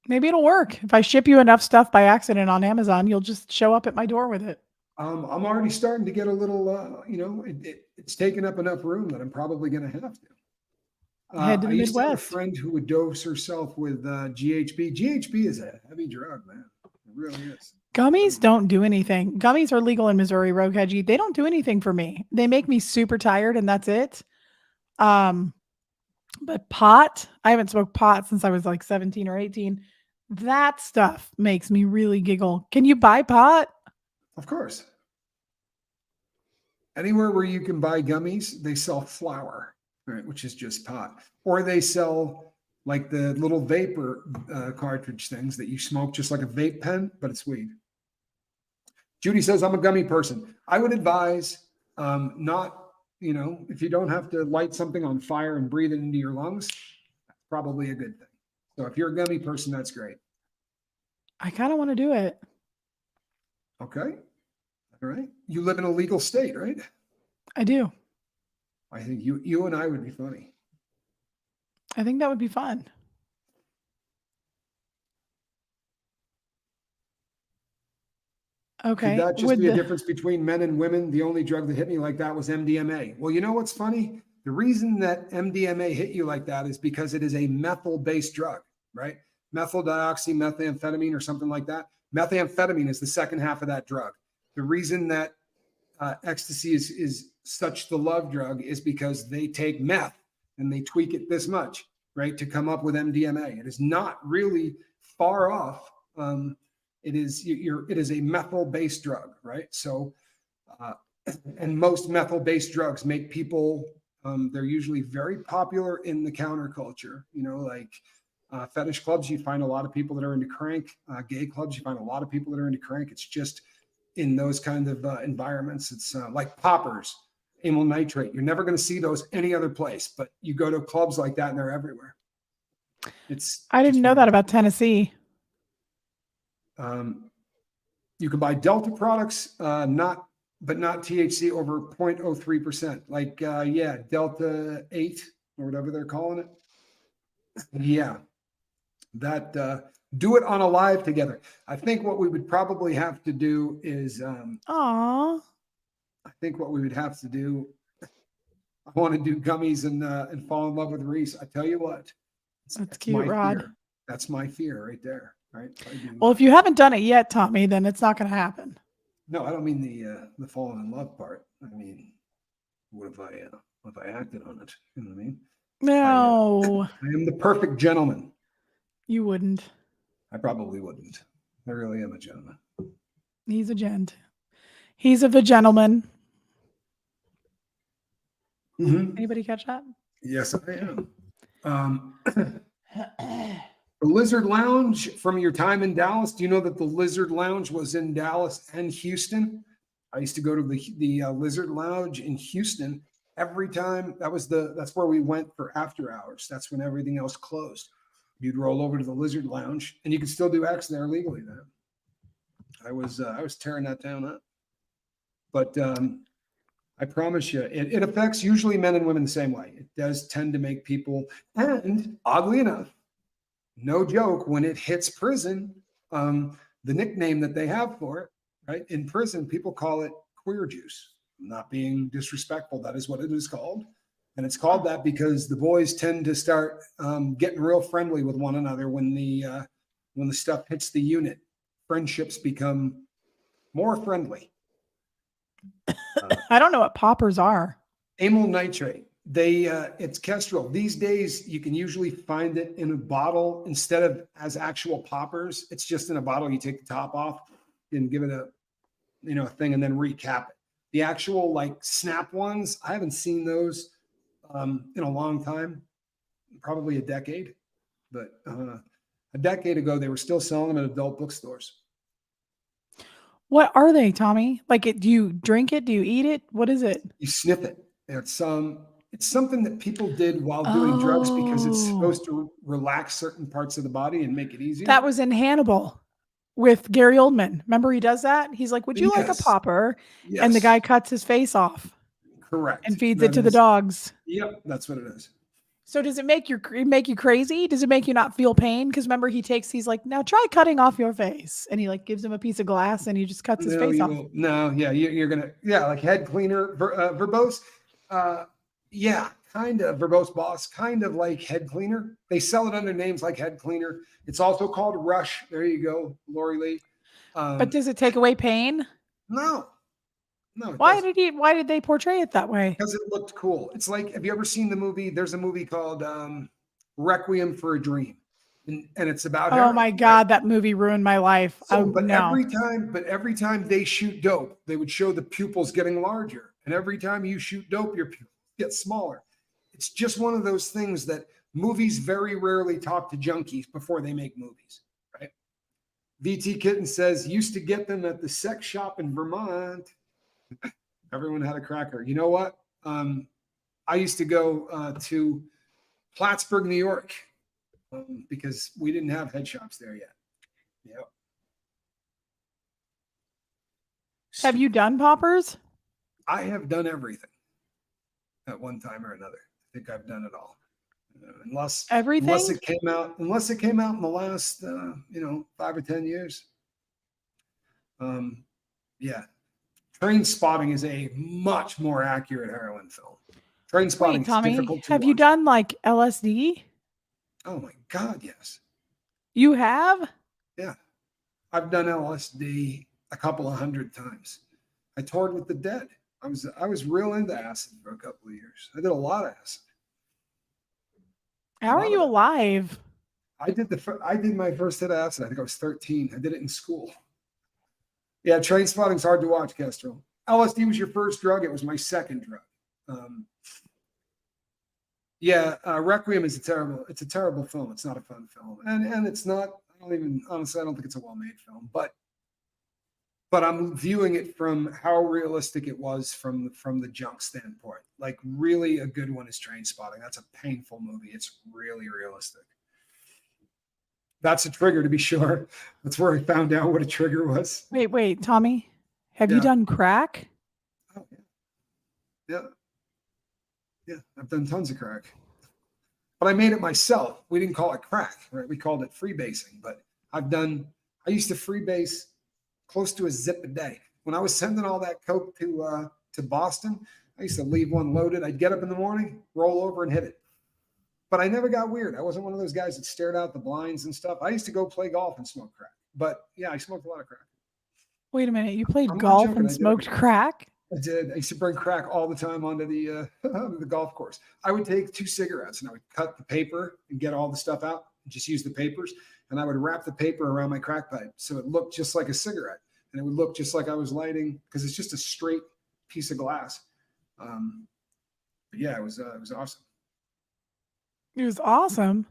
Maybe it'll work. If I ship you enough stuff by accident on Amazon, you'll just show up at my door with it. I'm already starting to get a little, it's taken up enough room that I'm probably going to have to. Head to the I used Midwest. to have a friend who would dose herself with GHB. GHB is a heavy drug, man. It really is. Gummies don't do anything. Gummies are legal in Missouri, Rogue Hedgie. They don't do anything for me. They make me super tired, and that's it. But pot, I haven't smoked pot since I was like 17 or 18. That stuff makes me really giggle. Can you buy pot? Of course. Anywhere where you can buy gummies, they sell flour, right, which is just pot. Or they sell like the little vapor cartridge things that you smoke just like a vape pen, but it's weed. Judy says, I'm a gummy person. I would advise not, if you don't have to light something on fire and breathe it into your lungs, that's probably a good thing. So if you're a gummy person, that's great. I kind of want to do it. Okay. All right. You live in a legal state, right? I do. I think you and I would be funny. I think that would be fun. Okay. Could that just be a difference between men and women? The only drug that hit me like that was MDMA. Well, you know what's funny? The reason that MDMA hit you like that is because it is a methyl-based drug, right? Methyl-dioxymethamphetamine or something like that. Methamphetamine is the second half of that drug. The reason that ecstasy is such the love drug is because they take meth and they tweak it this much, right, to come up with MDMA. It is not really far off. It is a methyl-based drug, right? So, and most methyl-based drugs make people. They're usually very popular in the counterculture. Like fetish clubs, you find a lot of people that are into crank. Gay clubs, you find a lot of people that are into crank. It's just in those kind of environments. It's like poppers, amyl nitrate. You're never going to see those any other place, but you go to clubs like that and they're everywhere. I didn't know that about Tennessee. You can buy Delta products, not but not THC over 0.03%. Like, yeah, Delta 8 or whatever they're calling it. Yeah, that do it on a live together. I think what we would probably have to do is, Aw. I think what we would have to do, I want to do gummies and fall in love with Reese. I tell you what, That's it's my cute, Rod. fear. That's my fear right there. Right. Well, if you haven't done it yet, Tommy, then it's not going to happen. No, I don't mean the falling in love part. I mean, what if I acted on it? You know what I mean? No, I am the perfect gentleman. you wouldn't. I probably wouldn't. I really am a gentleman. He's a gent. He's a gentleman. Mm-hmm. Anybody catch that? Yes, I am. The Lizard Lounge, from your time in Dallas, do you know that the Lizard Lounge was in Dallas and Houston? I used to go to the Lizard Lounge in Houston every time. That's where we went for after hours. That's when everything else closed. You'd roll over to the Lizard Lounge, and you could still do X there legally then. I was tearing that town up. But I promise you, it affects usually men and women the same way. It does tend to make people, and oddly enough, no joke, when it hits prison, the nickname that they have for it, right? In prison, people call it queer juice. I'm not being disrespectful. That is what it is called. And it's called that because the boys tend to start getting real friendly with one another when the stuff hits the unit. Friendships become more friendly. I don't know what poppers are. Amyl nitrate. It's kestrel. These days, you can usually find it in a bottle instead of as actual poppers. It's just in a bottle. You take the top off and give it a thing and then recap it. The actual like snap ones, I haven't seen those in a long time, probably a decade. But a decade ago, they were still selling them at adult bookstores. What are they, Tommy? Like, do you drink it? Do you eat it? What is it? You sniff it. It's something that people did while doing drugs because it's supposed to relax certain parts of the body and make it easier. That was in Hannibal with Gary Oldman. Remember he does that? He's like, would you like a popper? Yes. And the guy cuts his face off. Correct. And feeds it to the dogs. Yep, that's what it is. So does it make you crazy? Does it make you not feel pain? Because remember, he's like, now try cutting off your face. And he like gives him a piece of glass and he just cuts his face off. No, yeah, you're going to, like head cleaner, verbose. Yeah, kind of verbose boss, kind of like head cleaner. They sell it under names like head cleaner. It's also called Rush. There you go, Lori Lee. But does it take away pain? No. Why did they portray it that way? Because it looked cool. It's like, have you ever seen the movie? There's a movie called Requiem for a Dream. And it's about Oh my God, that movie ruined my life. Every time they shoot dope, they would show the pupils getting larger. And every time you shoot dope, your pupils get smaller. It's just one of those things that movies very rarely talk to junkies before they make movies, right? VT Kitten says, used to get them at the sex shop in Vermont. Everyone had a cracker. You know what? I used to go to Plattsburgh, New York, because we didn't have head shops there yet. Yep. Have you done poppers? I have done everything at one time or another. I think I've done it all. Unless it came out in the last 5 or 10 years. Yeah. Train Spotting is a much more accurate heroin film. Train Spotting is difficult to have watch. You done like LSD? Oh my God, yes. You have? Yeah. I've done LSD a couple of 100 times. I toured with the Dead. I was real into acid for a couple of years. I did a lot of acid. How are you alive? I did my first hit of acid. I think I was 13. I did it in school. Yeah, Train Spotting's hard to watch, Kestrel. LSD was your first drug. It was my second drug. Requiem is a terrible film. It's not a fun film. And it's not, I don't think it's a well-made film, but I'm viewing it from how realistic it was from the junk standpoint. Like really a good one is Train Spotting. That's a painful movie. It's really realistic. That's a trigger, to be sure. That's where I found out what a trigger was. Wait, Tommy, have you done crack? Yeah. Yeah. I've done tons of crack. But I made it myself. We didn't call it crack, right? We called it freebasing. But I used to freebase close to a zip a day. When I was sending all that coke to Boston, I used to leave one loaded. I'd get up in the morning, roll over and hit it. But I never got weird. I wasn't one of those guys that stared out the blinds and stuff. I used to go play golf and smoke crack. But yeah, I smoked a lot of crack. Wait a minute. You played I'm not golf joking. and smoked crack? I did. I used to bring crack all the time onto the onto the golf course. I would take 2 cigarettes and I would cut the paper and get all the stuff out and just use the papers. And I would wrap the paper around my crack pipe so it looked just like a cigarette, and it would look just like I was lighting, because it's just a straight piece of glass. But yeah, it was awesome. It was awesome.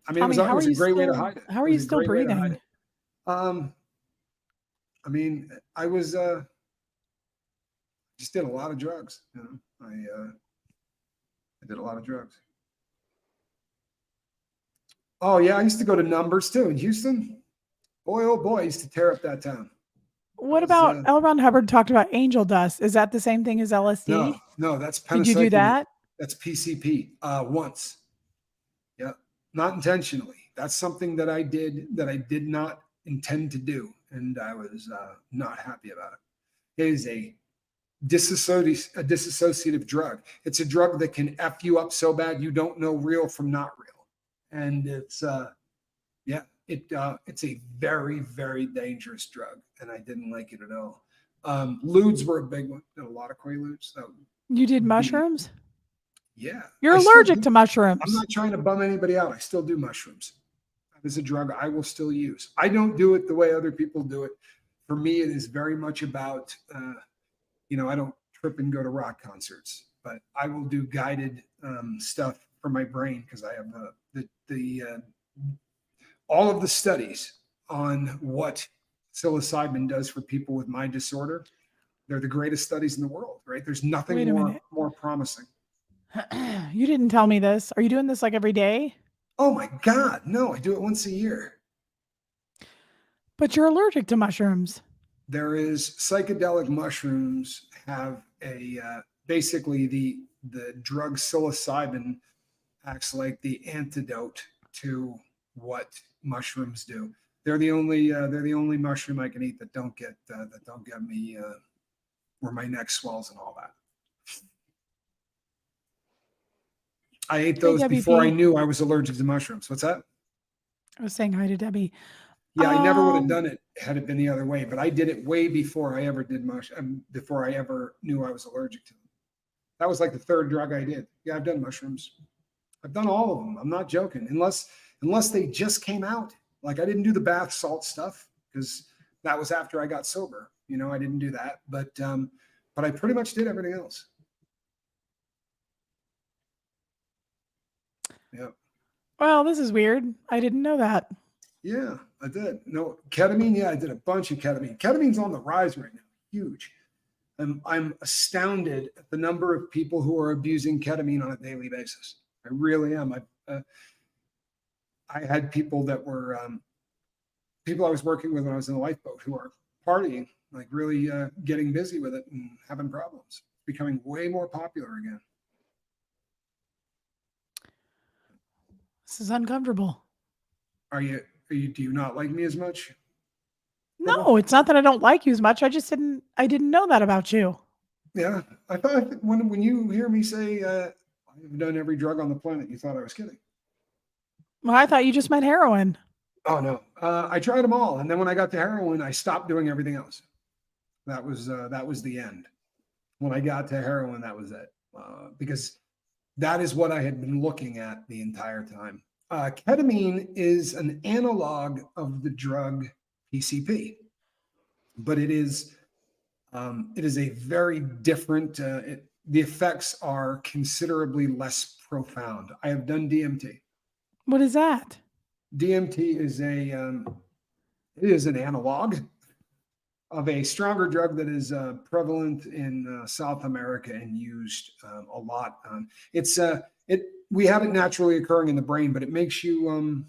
I mean, Tommy, it was a great way to hide it. How are It you was a still great way to hide breathing? it. I mean, I was just did a lot of drugs. You know, I did a lot of drugs. Oh yeah, I used to go to Numbers too in Houston. Boy, oh boy, I used to tear up that town. What about L. Ron Hubbard talked about angel dust? Is that the same thing as LSD? No, that's Did you do penicycline. that? That's PCP. Once. Yeah, not intentionally. That's something that I did not intend to do, and I was not happy about it. It is a dissociative drug. It's a drug that can F you up so bad you don't know real from not real. And it's it's a very, very dangerous drug, and I didn't like it at all. Ludes were a big one. Did a lot of Quaaludes. You did mushrooms? Yeah. You're allergic to mushrooms. I'm not trying to bum anybody out. I still do mushrooms. That is a drug I will still use. I don't do it the way other people do it. For me, it is very much about, I don't trip and go to rock concerts, but I will do guided stuff for my brain, because I have all of the studies on what psilocybin does for people with my disorder. They're the greatest studies in the world, right? There's nothing more promising. You didn't tell me this. Are you doing this like every day? Oh my God, no, I do it once a year. But you're allergic to mushrooms. There is psychedelic mushrooms have basically the drug psilocybin acts like the antidote to what mushrooms do. They're the only mushroom I can eat that don't get me where my neck swells and all that. I ate those before I knew I was allergic to mushrooms. What's that? I was saying hi to Debbie. Yeah, I never would have done it had it been the other way, but I did it way before I ever did before I ever knew I was allergic to them. That was like the third drug I did. Yeah, I've done mushrooms. I've done all of them. I'm not joking. Unless they just came out. Like, I didn't do the bath salt stuff because that was after I got sober. I didn't do that, but I pretty much did everything else. Yeah. Well, this is weird. I didn't know that. Yeah, I did. No, ketamine. Yeah, I did a bunch of ketamine. Ketamine's on the rise right now. Huge. I'm astounded at the number of people who are abusing ketamine on a daily basis. I really am. I had people that were people I was working with when I was in the lifeboat who are partying, like really getting busy with it and having problems. Becoming way more popular again. This is uncomfortable. Do you not like me as much? No, it's not that I don't like you as much. I didn't know that about you. Yeah. I thought when you hear me say I've done every drug on the planet, you thought I was kidding. Well, I thought you just meant heroin. Oh no. I tried them all. And then when I got to heroin, I stopped doing everything else. That was the end. When I got to heroin, that was it. Because that is what I had been looking at the entire time. Ketamine is an analog of the drug PCP, but it is a very different. The effects are considerably less profound. I have done DMT. What is that? DMT is it is an analog of a stronger drug that is prevalent in South America and used a lot. We have it naturally occurring in the brain, but it makes you.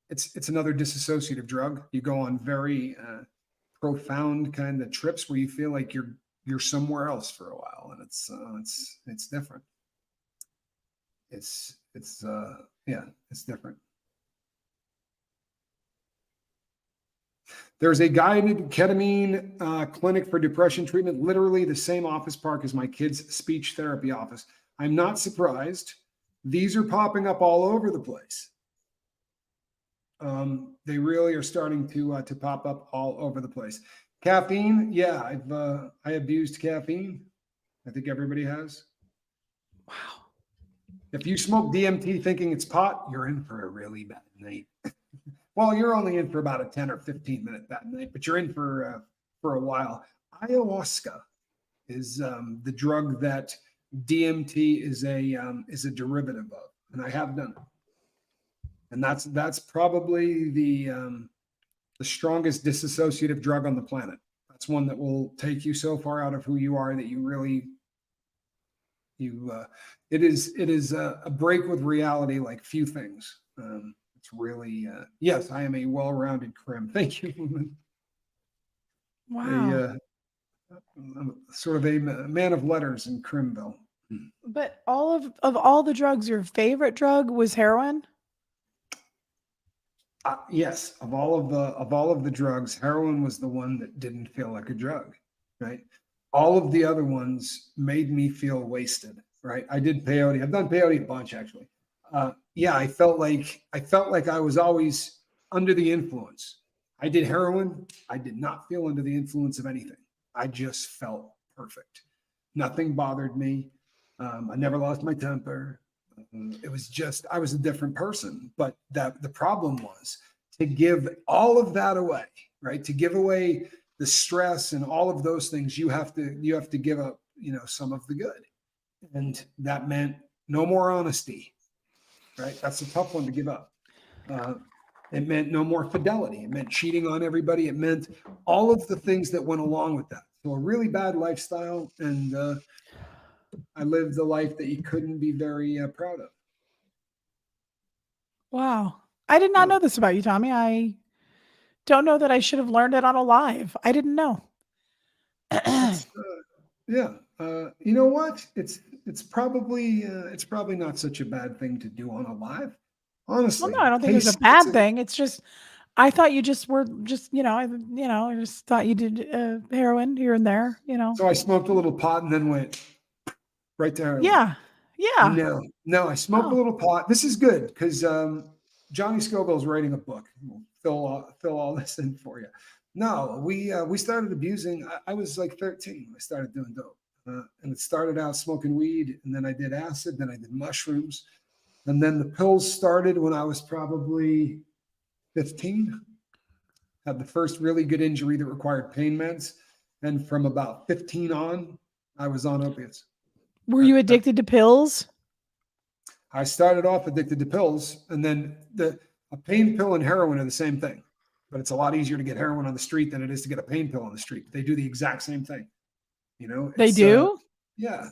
It's another dissociative drug. You go on very profound kind of trips where you feel like you're you're somewhere else for a while, and it's different. It's different. There's a guided ketamine clinic for depression treatment, literally the same office park as my kid's speech therapy office. I'm not surprised. These are popping up all over the place. They really are starting to pop up all over the place. Caffeine, yeah, I abused caffeine. I think everybody has. Wow. If you smoke DMT thinking it's pot, you're in for a really bad night. Well, you're only in for about a 10 or 15 minute bad night, but you're in for a while. Ayahuasca is the drug that DMT is a derivative of, and I have done it. And that's probably the strongest dissociative drug on the planet. That's one that will take you so far out of who you are that you really it is a break with reality like few things. It's really yes, I am a well-rounded crim. Thank you. Wow. I'm sort of a man of letters in Crimville. But all of all the drugs, your favorite drug was heroin? Yes, of all of the drugs, heroin was the one that didn't feel like a drug, right? All of the other ones made me feel wasted, right? I did peyote. I've done peyote a bunch actually. Yeah, I felt like I was always under the influence. I did heroin. I did not feel under the influence of anything. I just felt perfect. Nothing bothered me. I never lost my temper. It was just, I was a different person. But the problem was to give all of that away, right? To give away the stress and all of those things, you have to give up, some of the good. And that meant no more honesty, right? That's a tough one to give up. It meant no more fidelity. It meant cheating on everybody. It meant all of the things that went along with that. So a really bad lifestyle. And I lived the life that you couldn't be very proud of. Wow. I did not know this about you, Tommy. I don't know that I should have learned it on a live. I didn't know. Yeah. You know what? It's probably not such a bad thing to do on a live. Honestly. Well, no, I don't think it's a bad thing. It's just, I thought you just were just, I just thought you did heroin here and there, So I smoked a little pot and then went right to heroin. Yeah. Yeah. No, I smoked a little pot. This is good because Johnny Scoville's writing a book. We'll fill all this in for you. No, we started abusing. I was like 13. I started doing dope. And it started out smoking weed, and then I did acid, then I did mushrooms. And then the pills started when I was probably 15. Had the first really good injury that required pain meds. And from about 15 on, I was on opiates. Were you addicted to pills? I started off addicted to pills, and then a pain pill and heroin are the same thing. But it's a lot easier to get heroin on the street than it is to get a pain pill on the street. They do the exact same thing. They do? Yeah.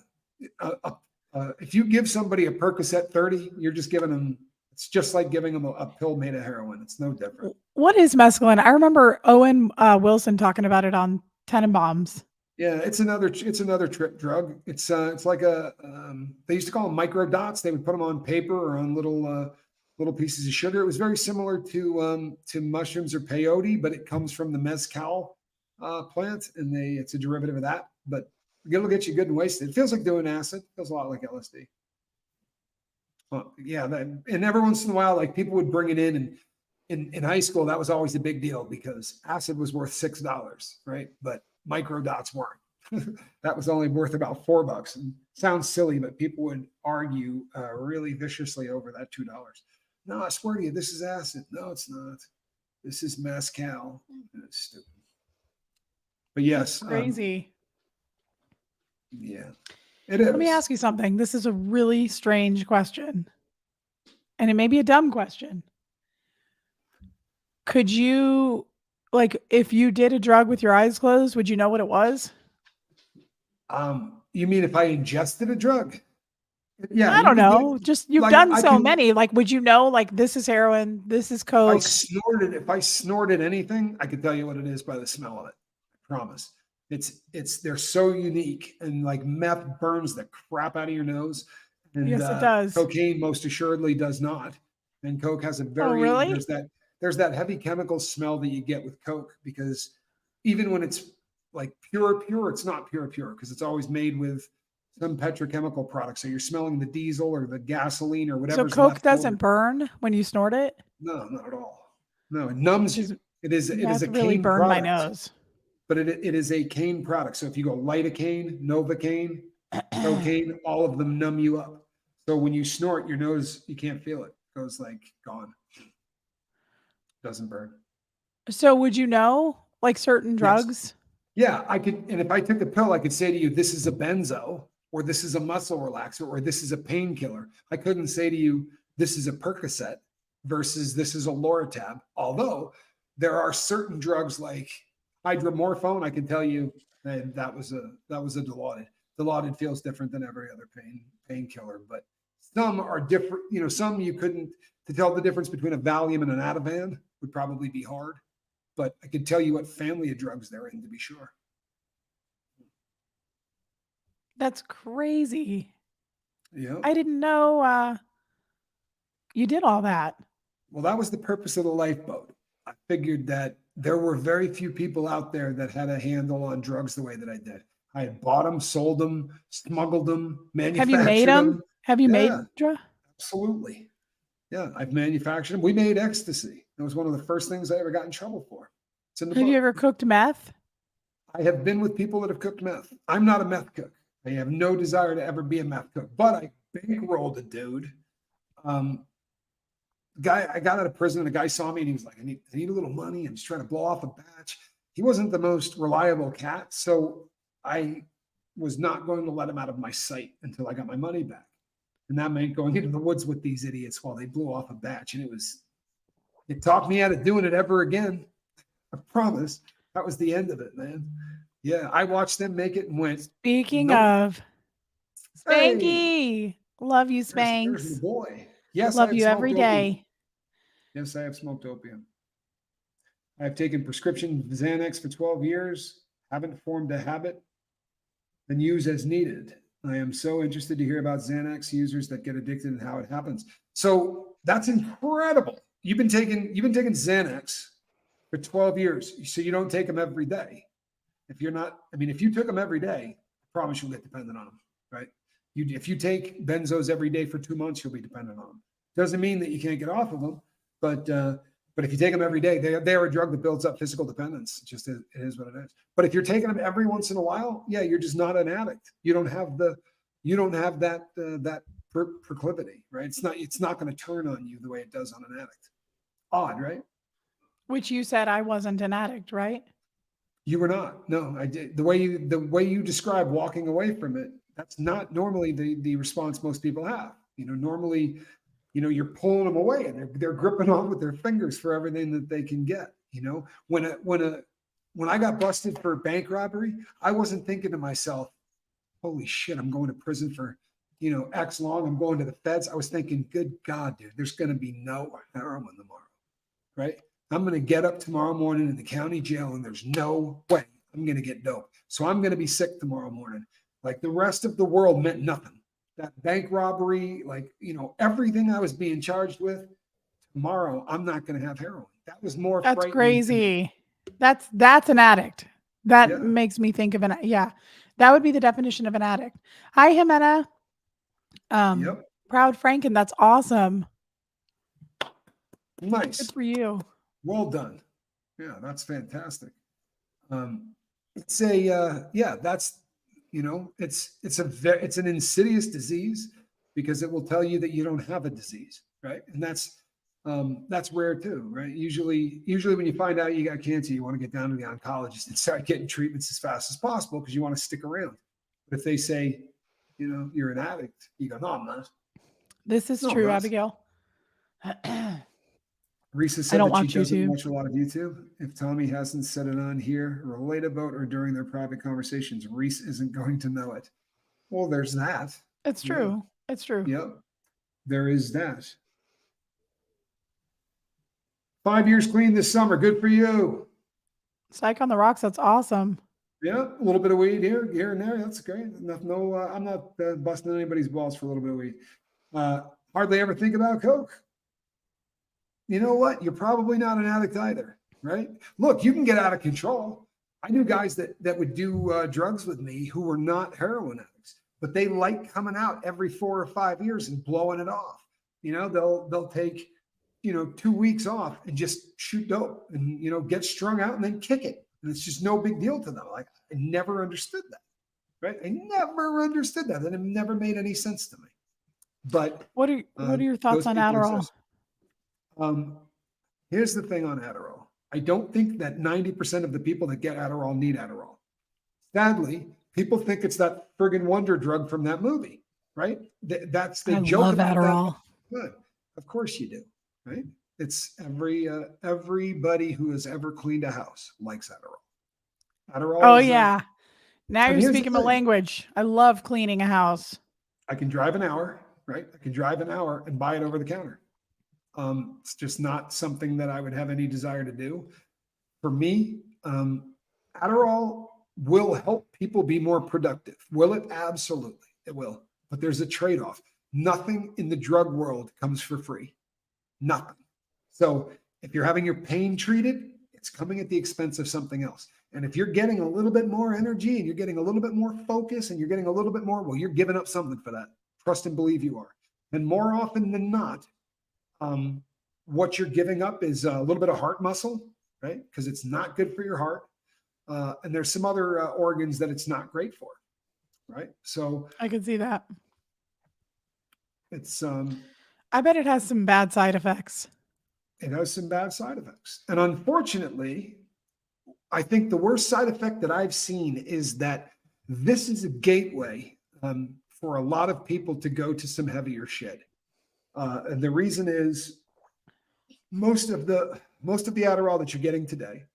If you give somebody a Percocet 30, you're just giving them, it's just like giving them a pill made of heroin. It's no different. What is mescaline? I remember Owen Wilson talking about it on Tenenbaums. Yeah, it's another trip drug. It's like they used to call them micro dots. They would put them on paper or on little pieces of sugar. It was very similar to mushrooms or peyote, but it comes from the mezcal plant, and it's a derivative of that. But it'll get you good and wasted. It feels like doing acid. It feels a lot like LSD. Well, yeah, and every once in a while, like people would bring it in, and in high school, that was always a big deal because acid was worth $6, right? But micro dots weren't. That was only worth about $4. And sounds silly, but people would argue really viciously over that $2. No, I swear to you, this is acid. No, it's not. This is mezcal. It's stupid. But yes, that's crazy. Yeah, it is. Let me ask you something. This is a really strange question, and it may be a dumb question. Could you, if you did a drug with your eyes closed, would you know what it was? You mean if I ingested a drug? Yeah, I don't know. Just you've done so many. Would you know? This is heroin. This is coke. If I snorted anything, I could tell you what it is by the smell of it. I promise. they're so unique, and like meth burns the crap out of your nose, and Yes, it does. cocaine most assuredly does not. And Coke has a Oh, very really? there's that heavy chemical smell that you get with Coke, because even when it's like pure, it's not pure because it's always made with some petrochemical product. So you're smelling the diesel or the gasoline or So whatever's Coke left doesn't over. burn when you snort it? No, not at all. No, it numbs you. Because It is meth a really cane burned my product, nose. but it is a cane product. So if you go lidocaine, novocaine, cocaine, all of them numb you up. So when you snort, your nose, you can't feel it. It goes like gone. Doesn't burn. So would you know, like certain Yes. drugs? Yeah, I could, and if I took a pill, I could say to you, this is a benzo, or this is a muscle relaxer, or this is a painkiller. I couldn't say to you, this is a Percocet versus this is a Loratab. Although there are certain drugs like hydromorphone, I can tell you that was a Dilaudid. Dilaudid feels different than every other painkiller, but some are different. You know, some you couldn't, to tell the difference between a Valium and an Ativan would probably be hard. But I could tell you what family of drugs they're in, to be sure. That's crazy. Yeah. I didn't know you did all that. Well, that was the purpose of the lifeboat. I figured that there were very few people out there that had a handle on drugs the way that I did. I had bought them, sold them, smuggled them, Have you made manufactured them? them. Have you made Yeah, drugs? absolutely. Yeah, I've manufactured them. We made ecstasy. It was one of the first things I ever got in trouble for. It's in the Have you book. ever cooked meth? I have been with people that have cooked meth. I'm not a meth cook. I have no desire to ever be a meth cook, but I bankrolled a dude. Guy, I got out of prison and a guy saw me and he was like, I need a little money. I'm just trying to blow off a batch. He wasn't the most reliable cat. So I was not going to let him out of my sight until I got my money back. And that meant going into the woods with these idiots while they blew off a batch. And it talked me out of doing it ever again. I promise. That was the end of it, man. Yeah, I watched them make it and went. Speaking Nope. of Hey, Spanky, love you, there's my Spanks. boy. Yes, I Love have you smoked every opium. day. Yes, I have smoked opium. I have taken prescription Xanax for 12 years, haven't formed a habit, and use as needed. I am so interested to hear about Xanax users that get addicted and how it happens. So that's incredible. You've been taking Xanax for 12 years, so you don't take them every day. If you're not, I mean, if you took them every day, I promise you'll get dependent on them, right? If you take benzos every day for 2 months, you'll be dependent on them. Doesn't mean that you can't get off of them, but if you take them every day, they are a drug that builds up physical dependence. It is what it is. But if you're taking them every once in a while, yeah, you're just not an addict. You don't have that proclivity, right? It's not going to turn on you the way it does on an addict. Odd, right? Which you said I wasn't an addict, right? You were not. No, I did. The way you describe walking away from it, that's not normally the response most people have. Normally, you're pulling them away and they're gripping on with their fingers for everything that they can get. When I got busted for bank robbery, I wasn't thinking to myself, holy shit, I'm going to prison for, X long. I'm going to the feds. I was thinking, good God, dude, there's going to be no heroin tomorrow, right? I'm going to get up tomorrow morning in the county jail and there's no way I'm going to get dope. So I'm going to be sick tomorrow morning. Like the rest of the world meant nothing. That bank robbery, everything I was being charged with, tomorrow I'm not going to have heroin. That was more That's frightening. crazy. That's an addict. That makes me think of that would be the definition of an addict. Hi, Jimena. Proud Franken. That's awesome. Nice. Good for you. Well done. Yeah, that's fantastic. It's an insidious disease because it will tell you that you don't have a disease, right? And that's rare too, right? Usually when you find out you got cancer, you want to get down to the oncologist and start getting treatments as fast as possible because you want to stick around. But if they say, you're an addict, you go, no, I'm not. This is true, Abigail. Risa said that she doesn't watch a lot of YouTube. If Tommy hasn't said it on here, relate about or during their private conversations, Reese isn't going to know it. Well, there's that. It's true. Yeah. It's true. Yep. There is that. 5 years clean this summer. Good for you. Psych on the Rocks. That's awesome. Yeah, a little bit of weed here and there. That's great. No, I'm not busting anybody's balls for a little bit of weed. Hardly ever think about coke. You know what? You're probably not an addict either, right? Look, you can get out of control. I knew guys that would do drugs with me who were not heroin addicts, but they like coming out every 4 or 5 years and blowing it off. They'll take 2 weeks off and just shoot dope and get strung out and then kick it, and it's just no big deal to them. Like, I never understood that, right? I never understood that, and it never made any sense to me. But what are your thoughts on Adderall? Here's the thing on Adderall. I don't think that 90% of the people that get Adderall need Adderall. Sadly, people think it's that friggin' wonder drug from that movie, right? They joke love about Adderall. that. Good. Of course you do, right? It's everybody who has ever cleaned a house likes Adderall. Oh yeah. Now and you're speaking my language. I love cleaning a house. I can drive an hour, right? I can drive an hour and buy it over the counter. It's just not something that I would have any desire to do. For me, Adderall will help people be more productive. Will it? Absolutely, it will. But there's a trade-off. Nothing in the drug world comes for free. Nothing. So if you're having your pain treated, it's coming at the expense of something else. And if you're getting a little bit more energy and you're getting a little bit more focus and you're getting a little bit more, well, you're giving up something for that. Trust and believe you are. And more often than not, what you're giving up is a little bit of heart muscle, right? Because it's not good for your heart. And there's some other organs that it's not great for, right? So I can see that. It's I bet it has some bad side effects. It has some bad side effects. And unfortunately, I think the worst side effect that I've seen is that this is a gateway for a lot of people to go to some heavier shit. And the reason is most of the Adderall that you're getting today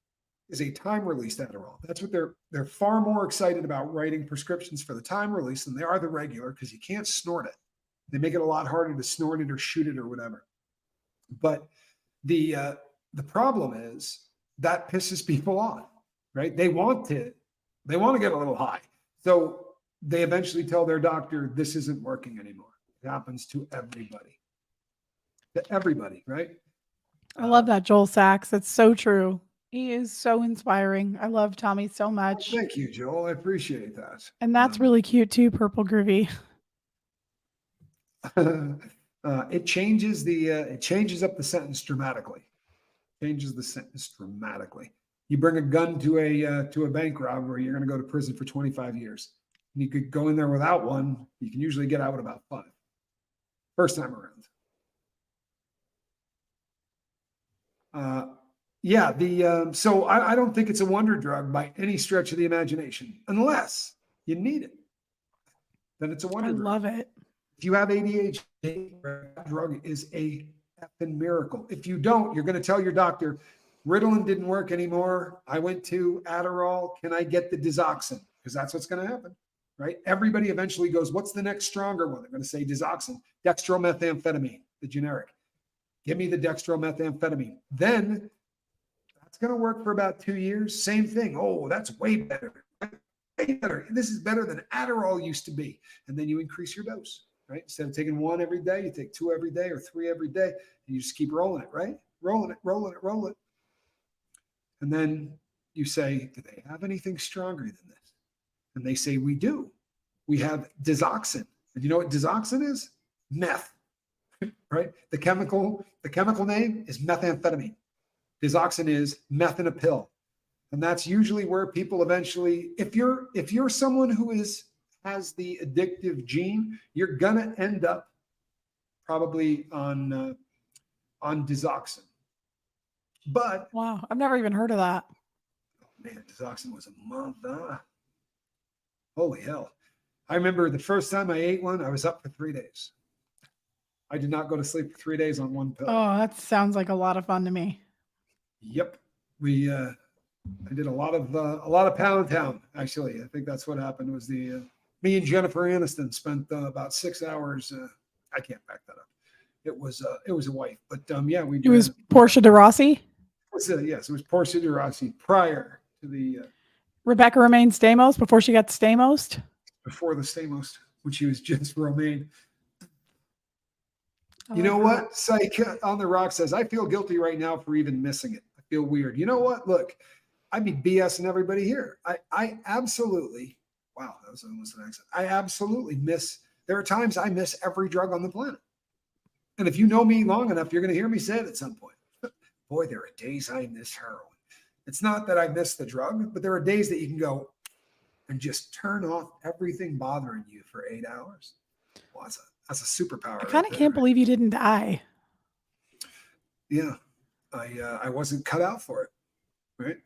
is a time-released Adderall. That's what they're far more excited about writing prescriptions for the time release than they are the regular, because you can't snort it. They make it a lot harder to snort it or shoot it or whatever. But the problem is that pisses people off, right? They want to get a little high. So they eventually tell their doctor, this isn't working anymore. It happens to everybody. To everybody, right? I love that, Joel Sachs. That's so true. He is so inspiring. I love Tommy so much. Well, thank you, Joel. I appreciate that. And that's really cute too, Purple Groovy. It changes up the sentence dramatically. Changes the sentence dramatically. You bring a gun to a bank robbery, you're going to go to prison for 25 years. And you could go in there without one. You can usually get out in about 5. First time around. So I don't think it's a wonder drug by any stretch of the imagination, unless you need it. Then it's a wonder drug. I love it. If you have ADHD, that drug is a effing miracle. If you don't, you're going to tell your doctor, Ritalin didn't work anymore. I went to Adderall. Can I get the Dizoxin? Because that's what's going to happen, right? Everybody eventually goes, what's the next stronger one? They're going to say Dizoxin, dextromethamphetamine, the generic. Give me the dextromethamphetamine. Then that's going to work for about 2 years. Same thing. Oh, that's way better. Way better. This is better than Adderall used to be. And then you increase your dose, right? Instead of taking 1 every day, you take 2 every day or 3 every day. And you just keep rolling it, right? Rolling it. And then you say, do they have anything stronger than this? And they say, we do. We have Dizoxin. And you know what Dizoxin is? Meth. Right? The chemical name is methamphetamine. Dizoxin is meth in a pill. And that's usually where people eventually, if you're someone who has the addictive gene, you're gonna end up probably on Dizoxin. But wow, I've never even heard of that. Oh man, Dizoxin was a month. Holy hell. I remember the first time I ate one, I was up for 3 days. I did not go to sleep for 3 days on one pill. Oh, that sounds like a lot of fun to me. Yep. I did a lot of Pound Town, actually. I think that's what happened was me and Jennifer Aniston spent about 6 hours. I can't back that up. It was a wife, but yeah, we did. It was Portia de Rossi? Yes, it was Portia de Rossi prior to the Rebecca remained Stamos before she got Stamos. Before the Stamos, when she was just Romaine. I You know love her. what? Psych on the Rock says, I feel guilty right now for even missing it. I feel weird. You know what? Look, I'd be BSing everybody here. I absolutely, wow, that was almost an accent. I absolutely miss, there are times I miss every drug on the planet. And if you know me long enough, you're going to hear me say it at some point. Boy, there are days I miss heroin. It's not that I miss the drug, but there are days that you can go and just turn off everything bothering you for 8 hours. Well, that's a superpower. I kind of right can't believe you didn't die. Yeah, I wasn't cut out for it. Right?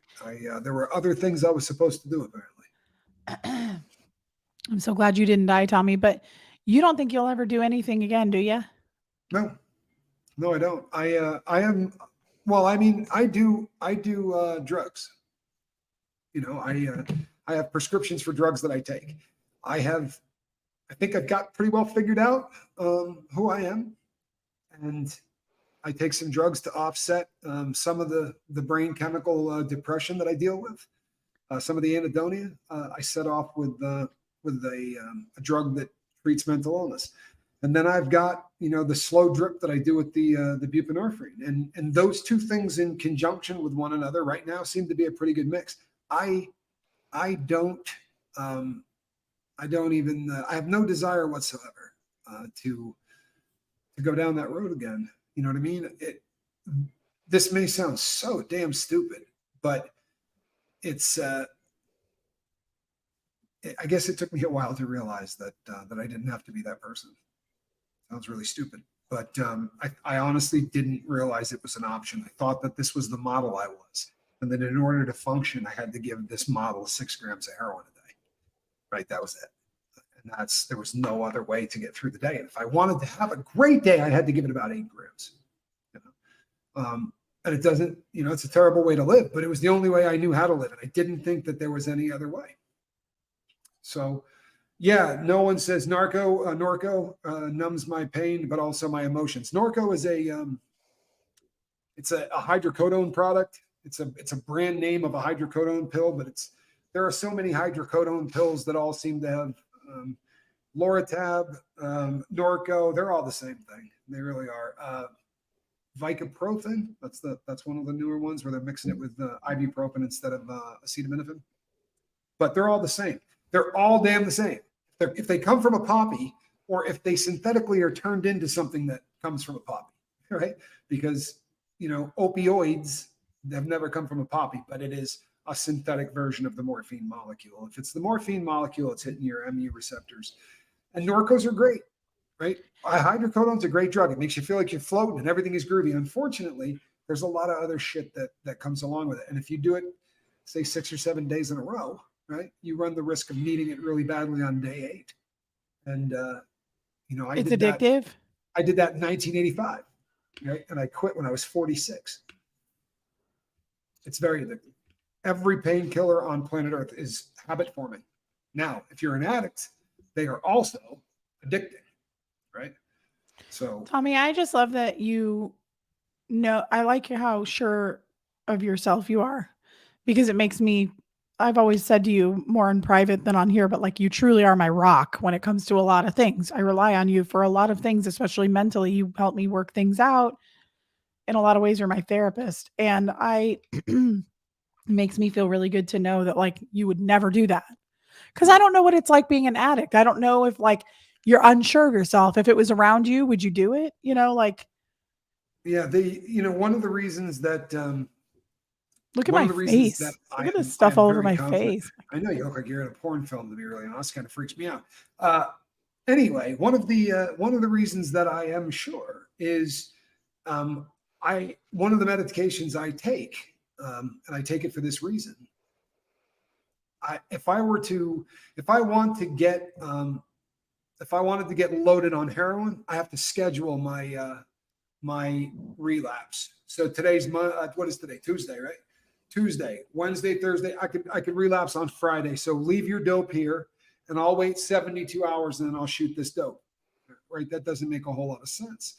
There were other things I was supposed to do apparently. I'm so glad you didn't die, Tommy. But you don't think you'll ever do anything again, do you? No, I don't. I am. Well, I mean, I do drugs. You know, I have prescriptions for drugs that I take. I think I've got pretty well figured out who I am, and I take some drugs to offset some of the brain chemical depression that I deal with. Some of the anhedonia. I set off with a drug that treats mental illness, and then I've got the slow drip that I do with the buprenorphine, and those two things in conjunction with one another right now seem to be a pretty good mix. I don't even I have no desire whatsoever to go down that road again. You know what I mean? This may sound so damn stupid, but it's I guess it took me a while to realize that I didn't have to be that person. Sounds really stupid, but I honestly didn't realize it was an option. I thought that this was the model I was, and that in order to function, I had to give this model 6 grams of heroin a day. Right, that was it. And there was no other way to get through the day. And if I wanted to have a great day, I had to give it about 8 grams. And it doesn't, it's a terrible way to live, but it was the only way I knew how to live. And I didn't think that there was any other way. So, yeah, no one says Norco numbs my pain, but also my emotions. Norco is it's a hydrocodone product. It's a brand name of a hydrocodone pill, but there are so many hydrocodone pills that all seem to have Loratab, Norco. They're all the same thing. They really are. Vicaprofen. That's one of the newer ones where they're mixing it with ibuprofen instead of acetaminophen. But they're all the same. They're all damn the same. If they come from a poppy, or if they synthetically are turned into something that comes from a poppy, right? Because opioids have never come from a poppy, but it is a synthetic version of the morphine molecule. If it's the morphine molecule, it's hitting your MU receptors. And Norcos are great, right? Hydrocodone's a great drug. It makes you feel like you're floating and everything is groovy. Unfortunately, there's a lot of other shit that comes along with it. And if you do it, say 6 or 7 days in a row, right, you run the risk of needing it really badly on day 8. And, it's addictive. I did that in 1985, right? And I quit when I was 46. It's very addictive. Every painkiller on planet Earth is habit forming. Now, if you're an addict, they are also addicting, right? So, Tommy, I just love that I like how sure of yourself you are, because it makes me, I've always said to you more in private than on here, but like, you truly are my rock when it comes to a lot of things. I rely on you for a lot of things, especially mentally. You help me work things out. In a lot of ways, you're my therapist. And it makes me feel really good to know that like you would never do that. Because I don't know what it's like being an addict. I don't know if like you're unsure of yourself. If it was around you, would you do it? yeah, one of the reasons that look at my face. Look at this stuff all over my face. I know you look like you're in a porn film, to be really honest. Kind of freaks me out. Anyway, one of the reasons that I am sure is one of the medications I take, and I take it for this reason. If I wanted to get loaded on heroin, I have to schedule my relapse. So today's what is today? Tuesday, right? Tuesday, Wednesday, Thursday. I could relapse on Friday. So leave your dope here, and I'll wait 72 hours, and then I'll shoot this dope. Right? That doesn't make a whole lot of sense.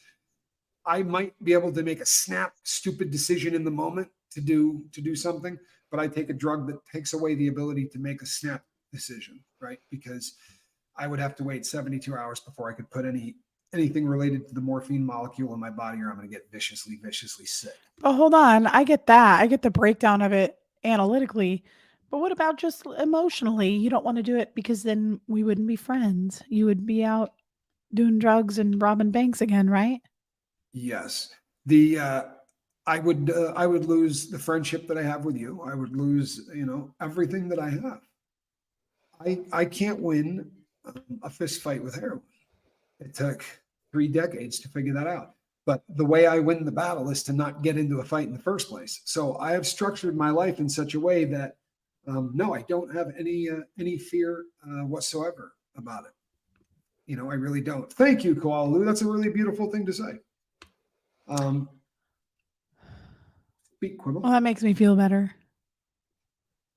I might be able to make a snap, stupid decision in the moment to do something, but I take a drug that takes away the ability to make a snap decision, right? Because I would have to wait 72 hours before I could put anything related to the morphine molecule in my body, or I'm going to get viciously sick. But hold on, I get that. I get the breakdown of it analytically. But what about just emotionally? You don't want to do it because then we wouldn't be friends. You would be out doing drugs and robbing banks again, right? Yes. I would lose the friendship that I have with you. I would lose, everything that I have. I can't win a fist fight with heroin. It took 3 decades to figure that out. But the way I win the battle is to not get into a fight in the first place. So I have structured my life in such a way that, no, I don't have any fear whatsoever about it. I really don't. Thank you, Koala Lou. That's a really beautiful thing to say. Speak, Quibble. Well, that makes me feel better.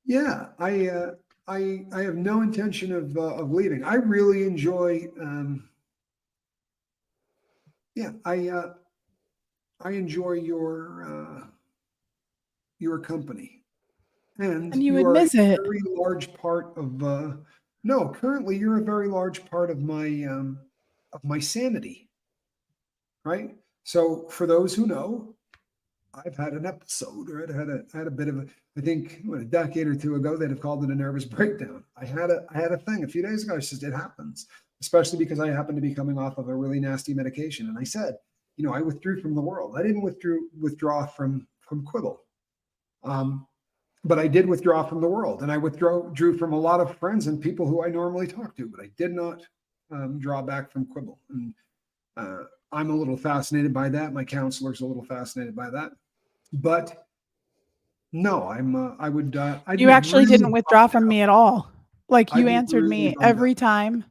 Yeah, I have no intention of leaving. I really enjoy. I enjoy your company, and you would are miss it. a very large part of. No, currently you're a very large part of my sanity, right? So for those who know, I've had an episode, or I had a bit of a. I think a decade or two ago they'd have called it a nervous breakdown. I had a thing a few days ago. I said it happens, especially because I happened to be coming off of a really nasty medication, and I said, I withdrew from the world. I didn't withdraw from Quibble, but I did withdraw from the world, and I withdrew from a lot of friends and people who I normally talk to, but I did not draw back from Quibble, and I'm a little fascinated by that. My counselor's a little fascinated by that, but no, I would. You actually didn't withdraw from me at all. Like you answered really me every time.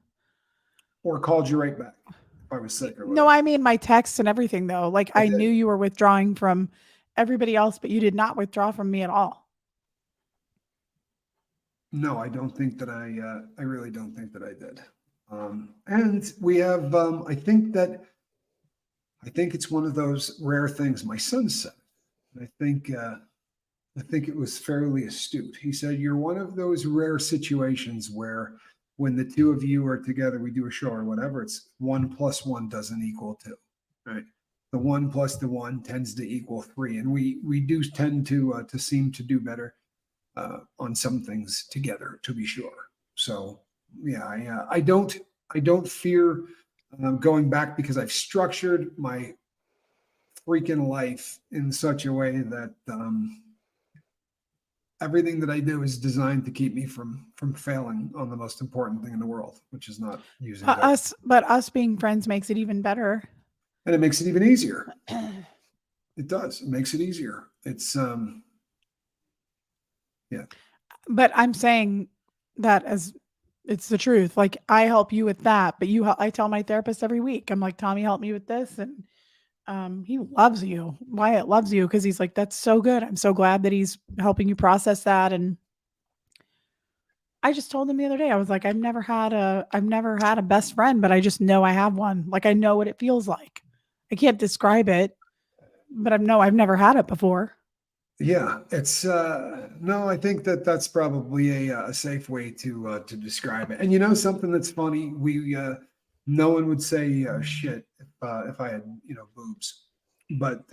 Or called you right back if I was sick or whatever. No, I mean my texts and everything though. Like I knew you were withdrawing from everybody else, but you did not withdraw from me at all. No, I don't think that I really don't think that I did. And we have, I think it's one of those rare things my son said. And I think it was fairly astute. He said, you're one of those rare situations where when the two of you are together, we do a show or whatever, it's 1 + 1 doesn't equal 2, right? The 1 + the 1 tends to equal 3. And we do tend to seem to do better on some things together, to be sure. So yeah, I don't fear going back, because I've structured my freaking life in such a way that everything that I do is designed to keep me from failing on the most important thing in the world, which is not using us being friends makes it even better. And it makes it even easier. It does. It makes it easier. It's yeah. But I'm saying that as it's the truth. Like I help you with that, but I tell my therapist every week, I'm like, Tommy, help me with this. And he loves you. Wyatt loves you because he's like, that's so good. I'm so glad that he's helping you process that. And I just told him the other day, I was like, I've never had a best friend, but I just know I have one. Like I know what it feels like. I can't describe it, but I've never had it before. Yeah, it's no, I think that's probably a safe way to describe it. And something that's funny, no one would say shit if I had boobs, but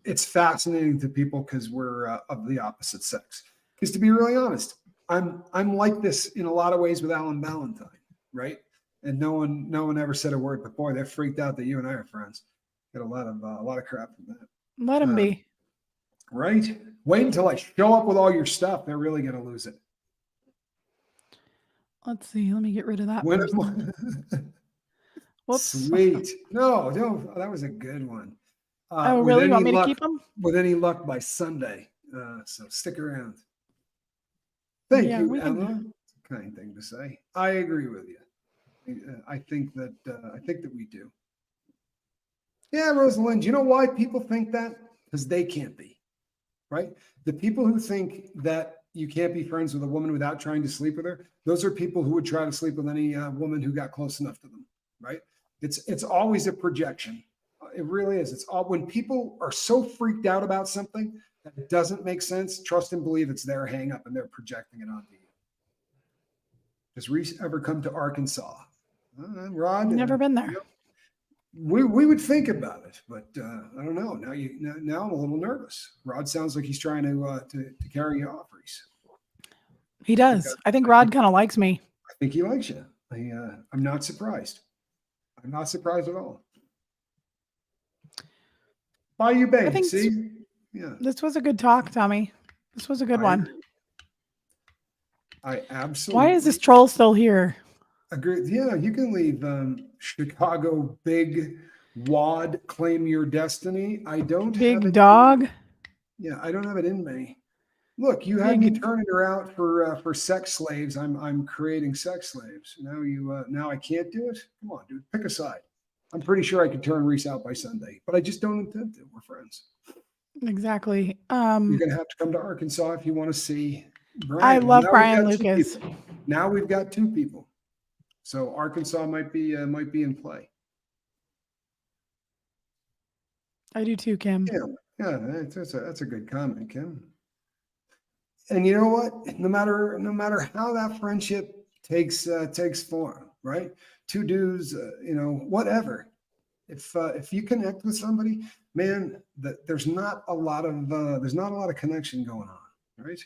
it's fascinating to people because we're of the opposite sex. Because to be really honest, I'm like this in a lot of ways with Alan Ballantyne, right? And no one ever said a word, but boy, they're freaked out that you and I are friends. Get a lot of crap from that. Let him be. Right? Wait until I show up with all your stuff. They're really going to lose it. Let's see. Let me get rid of that person. Whoops. Sweet. No, that was a good one. Oh, really? You want me to keep them? With any luck by Sunday. So stick around. Thank you, Emma. It's a kind thing to say. I agree with you. I think that we do. Yeah, Rosalind, do you know why people think that? Because they can't be. Right? The people who think that you can't be friends with a woman without trying to sleep with her, those are people who would try to sleep with any woman who got close enough to them, right? It's always a projection. It really is. It's all when people are so freaked out about something, that it doesn't make sense, trust and believe it's their hang up and they're projecting it onto you. Does Reese ever come to Arkansas? Rod, Never been there. you know, we would think about it, but I don't know. Now I'm a little nervous. Rod sounds like he's trying to carry you off, Reese. He does. I think Rod kind of likes me. I think he likes you. I'm not surprised. I'm not surprised at all. Bayou Bay, I think see? Yeah. This was a good talk, Tommy. This was a good one. Agree. I absolutely. Why is this troll still here? Agree. Yeah, you can leave Chicago Big Wad Claim Your Destiny. I don't have Big it. dog. Yeah, I don't have it in me. Look, you had me turning her out for sex slaves. I'm creating sex slaves. Now I can't do it. Come on, dude, pick a side. I'm pretty sure I could turn Reese out by Sunday, but I just don't intend to. We're friends. Exactly. You're gonna have to come to Arkansas if you want to see Brian. I love Now Brian Lucas. Now we've got 2 people. So Arkansas might be in play. I do too, Kim. Yeah, that's a good comment, Kim. And you know what? No matter how that friendship takes form, right? 2 dudes, whatever. If you connect with somebody, man, there's not a lot of connection going on, right?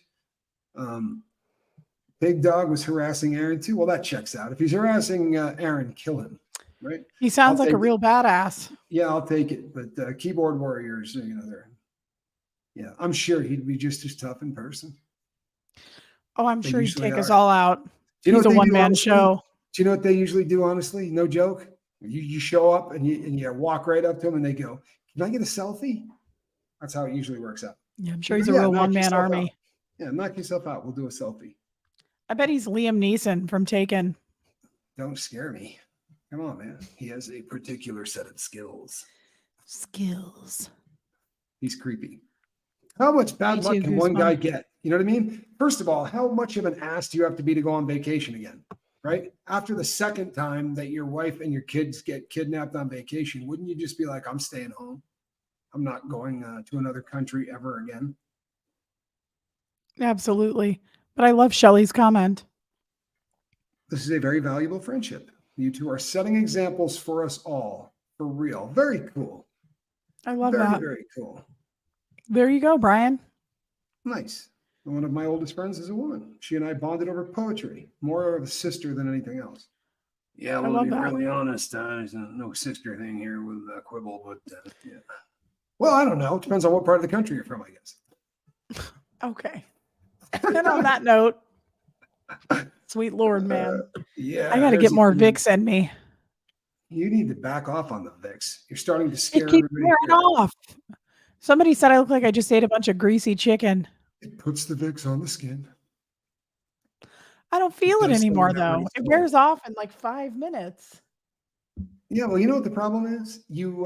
Big Dog was harassing Aaron too. Well, that checks out. If he's harassing Aaron, kill him, right? He sounds like a real badass. Yeah, I'll take it. But keyboard warriors, I'm sure he'd be just as tough in person. Oh, I'm sure he'd take us all out. He's a one-man show. Do you know what they usually do, honestly? No joke. You show up and you walk right up to them and they go, "Can I get a selfie?" That's how it usually works out. Yeah, I'm sure he's a real one-man army. Out. Yeah, knock yourself out. We'll do a selfie. I bet he's Liam Neeson from Taken. Don't scare me. Come on, man. He has a particular set of skills. He's creepy. How much bad luck can one guy get? You know what I mean? First of all, how much of an ass do you have to be to go on vacation again? Right? After the second time that your wife and your kids get kidnapped on vacation, wouldn't you just be like, I'm staying home? I'm not going to another country ever again. Absolutely. But I love Shelley's comment. This is a very valuable friendship. You 2 are setting examples for us all. For real. Very cool. I love that. Very cool. There you go, Brian. Nice. One of my oldest friends is a woman. She and I bonded over poetry, more of a sister than anything else. Yeah, well, to be really honest, there's no sister thing here with Quibble, but yeah. Well, I don't know. It depends on what part of the country you're from, I guess. Okay. And on that note, sweet Lord, man. Yeah. I got to get more Vicks in me. You need to back off on the Vicks. You're starting to scare everybody. Wearing off. Somebody said I look like I just ate a bunch of greasy chicken. It puts the Vicks on the skin. I don't feel it anymore, though. It wears off in like 5 minutes. Yeah, well, you know what the problem is? You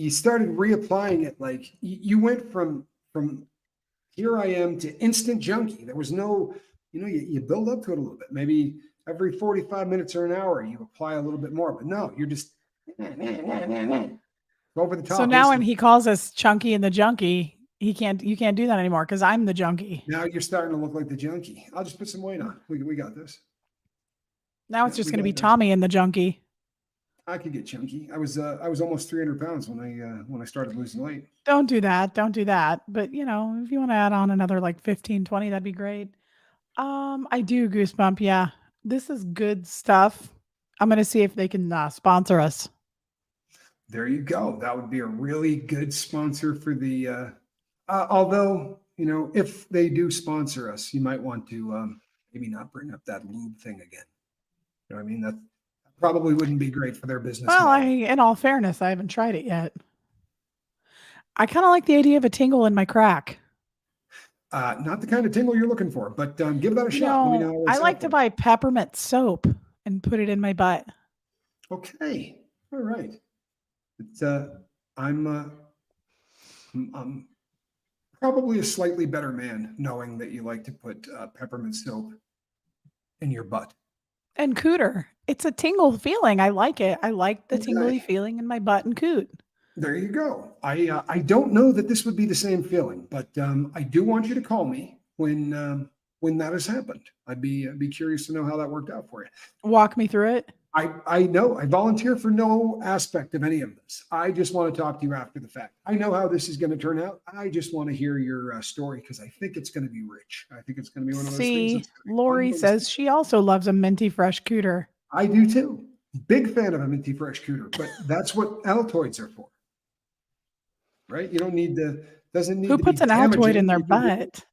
started reapplying it. Like you went from here I am to instant junkie. There was no, you build up to it a little bit. Maybe every 45 minutes or an hour, you apply a little bit more. But no, you're just over the top. So now when he calls us Chunky and the Junkie, you can't do that anymore because I'm the junkie. Now you're starting to look like the junkie. I'll just put some weight on. We got this. Now it's just going to be Tommy and the Junkie. I could get chunky. I was almost 300 pounds when I started losing weight. Don't do that. But if you want to add on another like 15, 20, that'd be great. I do Goosebump. Yeah, this is good stuff. I'm going to see if they can sponsor us. There you go. That would be a really good sponsor for the, although, if they do sponsor us, you might want to maybe not bring up that lube thing again. You know what I mean? That probably wouldn't be great for their business. Well, in all fairness, I haven't tried it yet. I kind of like the idea of a tingle in my crack. Not the kind of tingle you're looking for, but give that a shot. Let me know. I like to buy peppermint soap and put it in my butt. Okay. All right. I'm probably a slightly better man knowing that you like to put peppermint soap in your butt. And cooter. It's a tingle feeling. I like it. I like the tingly feeling in my butt and coot. There you go. I don't know that this would be the same feeling, but I do want you to call me when that has happened. I'd be curious to know how that worked out for you. Walk me through it. I know I volunteer for no aspect of any of this. I just want to talk to you after the fact. I know how this is going to turn out. I just want to hear your story because I think it's going to be rich. I think it's going to be one of those things See, that's going to be Lori says she also loves a minty fresh cooter. I do too. Big fan of a minty fresh cooter, but that's what Altoids are for, right? You don't need to. Doesn't need Who to puts be an Altoid damaging. in their You can do- butt?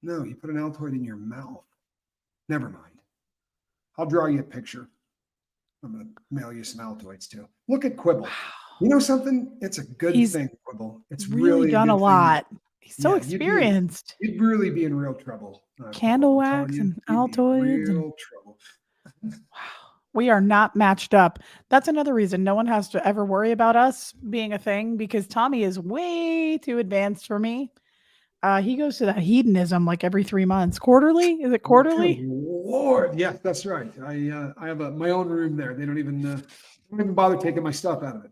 No, you put an Altoid in your mouth. Never mind. I'll draw you a picture. I'm going to mail you some Altoids too. Look at Quibble. You know something? It's a good He's thing, Quibble. It's really really done a a good thing. lot. He's so Yeah, experienced. You'd really be in real trouble. Candle Quibble, I'm telling wax you, and you'd be in Altoids and real trouble. we are not matched up. That's another reason no one has to ever worry about us being a thing because Tommy is way too advanced for me. He goes to that hedonism like every 3 months. Quarterly? Is it quarterly? Good Lord. Yes, that's right. I have my own room there. They don't even bother taking my stuff out of it.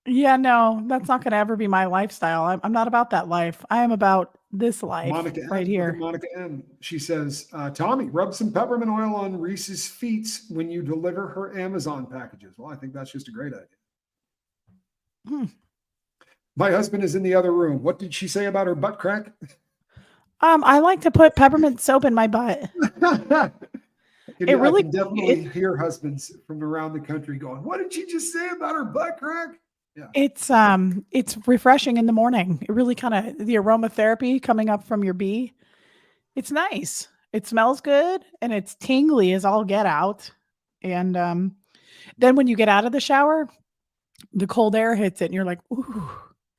Yeah, no, that's not going to ever be my lifestyle. I'm not about that life. I am about this life Monica right M, here. look at Monica M. She says, Tommy, rub some peppermint oil on Reese's feet when you deliver her Amazon packages. Well, I think that's just a great idea. My husband is in the other room. What did she say about her butt crack? I like to put peppermint soap in my butt. I really- can definitely hear husbands from around the country going, what did she just say about her butt crack? Yeah. It's refreshing in the morning. It really kind of the aromatherapy coming up from your bee. It's nice. It smells good and it's tingly as all get out. And then when you get out of the shower, the cold air hits it and you're like, ooh.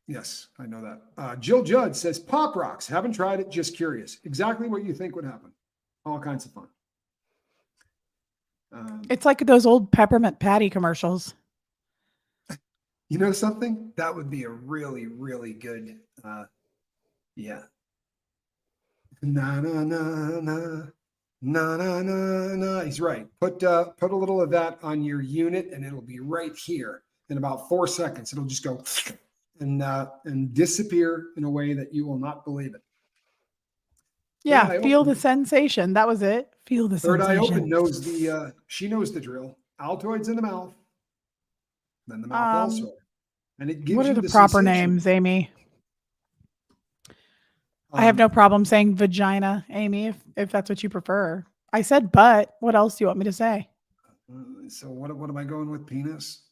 Yes, I know that. Jill Judd says, Pop Rocks. Haven't tried it, just curious. Exactly what you think would happen. All kinds of fun. It's like those old peppermint patty commercials. You know something? That would be a really, really good, yeah. Na na na na na na na na. He's right. Put a little of that on your unit, and it'll be right here in about 4 seconds. It'll just go and disappear in a way that you will not believe it. Yeah, feel the sensation. That was it. Feel the Third sensation. Eye Open knows she knows the drill. Altoids in the mouth, then the mouth also, and it gives what you are the proper sensation. names, Amy? I have no problem saying vagina, Amy, if that's what you prefer. I said butt. What else do you want me to say? So what am I going with? Penis?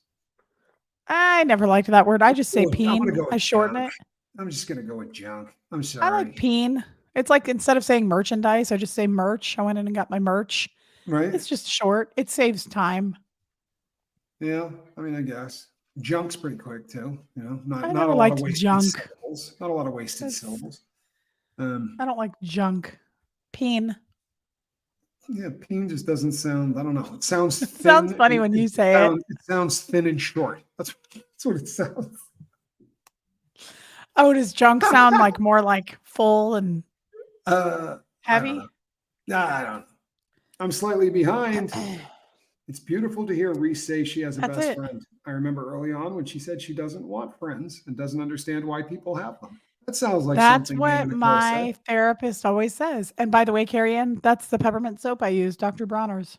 I never liked that word. I just say peen. I shorten it. I'm just gonna go with junk. I'm sorry. I like peen. It's like instead of saying merchandise, I just say merch. I went in and got my merch. Right. It's just short. It saves time. Yeah, I mean, I guess junk's pretty quick too. You know, not never a lot of liked wasted junk. syllables. Not a lot of wasted syllables. I don't like junk. Peen. Yeah, peen just doesn't sound. I don't know. It sounds. It sounds funny when you say it. It sounds thin and short. That's what it sounds. Oh, does junk sound like more like full and heavy? I don't know. I'm slightly behind. It's beautiful to hear Reese say she has a best friend. I remember early on when she said she doesn't want friends and doesn't understand why people have them. That sounds like that's something what my therapist always says. And by the way, Carrie Ann, that's the peppermint soap I use, Dr. Bronner's.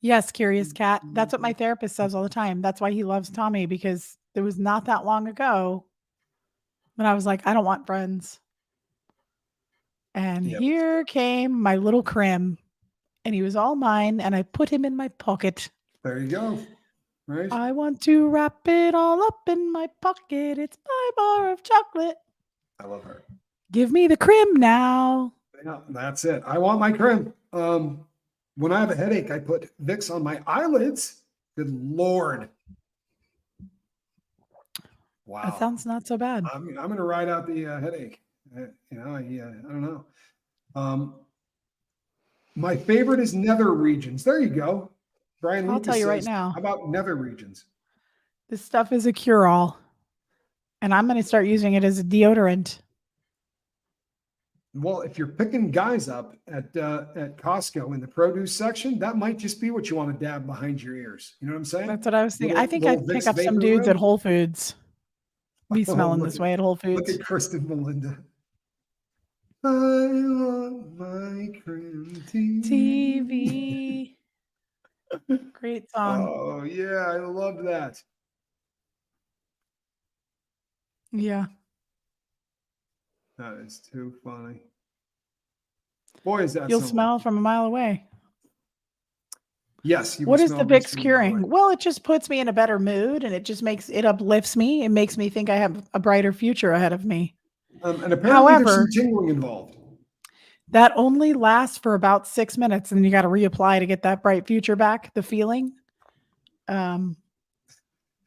Yes, Curious Cat. That's what my therapist says all the time. That's why he loves Tommy, because it was not that long ago when I was like, I don't want friends. And here came my little Krim, and he was all mine, and I put him in my pocket. There you go. Right. I want to wrap it all up in my pocket. It's my bar of chocolate. I love her. Give me the Krim now. Yeah, that's it. I want my Krim. When I have a headache, I put Vicks on my eyelids. Good Lord. Wow. That sounds not so bad. I'm going to ride out the headache. I don't know. My favorite is nether regions. There you go. Brian I'll Lucas tell you right says, now. How about nether regions? This stuff is a cure-all. And I'm going to start using it as a deodorant. Well, if you're picking guys up at Costco in the produce section, that might just be what you want to dab behind your ears. You know what I'm saying? That's what I was thinking. I think Little I'd pick Vicks up some vapor dudes at rub. Whole Foods. Be Oh, smelling this way at Whole look Foods. at Kirsten Melinda. I want my cream TV. Great song. Oh yeah, I love that. Yeah. That is too funny. Boy, is that You'll something. smell from a mile away. Yes. You What will is the smell this Vicks from a mile curing? away. Well, it just puts me in a better mood and it uplifts me. It makes me think I have a brighter future ahead of me. And apparently there's However, some tingling involved. that only lasts for about 6 minutes and you got to reapply to get that bright future back, the feeling. But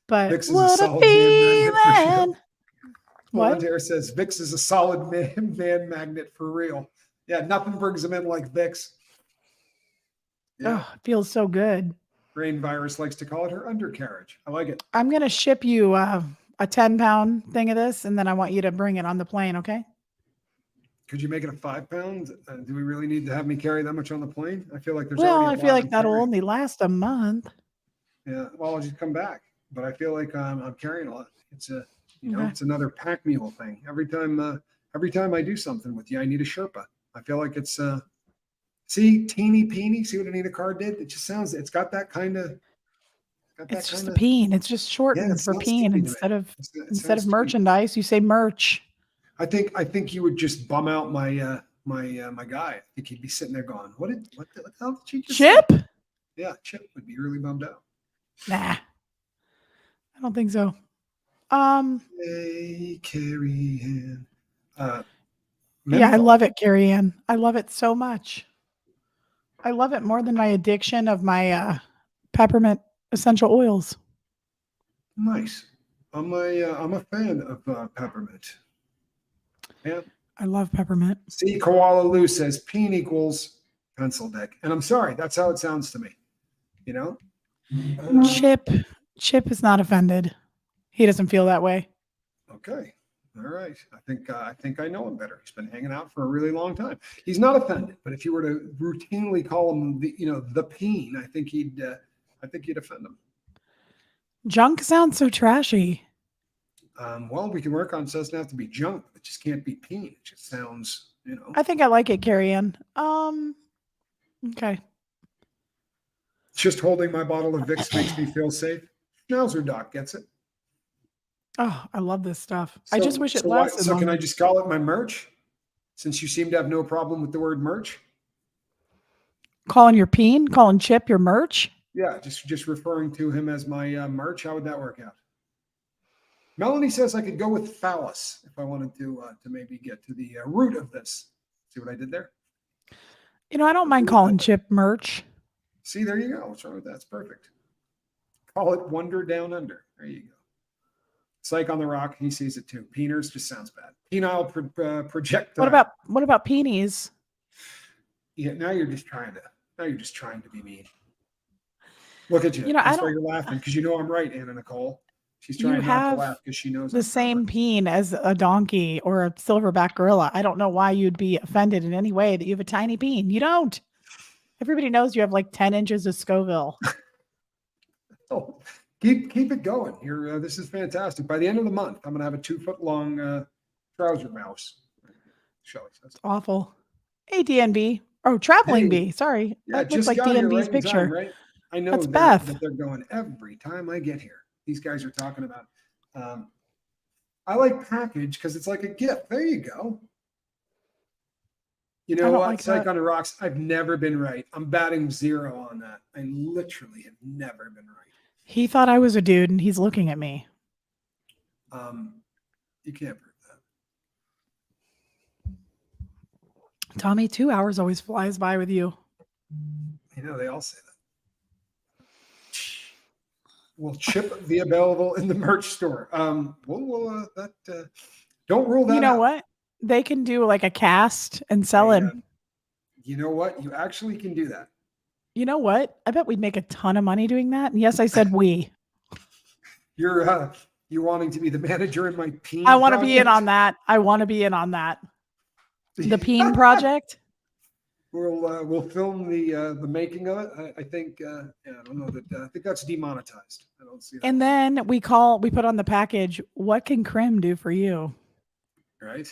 Vicks is a what a solid man magnet for real. feeling. What? Volunteer says Vicks is a solid man magnet for real. Yeah, nothing brings them in like Vicks. Yeah. Oh, it feels so good. Brain Virus likes to call it her undercarriage. I like it. I'm going to ship you a 10-pound thing of this, and then I want you to bring it on the plane, okay? Could you make it a 5 pound? Do we really need to have me carry that much on the plane? I feel like there's Well, already I a feel lot like to that'll carry. only last a month. Yeah, well, I'll just come back. But I feel like I'm carrying a lot. It's a, Okay. it's another pack mule thing. Every time I do something with you, I need a Sherpa. I feel like it's see, teeny peeny. See what Anita Carr did? It just sounds. It's got that kind of. It's just a peen. It's just shortened for sounds peen stupid to me. instead of It instead sounds of stupid. merchandise, you say merch. I think you would just bum out my my guy. I think he'd be sitting there going, "What the hell did she just Chip? say?" Yeah, Chip would be really bummed out. Nah. I don't think so. Hey, Carrie Ann. Yeah, I menthol. love it, Carrie Ann. I love it so much. I love it more than my addiction of my peppermint essential oils. Nice. I'm a fan of peppermint. Yeah. I love peppermint. See, Koala Lou says peen equals pencil dick, and I'm sorry, that's how it sounds to me. You know. Chip is not offended. He doesn't feel that way. Okay. All right. I think I know him better. He's been hanging out for a really long time. He's not offended, but if you were to routinely call him the peen, I think you'd offend him. Junk sounds so trashy. Well, we can work on it. So it doesn't have to be junk. It just can't be peen. It just sounds, I think I like it, Carrie Ann. Okay. Just holding my bottle of Vicks makes me feel safe. Schnauzer Doc gets it. Oh, I love this stuff. I just wish it lasted So longer. can I just call it my merch? Since you seem to have no problem with the word merch. Calling your peen? Calling Chip your merch? Yeah, just referring to him as my merch. How would that work out? Melanie says I could go with phallus if I wanted to maybe get to the root of this. See what I did there? I don't mind calling Chip merch. See, there you go. What's wrong with that? It's perfect. Call it Wonder Down Under. There you go. Psych on the Rock. He sees it too. Peeners just sounds bad. Penile projectile. What about peenies? Yeah, now you're just trying to be mean. Look at you. That's why you're laughing, because you know I'm right, Anna Nicole. She's trying not to laugh because she knows the same peen as a donkey or a silverback gorilla. I don't know why you'd be offended in any way that you have a tiny peen. You don't. Everybody knows you have like 10 inches of Scoville. Oh, keep it going. This is fantastic. By the end of the month, I'm gonna have a 2-foot long trouser mouse. Shelly says. Awful. Hey, DNB. Oh, traveling Hey. bee. Sorry. Yeah, That looks like DNB's picture. Time, right? I know that's Beth. That they're going every time I get here. These guys are talking about. I like package because it's like a gift. There you go. You know what? Like Psych on the Rocks. I've never been right. I'm batting 0 on that. I literally have never been right. He thought I was a dude and he's looking at me. You can't prove that. Tommy, 2 hours always flies by with you. They all say that. Will Chip be available in the merch store? Don't rule that out. You know what? They can do like a cast and sell him. You know what? You actually can do that. You know what? I bet we'd make a ton of money doing that. And yes, I said we. You're wanting to be the manager in my peen I want to be in project? on that. I want to be in on that. The Peen Project. We'll film the making of it. I think yeah, I don't know that I think that's demonetized. I don't see that. And then we put on the package, what can Krim do for you? Right.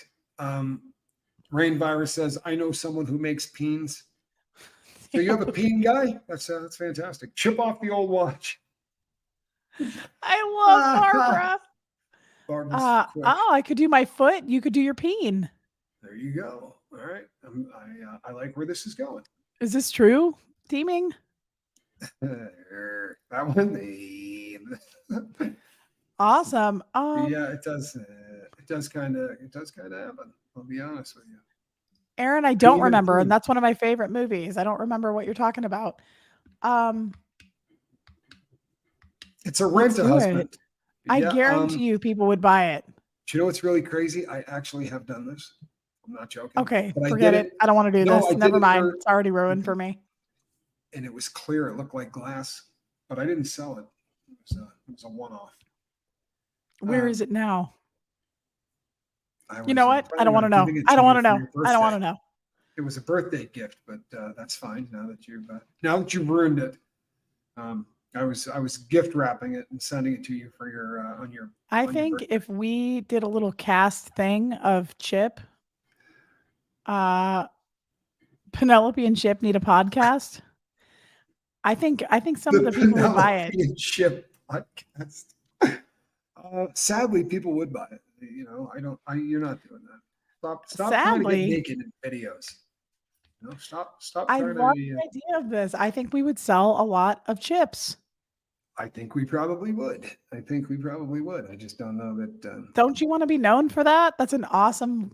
Rain Virus says, I know someone who makes peens. So you have a peen guy? That's fantastic. Chip off the old watch. I love Barbara. Barbara's quick. Oh, I could do my foot. You could do your peen. There you go. All right. I like where this is going. Is this true? Teaming? That one. Awesome. Yeah, it does. It does kind of happen. I'll be honest with you. Aaron, I don't remember, and that's one of my favorite movies. I don't remember what you're talking about. It's a Rent-A-Husband. I guarantee you people would buy it. Do you know what's really crazy? I actually have done this. I'm not joking. Okay, forget it. I don't want to do this. Never mind. It's already ruined for me. And it was clear. It looked like glass, but I didn't sell it. It was a one-off. Where is it now? You know what? I don't want to know. I don't want to know. I don't want to know. It was a birthday gift, but that's fine now that you've ruined it. I was gift wrapping it and sending it to you for your on your. I think if we did a little cast thing of Chip, Penelope and Chip need a podcast. I think some of the people would buy it. And Chip podcast. Sadly, people would buy it. You know, you're not doing that. Stop trying to get naked in videos. You know, stop. I love the idea of this. I think we would sell a lot of chips. I think we probably would. I just don't know that. Don't you want to be known for that? That's an awesome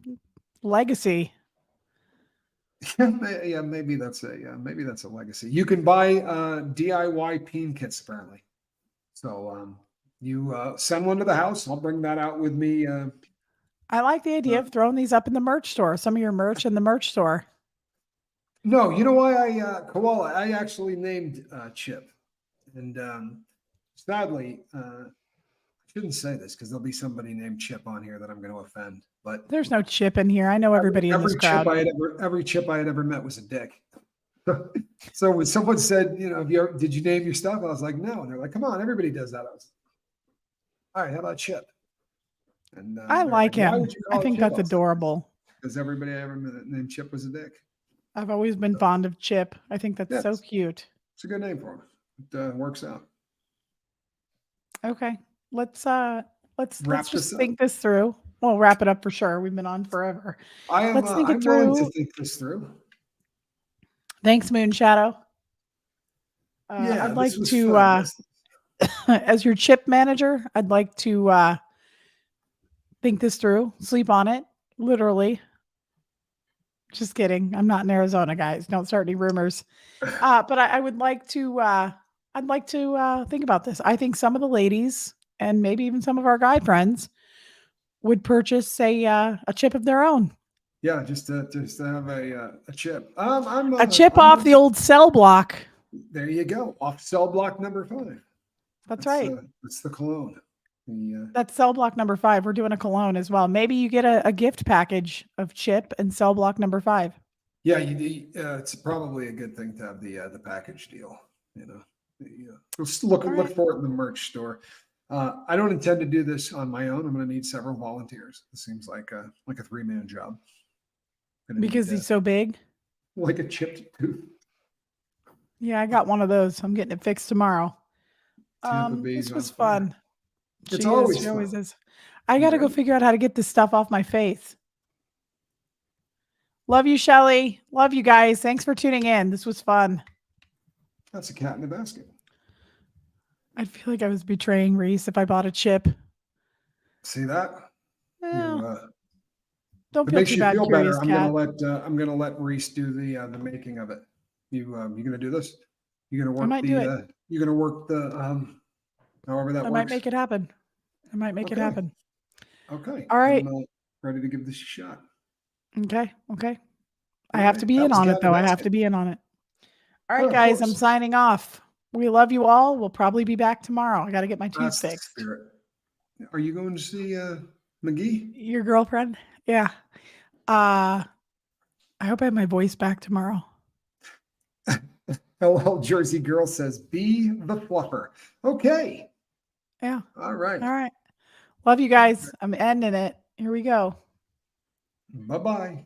legacy. Yeah, maybe that's a legacy. You can buy DIY peen kits apparently. So you send one to the house. I'll bring that out with me. I like the idea of throwing these up in the merch store. Some of your merch in the merch store. No, you know why Koala? I actually named Chip, and sadly, I shouldn't say this because there'll be somebody named Chip on here that I'm going to offend. But there's no Chip in here. I know everybody in this crowd. Every Chip I had ever met was a dick. So when someone said, you know, did you name your stuff? I was like, no. And they're like, come on, everybody does that. I was, all right, how about Chip? And I like him. I think that's adorable. Because everybody I ever met named Chip was a dick. I've always been fond of Chip. I think that's so cute. It's a good name for him. It works out. Okay, let's just think this through. We'll wrap it up for sure. We've been on forever. Let's think it through. I'm willing to think this through. Thanks, Moonshadow. I'd like to, as your chip manager, I'd like to think this through, sleep on it, literally. Just kidding. I'm not in Arizona, guys. Don't start any rumors. But I would like to. I'd like to think about this. I think some of the ladies and maybe even some of our guy friends would purchase a chip of their own. Yeah, just to have a chip. A chip off the old cell block. There you go. Off cell block number 5. That's right. That's the cologne. That's cell block number 5. We're doing a cologne as well. Maybe you get a gift package of chip and cell block number 5. Yeah, it's probably a good thing to have the package deal. You know, look for it in the merch store. I don't intend to do this on my own. I'm going to need several volunteers. It seems like a 3-man job. Because he's so big? Like a chipped tooth. Yeah, I got one of those. I'm getting it fixed tomorrow. This was fun. It's always fun. She always is. I got to go figure out how to get this stuff off my face. Love you, Shelly. Love you guys. Thanks for tuning in. This was fun. That's a cat in a basket. I'd feel like I was betraying Reese if I bought a chip. See that? Yeah. Don't feel too bad, curious cat. I'm gonna let Reese do the making of it. You gonna do this? You're gonna work I might do it. You're gonna work the however that works. I might make it happen. It happen. Okay. All right. I'm ready to give this a shot. Okay. I have to be in on it though. I have to be in on it. All right, guys. I'm signing off. We love you all. We'll probably be back tomorrow. I got to get my tooth fixed. Are you going to see McGee? Your girlfriend? Yeah. I hope I have my voice back tomorrow. LL Jersey Girl says, be the fluffer. Okay. Yeah. All right. All right. Love you guys. I'm ending it. Here we go. Bye-bye.